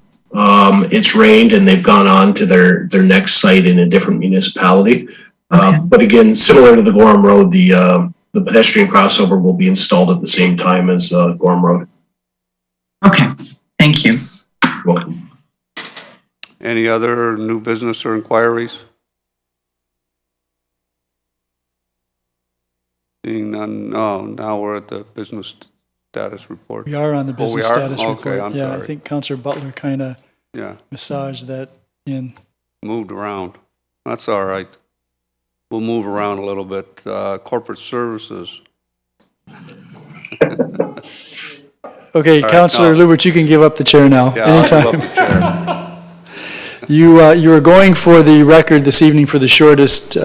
it's rained, and they've gone on to their next site in a different municipality. Okay. But again, similar to the Gorham Road, the pedestrian crossover will be installed at the same time as Gorham Road. Okay, thank you. You're welcome. Any other new business or inquiries? Seeing none, no, now we're at the business status report. We are on the business status report. Okay, I'm yeah, sorry. I think Councillor Butler kind of massaged that in. Moved around. That's all right. We'll move around a little bit. Corporate services. Okay, All right, Councillor no. Lubberts, you can give up the chair now. Yeah, I'll anytime. give up the chair. You were going for the record this evening for the shortest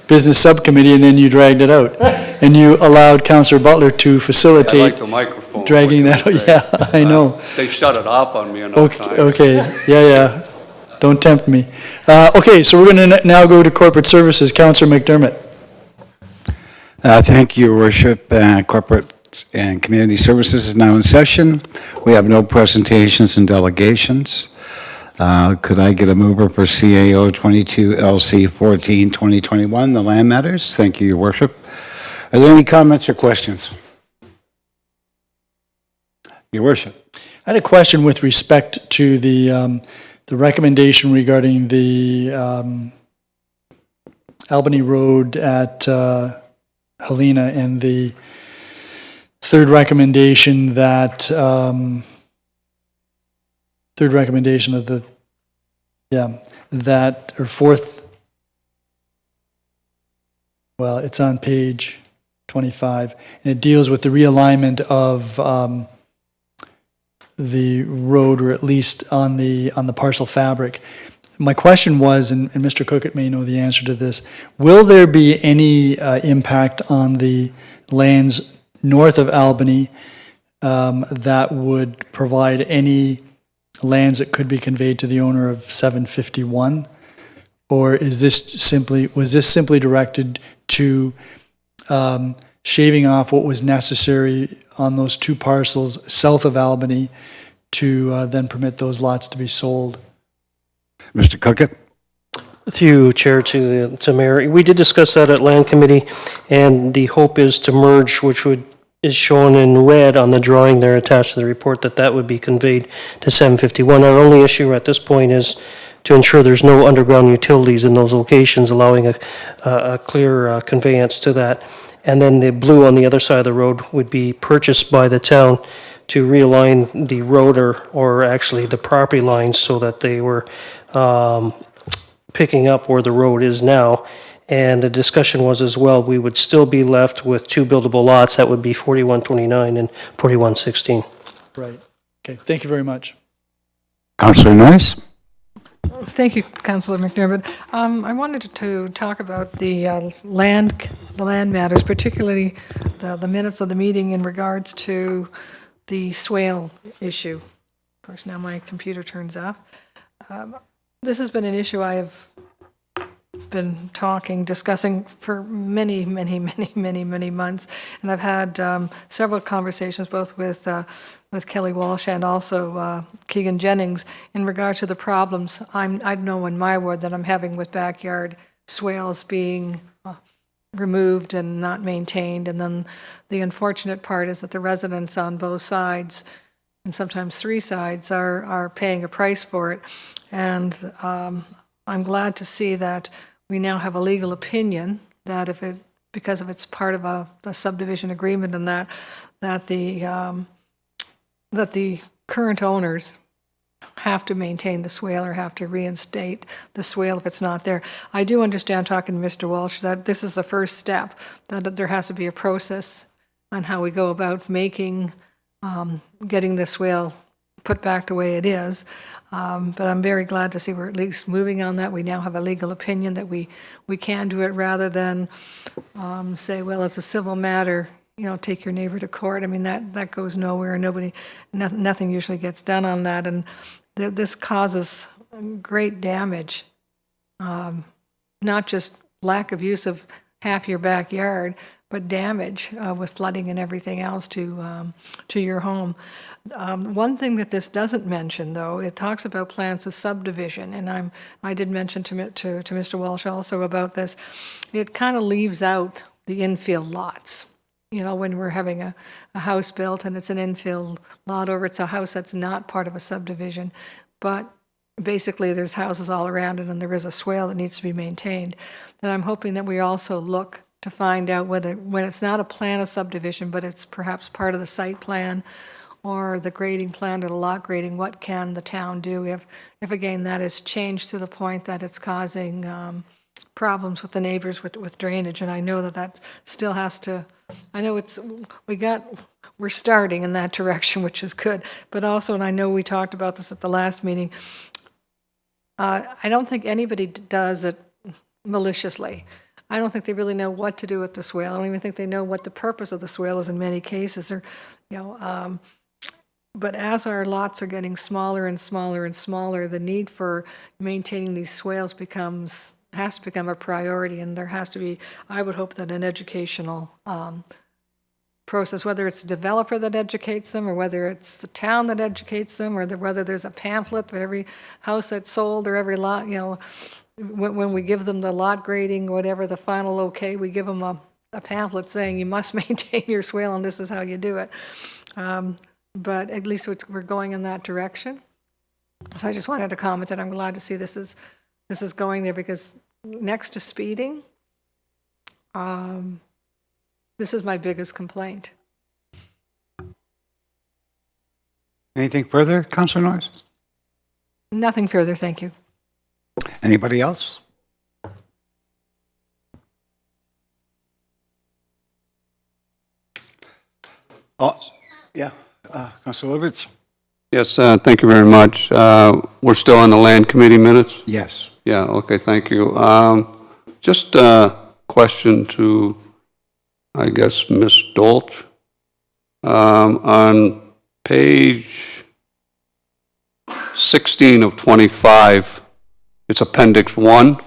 business subcommittee, and then you dragged it out. And you allowed Councillor Butler to facilitate I like the microphone. dragging that out. Yeah, I know. They shut it off on me enough time. Okay, yeah. Don't tempt me. Okay, so we're going to now go to corporate services. Councillor McDermott. Thank you, Your Worship. Corporate and Community Services is now in session. We have no presentations and delegations. Could I get a mover for CAO 22 LC 14 2021, the land matters? Thank you, Your Worship. Are there any comments or questions? Your Worship. I had a question with respect to the recommendation regarding the Albany Road at Helena, and the third recommendation that fourth, well, it's on page 25, and it deals with the realignment of the road, or at least on the parcel fabric. My question was, and Mr. Cookett may know the answer to this, will there be any impact on the lands north of Albany that would provide any lands that could be conveyed to the owner of 751? Or was this simply directed to shaving off what was necessary on those two parcels south of Albany to then permit those lots to be sold? Mr. Cookett? Through Chair to Mayor, we did discuss that at Land Committee, and the hope is to merge, which is shown in red on the drawing there attached to the report, that would be conveyed to 751. Our only issue at this point is to ensure there's no underground utilities in those locations, allowing a clear conveyance to that. And then the blue on the other side of the road would be purchased by the town to realign the road or actually the property lines so that they were picking up where the road is now. And the discussion was as well, we would still be left with two buildable lots. That would be 4129 and 4116. Right. Okay, thank you very much. Councillor Noyes? Thank you, Councillor McDermott. I wanted to talk about the land the land matters, particularly the minutes of the meeting in regards to the swale issue. Of course, now my computer turns off. This has been an issue I have been discussing for many months, and I've had several conversations both with Kelly Walsh and also Keegan Jennings in regards to the problems I know in my ward that I'm having with backyard swales being removed and not maintained. And then the unfortunate part is that the residents on both sides, and sometimes three sides, are paying a price for it. And I'm glad to see that we now have a legal opinion that because if it's part of a subdivision agreement and that the current owners have to maintain the swale or have to reinstate the swale if it's not there. I do understand, talking to Mr. Walsh, that this is the first step, that there has to be a process on how we go about getting the swale put back the way it is. But I'm very glad to see we're at least moving on that. We now have a legal opinion that we can do it rather than say, well, it's a civil matter, take your neighbor to court. I mean, that goes nowhere. Nothing usually gets done on that. And this causes great damage, not just lack of use of half your backyard, but damage with flooding and everything else to your home. One thing that this doesn't mention, though, it talks about plans of subdivision, and I did mention to Mr. Walsh also about this. It kind of leaves out the infill lots. When we're having a house built and it's an infill lot, or it's a house that's not part of a subdivision, but basically there's houses all around it and there is a swale that needs to be maintained, then I'm hoping that we also look to find out whether, when it's not a plan of subdivision, but it's perhaps part of the site plan or the grading plan or the lot grading, what can the town do if again, that is changed to the point that it's causing problems with the neighbors with drainage. And I know that still has to, I know we're starting in that direction, which is good. But also, and I know we talked about this at the last meeting, I don't think anybody does it maliciously. I don't think they really know what to do with the swale. I don't even think they know what the purpose of the swale is in many cases. But as our lots are getting smaller and smaller and smaller, the need for maintaining these swales has to become a priority, and there has to be, I would hope, that an educational process, whether it's a developer that educates them or whether it's the town that educates them, or whether there's a pamphlet for every house that's sold or every lot, when we give them the lot grading, whatever the final okay, we give them a pamphlet saying you must maintain your swale and this is how you do it. But at least we're going in that direction. So I just wanted to comment that I'm glad to see this is going there, because next to speeding, this is my biggest complaint. Anything further, Councillor Noyes? Nothing further, thank you. Anybody else? Oh, yeah, Councillor Lubberts? Yes, thank you very much. We're still on the Land Committee minutes? Yes. Yeah, okay, thank you. Just a question to, I guess, Ms. Dolch. On page 16 of 25, it's Appendix 1.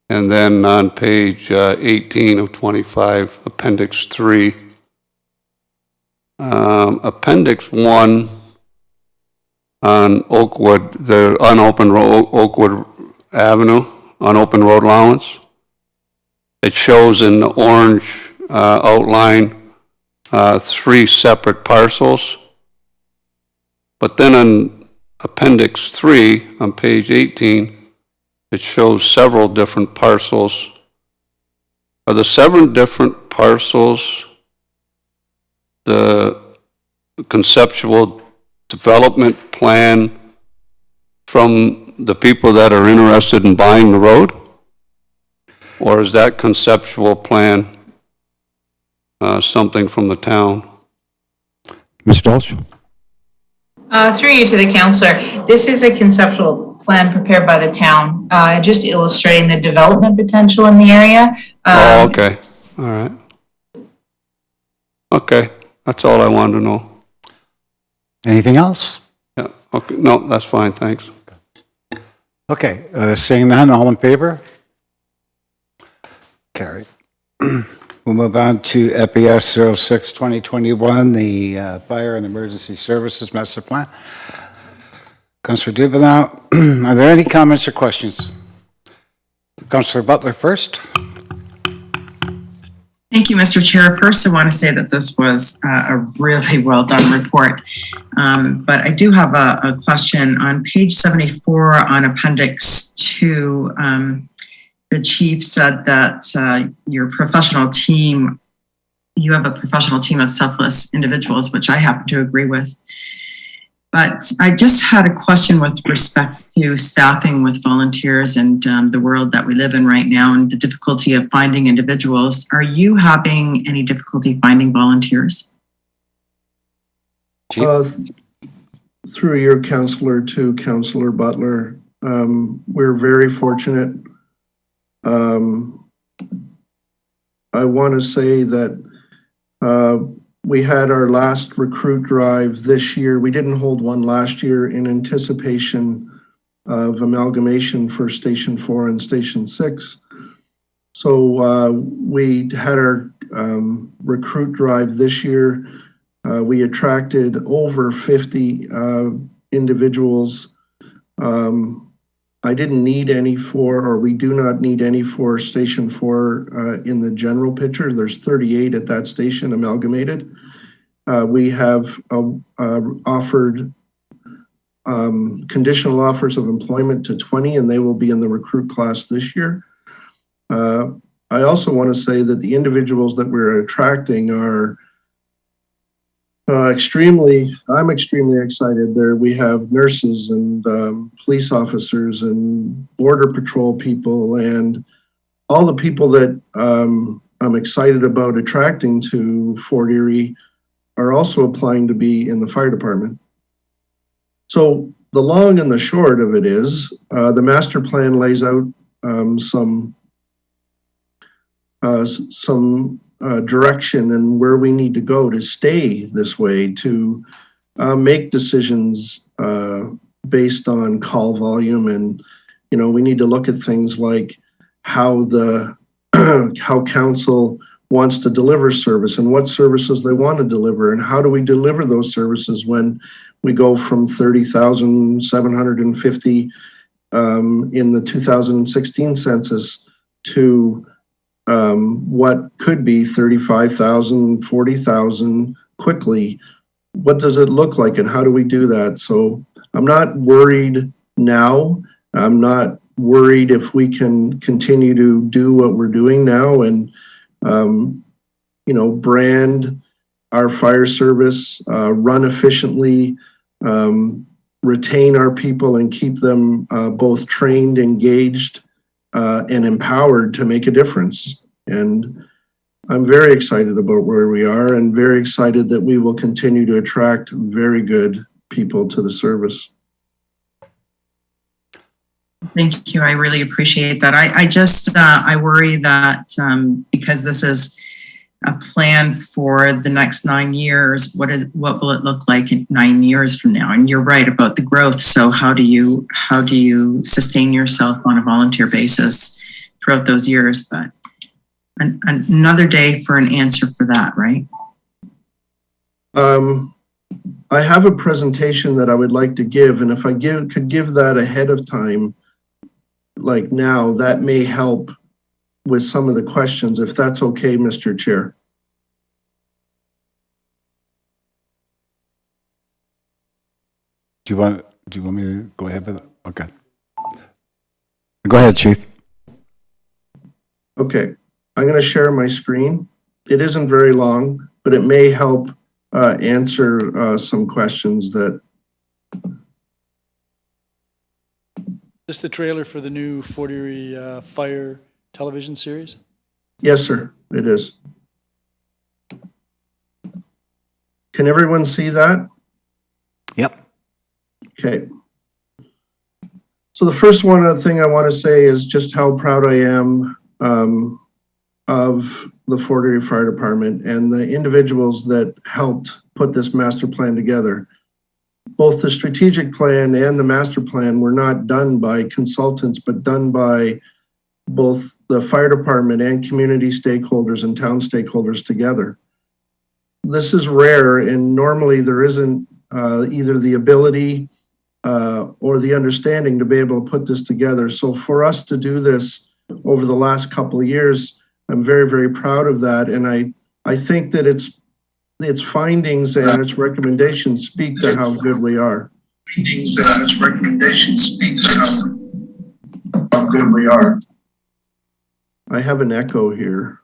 And then on page 18 of 25, Appendix 3. Appendix 1 on Oakwood, the unopened Oakwood Avenue, unopened road allowance. It shows in the orange outline 3 separate parcels. But then on Appendix 3 on page 18, it shows several different parcels. Are the 7 different parcels the conceptual development plan from the people that are interested in buying the road? Or is that conceptual plan something from the town? Ms. Dolch? Through you to the councillor, this is a conceptual plan prepared by the town, just illustrating the development potential in the area. Oh, okay, all right. Okay, that's all I wanted to know. Anything else? Yeah, okay, no, that's fine, thanks. Okay, seeing none, all in favor? Carried. We'll move on to FES 06-2021, the Fire and Emergency Services Master Plan. Councillor Dubanow, are there any comments or questions? Councillor Butler first. Thank you, Mr. Chair. First, I want to say that this was a really well done report. But I do have a question. On page 74 on Appendix 2, the chief said that your professional team, you have a professional team of selfless individuals, which I happen to agree with. But I just had a question with respect to staffing with volunteers and the world that we live in right now and the difficulty of finding individuals. Are you having any difficulty finding volunteers? Through your councillor to Councillor Butler, we're very fortunate. I want to say that we had our last recruit drive this year. We didn't hold one last year in anticipation of amalgamation for Station 4 and Station 6. So we had our recruit drive this year. We attracted over 50 individuals. I didn't need any for, or we do not need any for Station 4 in the general picture. There's 38 at that station amalgamated. We have offered conditional offers of employment to 20, and they will be in the recruit class this year. I also want to say that the individuals that we're attracting are I'm extremely excited. There we have nurses and police officers and border patrol people and all the people that I'm excited about attracting to Fort Erie are also applying to be in the fire department. So the long and the short of it is the master plan lays out some direction and where we need to go to stay this way, to make decisions based on call volume. And, you know, we need to look at things like how how council wants to deliver service and what services they want to deliver, and how do we deliver those services when we go from 30,750 in the 2016 census to what could be 35,000, 40,000 quickly. What does it look like and how do we do that? So I'm not worried now. I'm not worried if we can continue to do what we're doing now and, you know, brand our fire service, run efficiently, retain our people and keep them both trained, engaged, and empowered to make a difference. And I'm very excited about where we are and very excited that we will continue to attract very good people to the service. Thank you. I really appreciate that. I worry that because this is a plan for the next 9 years, what will it look like in 9 years from now? And you're right about the growth. So how do you sustain yourself on a volunteer basis throughout those years? But another day for an answer for that, right? I have a presentation that I would like to give, and if I could give that ahead of time, like now, that may help with some of the questions, if that's okay, Mr. Chair. Do you want me to go ahead with it? Okay. Go ahead, Chief. Okay, I'm going to share my screen. It isn't very long, but it may help answer some questions that. Is this the trailer for the new Fort Erie Fire television series? Yes, sir, it is. Can everyone see that? Yep. Okay. So the first thing I want to say is just how proud I am of the Fort Erie Fire Department and the individuals that helped put this master plan together. Both the strategic plan and the master plan were not done by consultants, but done by both the fire department and community stakeholders and town stakeholders together. This is rare, and normally there isn't either the ability or the understanding to be able to put this together. So for us to do this over the last couple of years, I'm very, very proud of that. And I think that its findings and its recommendations speak to how good we are. Its recommendations speak to how good we are. I have an echo here.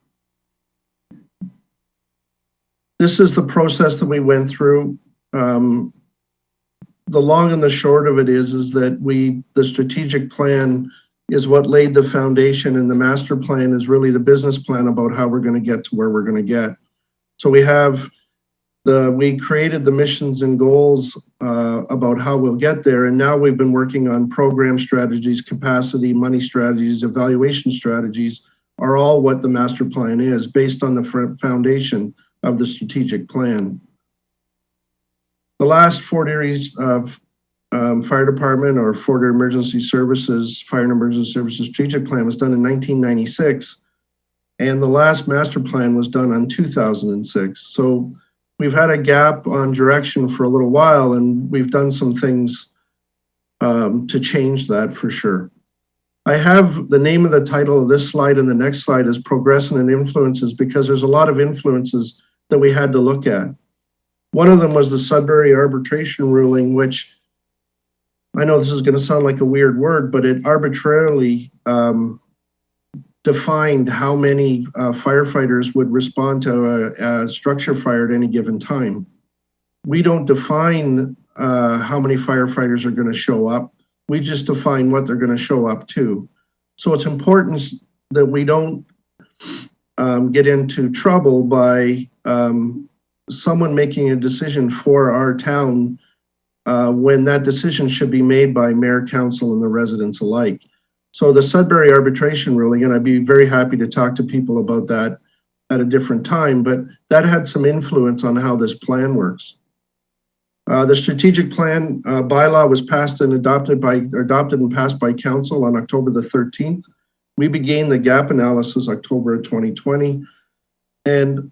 This is the process that we went through. The long and the short of it is that the strategic plan is what laid the foundation, and the master plan is really the business plan about how we're going to get to where we're going to get. So we created the missions and goals about how we'll get there, and now we've been working on program strategies, capacity, money strategies, evaluation strategies are all what the master plan is, based on the foundation of the strategic plan. The last Fort Erie Fire Department or Fort Erie Emergency Services, Fire and Emergency Services strategic plan was done in 1996, and the last master plan was done in 2006. So we've had a gap on direction for a little while, and we've done some things to change that for sure. I have the name of the title of this slide, and the next slide is Progression and Influences, because there's a lot of influences that we had to look at. One of them was the Sudbury arbitration ruling, which I know this is going to sound like a weird word, but it arbitrarily defined how many firefighters would respond to a structure fire at any given time. We don't define how many firefighters are going to show up. We just define what they're going to show up to. So it's important that we don't get into trouble by someone making a decision for our town when that decision should be made by mayor, council, and the residents alike. So the Sudbury arbitration ruling, and I'd be very happy to talk to people about that at a different time, but that had some influence on how this plan works. The strategic plan bylaw was passed and adopted and passed by council on October the 13th. We began the gap analysis October of 2020, and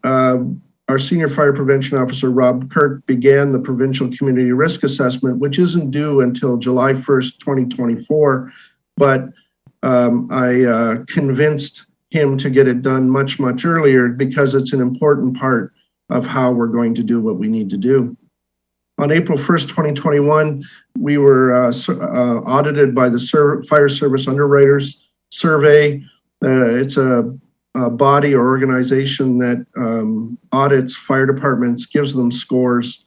our senior fire prevention officer, Rob Kirk, began the provincial community risk assessment, which isn't due until July 1st, 2024, but I convinced him to get it done much, much earlier because it's an important part of how we're going to do what we need to do. On April 1st, 2021, we were audited by the Fire Service Underwriters Survey. It's a body or organization that audits fire departments, gives them scores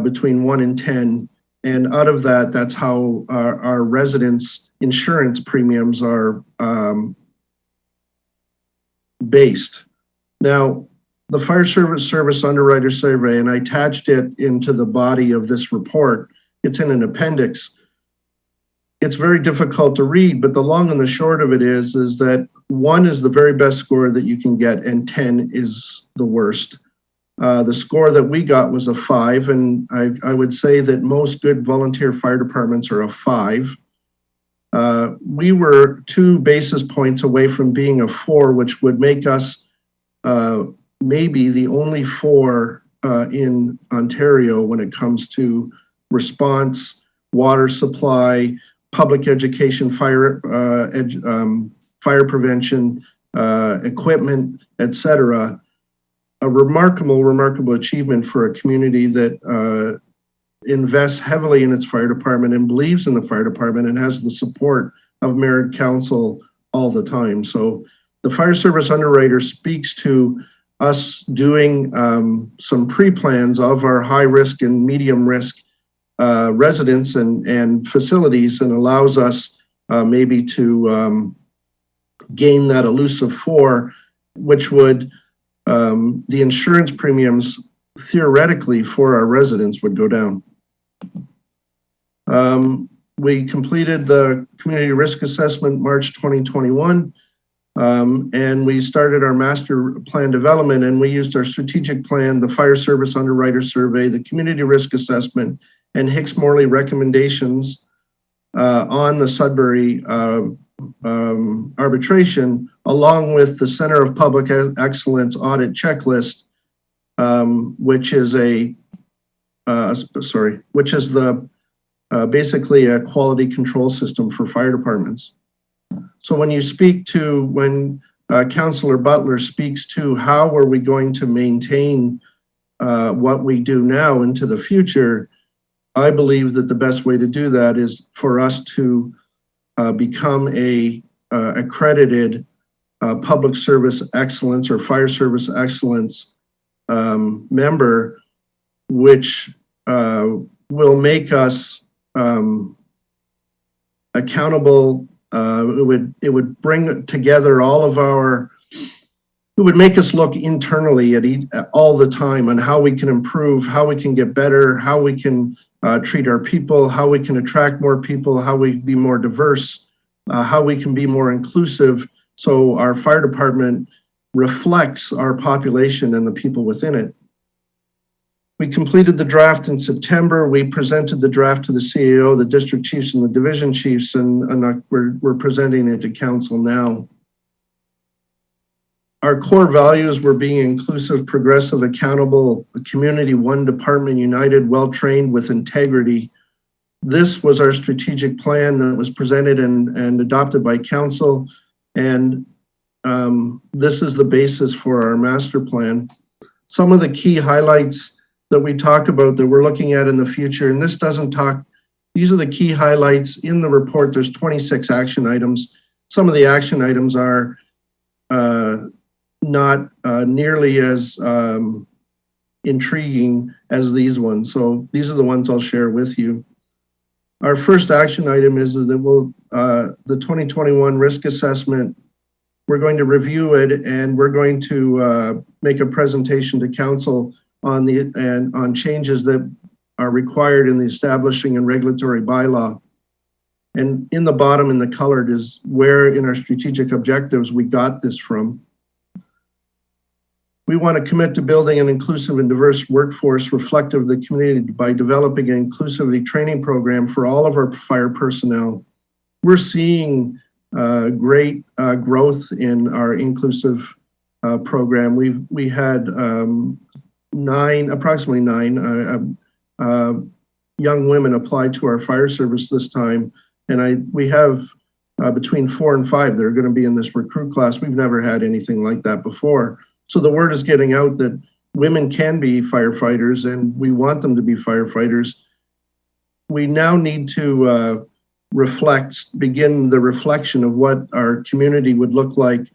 between 1 and 10. And out of that, that's how our residents' insurance premiums are based. Now, the Fire Service Underwriter Survey, and I attached it into the body of this report. It's in an appendix. It's very difficult to read, but the long and the short of it is that 1 is the very best score that you can get, and 10 is the worst. The score that we got was a 5, and I would say that most good volunteer fire departments are a 5. We were 2 basis points away from being a 4, which would make us maybe the only 4 in Ontario when it comes to response, water supply, public education, fire prevention, equipment, etc. A remarkable achievement for a community that invests heavily in its fire department and believes in the fire department and has the support of mayor and council all the time. So the Fire Service Underwriter speaks to us doing some pre-plans of our high risk and medium risk residents and facilities, and allows us maybe to gain that elusive 4, which would, the insurance premiums theoretically for our residents would go down. We completed the community risk assessment March 2021. And we started our master plan development, and we used our strategic plan, the fire service underwriter survey, the community risk assessment, and Hicks-Morley recommendations on the Sudbury arbitration, along with the Center of Public Excellence audit checklist, which is basically a quality control system for fire departments. So when Councillor Butler speaks to how are we going to maintain what we do now into the future, I believe that the best way to do that is for us to become a accredited public service excellence or fire service excellence member, which will make us accountable. It would bring together all of our. It would make us look internally at all the time on how we can improve, how we can get better, how we can treat our people, how we can attract more people, how we be more diverse, how we can be more inclusive, so our fire department reflects our population and the people within it. We completed the draft in September. We presented the draft to the CAO, the district chiefs, and the division chiefs, and we're presenting it to council now. Our core values were being inclusive, progressive, accountable, a community, one department, united, well-trained with integrity. This was our strategic plan that was presented and adopted by council, and this is the basis for our master plan. Some of the key highlights that we talk about that we're looking at in the future, and these are the key highlights in the report. There's 26 action items. Some of the action items are not nearly as intriguing as these ones. So these are the ones I'll share with you. Our first action item is that the 2021 risk assessment, we're going to review it, and we're going to make a presentation to council on changes that are required in the establishing and regulatory bylaw. And in the bottom in the colored is where in our strategic objectives we got this from. We want to commit to building an inclusive and diverse workforce reflective of the community by developing an inclusivity training program for all of our fire personnel. We're seeing great growth in our inclusive program. We had approximately nine young women apply to our fire service this time, and we have between 4 and 5 that are going to be in this recruit class. We've never had anything like that before. So the word is getting out that women can be firefighters, and we want them to be firefighters. We now need to begin the reflection of what our community would look like.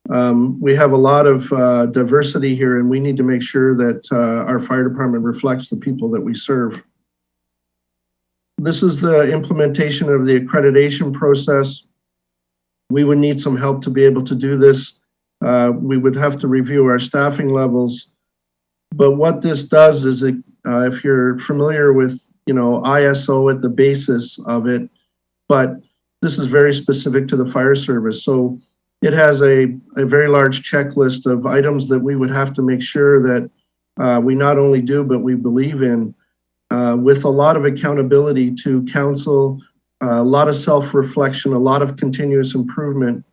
We have a lot of diversity here, and we need to make sure that our fire department reflects the people that we serve. This is the implementation of the accreditation process. We would need some help to be able to do this. We would have to review our staffing levels. But what this does is, if you're familiar with, ISO at the basis of it, but this is very specific to the fire service. So it has a very large checklist of items that we would have to make sure that we not only do, but we believe in, with a lot of accountability to council, a lot of self-reflection, a lot of continuous improvement,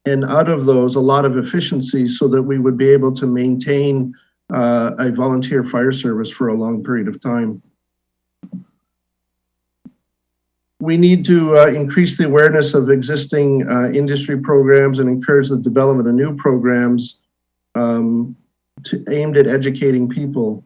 and out of those, a lot of efficiency so that we would be able to maintain a volunteer fire service for a long period of time. We need to increase the awareness of existing industry programs and encourage the development of new programs aimed at educating people.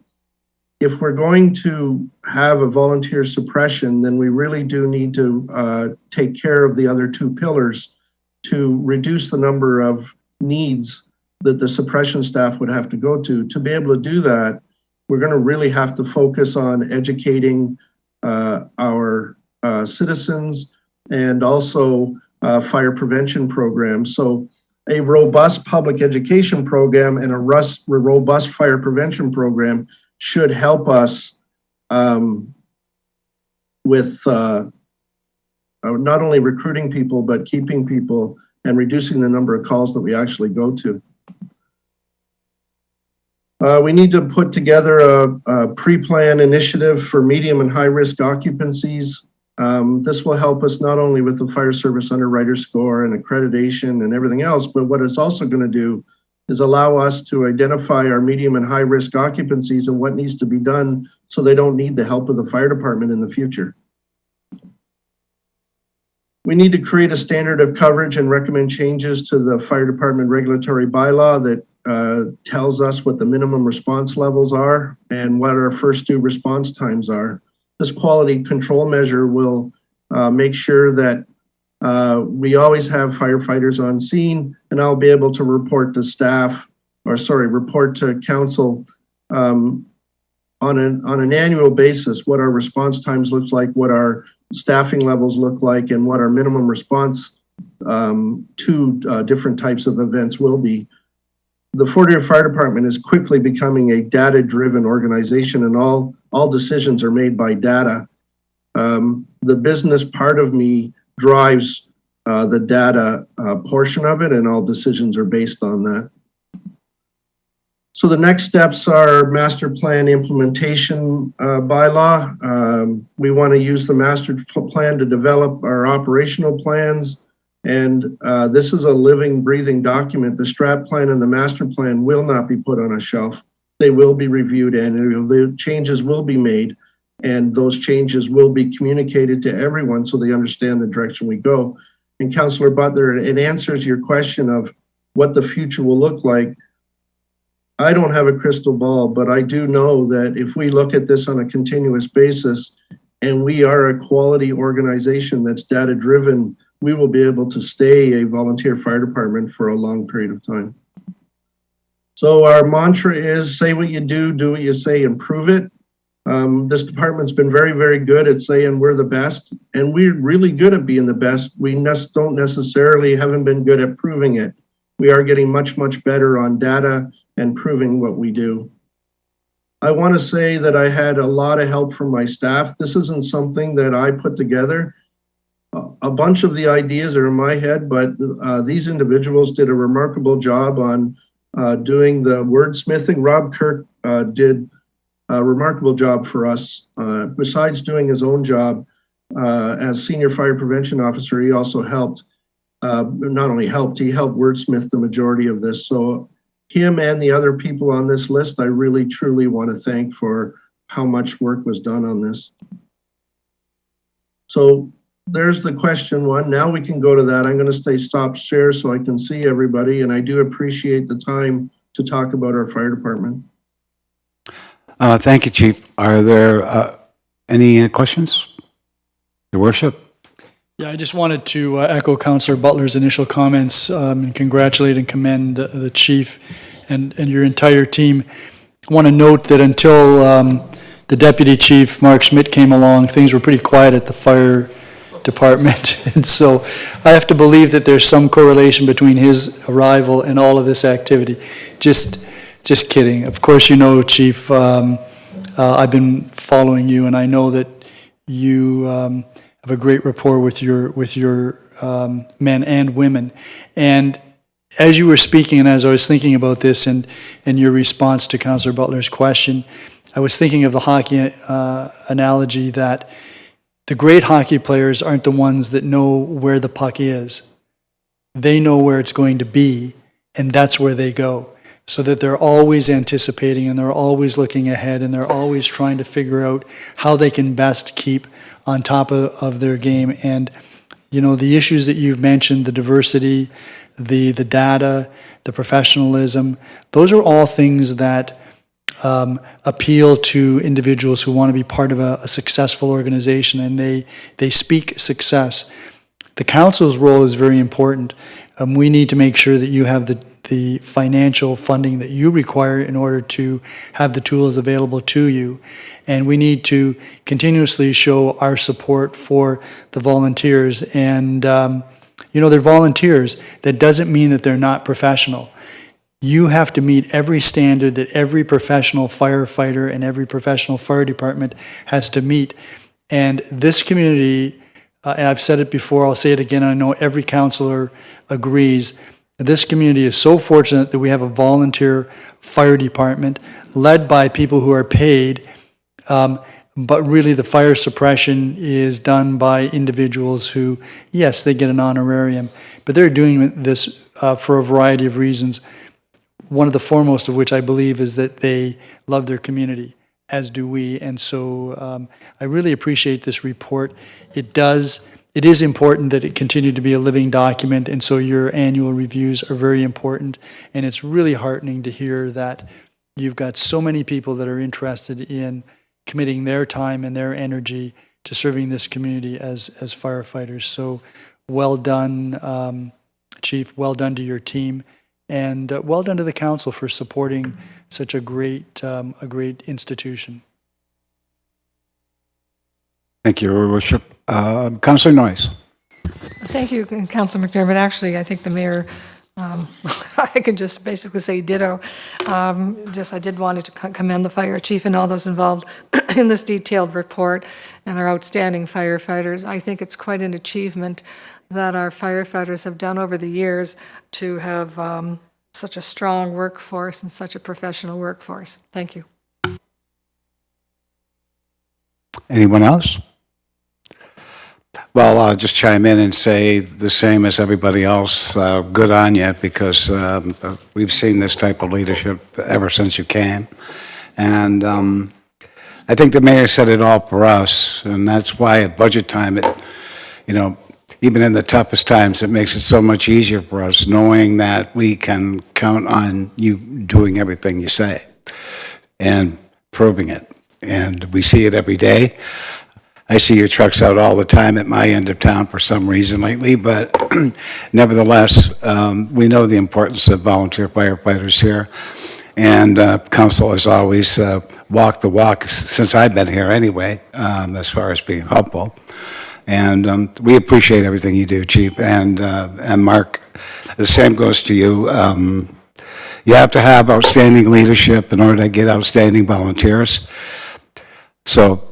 If we're going to have a volunteer suppression, then we really do need to take care of the other two pillars to reduce the number of needs that the suppression staff would have to go to. To be able to do that, we're going to really have to focus on educating our citizens and also fire prevention programs. So a robust public education program and a robust fire prevention program should help us with not only recruiting people, but keeping people and reducing the number of calls that we actually go to. We need to put together a pre-plan initiative for medium and high-risk occupancies. This will help us not only with the fire service underwriter score and accreditation and everything else, but what it's also going to do is allow us to identify our medium and high-risk occupancies and what needs to be done so they don't need the help of the fire department in the future. We need to create a standard of coverage and recommend changes to the fire department regulatory bylaw that tells us what the minimum response levels are and what our first due response times are. This quality control measure will make sure that we always have firefighters on scene, and I'll be able to report to staff, report to council on an annual basis what our response times looks like, what our staffing levels look like, and what our minimum response to different types of events will be. The Fort Erie Fire Department is quickly becoming a data-driven organization, and all decisions are made by data. The business part of me drives the data portion of it, and all decisions are based on that. So the next steps are master plan implementation bylaw. We want to use the master plan to develop our operational plans. And this is a living, breathing document. The strat plan and the master plan will not be put on a shelf. They will be reviewed and the changes will be made, and those changes will be communicated to everyone so they understand the direction we go. And Councillor Butler, it answers your question of what the future will look like. I don't have a crystal ball, but I do know that if we look at this on a continuous basis and we are a quality organization that's data driven, we will be able to stay a volunteer fire department for a long period of time. So our mantra is say what you do what you say, and prove it. This department's been very, very good at saying we're the best, and we're really good at being the best. We don't necessarily haven't been good at proving it. We are getting much, much better on data and proving what we do. I want to say that I had a lot of help from my staff. This isn't something that I put together. A bunch of the ideas are in my head, but these individuals did a remarkable job on doing the wordsmithing. Rob Kirk did a remarkable job for us. Besides doing his own job as Senior Fire Prevention Officer, he also helped, not only helped, he helped wordsmith the majority of this. So him and the other people on this list, I really, truly want to thank for how much work was done on this. So there's the question one. Now we can go to that. I'm going to stop share so I can see everybody, and I do appreciate the time to talk about our fire department. Thank you, Chief. Are there any questions? Your Worship? Yeah, I just wanted to echo Councillor Butler's initial comments and congratulate and commend the Chief and your entire team. I want to note that until the Deputy Chief, Mark Schmidt, came along, things were pretty quiet at the fire department. And so I have to believe that there's some correlation between his arrival and all of this activity. Just kidding. Of course, you know, Chief, I've been following you, and I know that you have a great rapport with your men and women. And as you were speaking, and as I was thinking about this and your response to Councillor Butler's question, I was thinking of the hockey analogy that the great hockey players aren't the ones that know where the puck is. They know where it's going to be, and that's where they go. So that they're always anticipating, and they're always looking ahead, and they're always trying to figure out how they can best keep on top of their game. And, you know, the issues that you've mentioned, the diversity, the data, the professionalism, those are all things that appeal to individuals who want to be part of a successful organization, and they speak success. The council's role is very important. We need to make sure that you have the financial funding that you require in order to have the tools available to you. And we need to continuously show our support for the volunteers. And, you know, they're volunteers. That doesn't mean that they're not professional. You have to meet every standard that every professional firefighter and every professional fire department has to meet. And this community and I've said it before, I'll say it again, I know every councillor agrees, this community is so fortunate that we have a volunteer fire department led by people who are paid, but really the fire suppression is done by individuals who, yes, they get an honorarium, but they're doing this for a variety of reasons. One of the foremost of which I believe is that they love their community, as do we. And so I really appreciate this report. It is important that it continue to be a living document, and so your annual reviews are very important. And it's really heartening to hear that you've got so many people that are interested in committing their time and their energy to serving this community as firefighters. So well done, Chief. Well done to your team. And well done to the council for supporting such a great institution. Thank you, Your Worship. Councillor Noyes. Thank you, Councillor McDermott. Actually, I think the mayor, I can just basically say ditto. I did want to commend the fire chief and all those involved in this detailed report and our outstanding firefighters. I think it's quite an achievement that our firefighters have done over the years to have such a strong workforce and such a professional workforce. Thank you. Anyone else? Well, I'll just chime in and say the same as everybody else. Good on you, because we've seen this type of leadership ever since you came. And I think the mayor said it all for us, and that's why at budget time, even in the toughest times, it makes it so much easier for us knowing that we can count on you doing everything you say and proving it. And we see it every day. I see your trucks out all the time at my end of town for some reason lately, but nevertheless, we know the importance of volunteer firefighters here. And council has always walked the walk since I've been here anyway, as far as being helpful. And we appreciate everything you do, Chief. And Mark, the same goes to you. You have to have outstanding leadership in order to get outstanding volunteers. So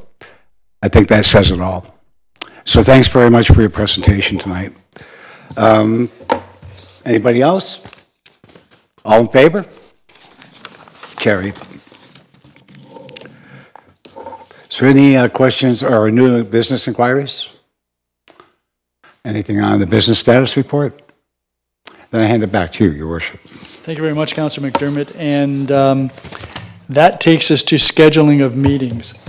I think that says it all. So thanks very much for your presentation tonight. Anybody else? All in favor? Carried. Is there any questions or new business inquiries? Anything on the business status report? Then I hand it back to you, Your Worship. Thank you very much, Councillor McDermott. And that takes us to scheduling of meetings.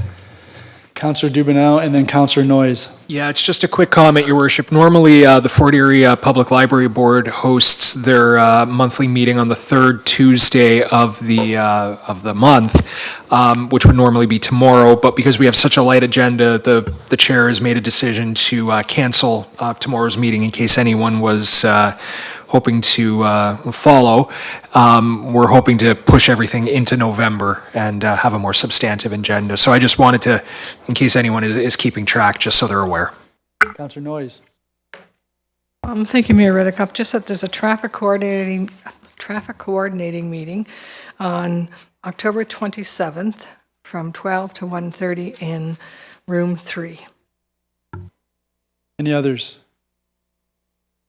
Councillor Dubanow and then Councillor Noyes. Yeah, it's just a quick comment, Your Worship. Normally, the Fort Erie Public Library Board hosts their monthly meeting on the third Tuesday of the month, which would normally be tomorrow. But because we have such a light agenda, the chair has made a decision to cancel tomorrow's meeting in case anyone was hoping to follow. We're hoping to push everything into November and have a more substantive agenda. So I just wanted to, in case anyone is keeping track, just so they're aware. Councillor Noyes. Thank you, Mayor Redekop. Just that there's a traffic coordinating meeting on October 27th from 12 to 1:30 in room 3. Any others?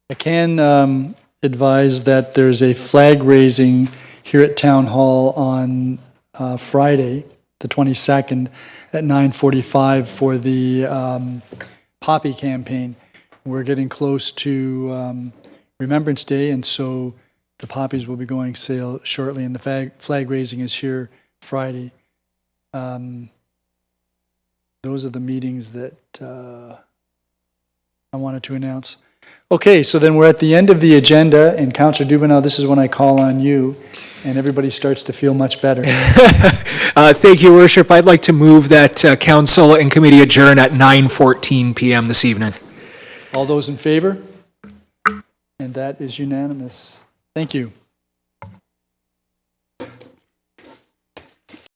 I can advise that there's a flag raising here at Town Hall on Friday, the 22nd, at 9:45 for the Poppy campaign. We're getting close to Remembrance Day, and so the poppies will be going sale shortly, and the flag raising is here Friday. Those are the meetings that I wanted to announce. Okay, so then we're at the end of the agenda, and Councillor Dubanow, this is when I call on you, and everybody starts to feel much better. Thank you, Worship. I'd like to move that council and committee adjourn at 9:14 p.m. this evening. All those in favor? And that is unanimous. Thank you.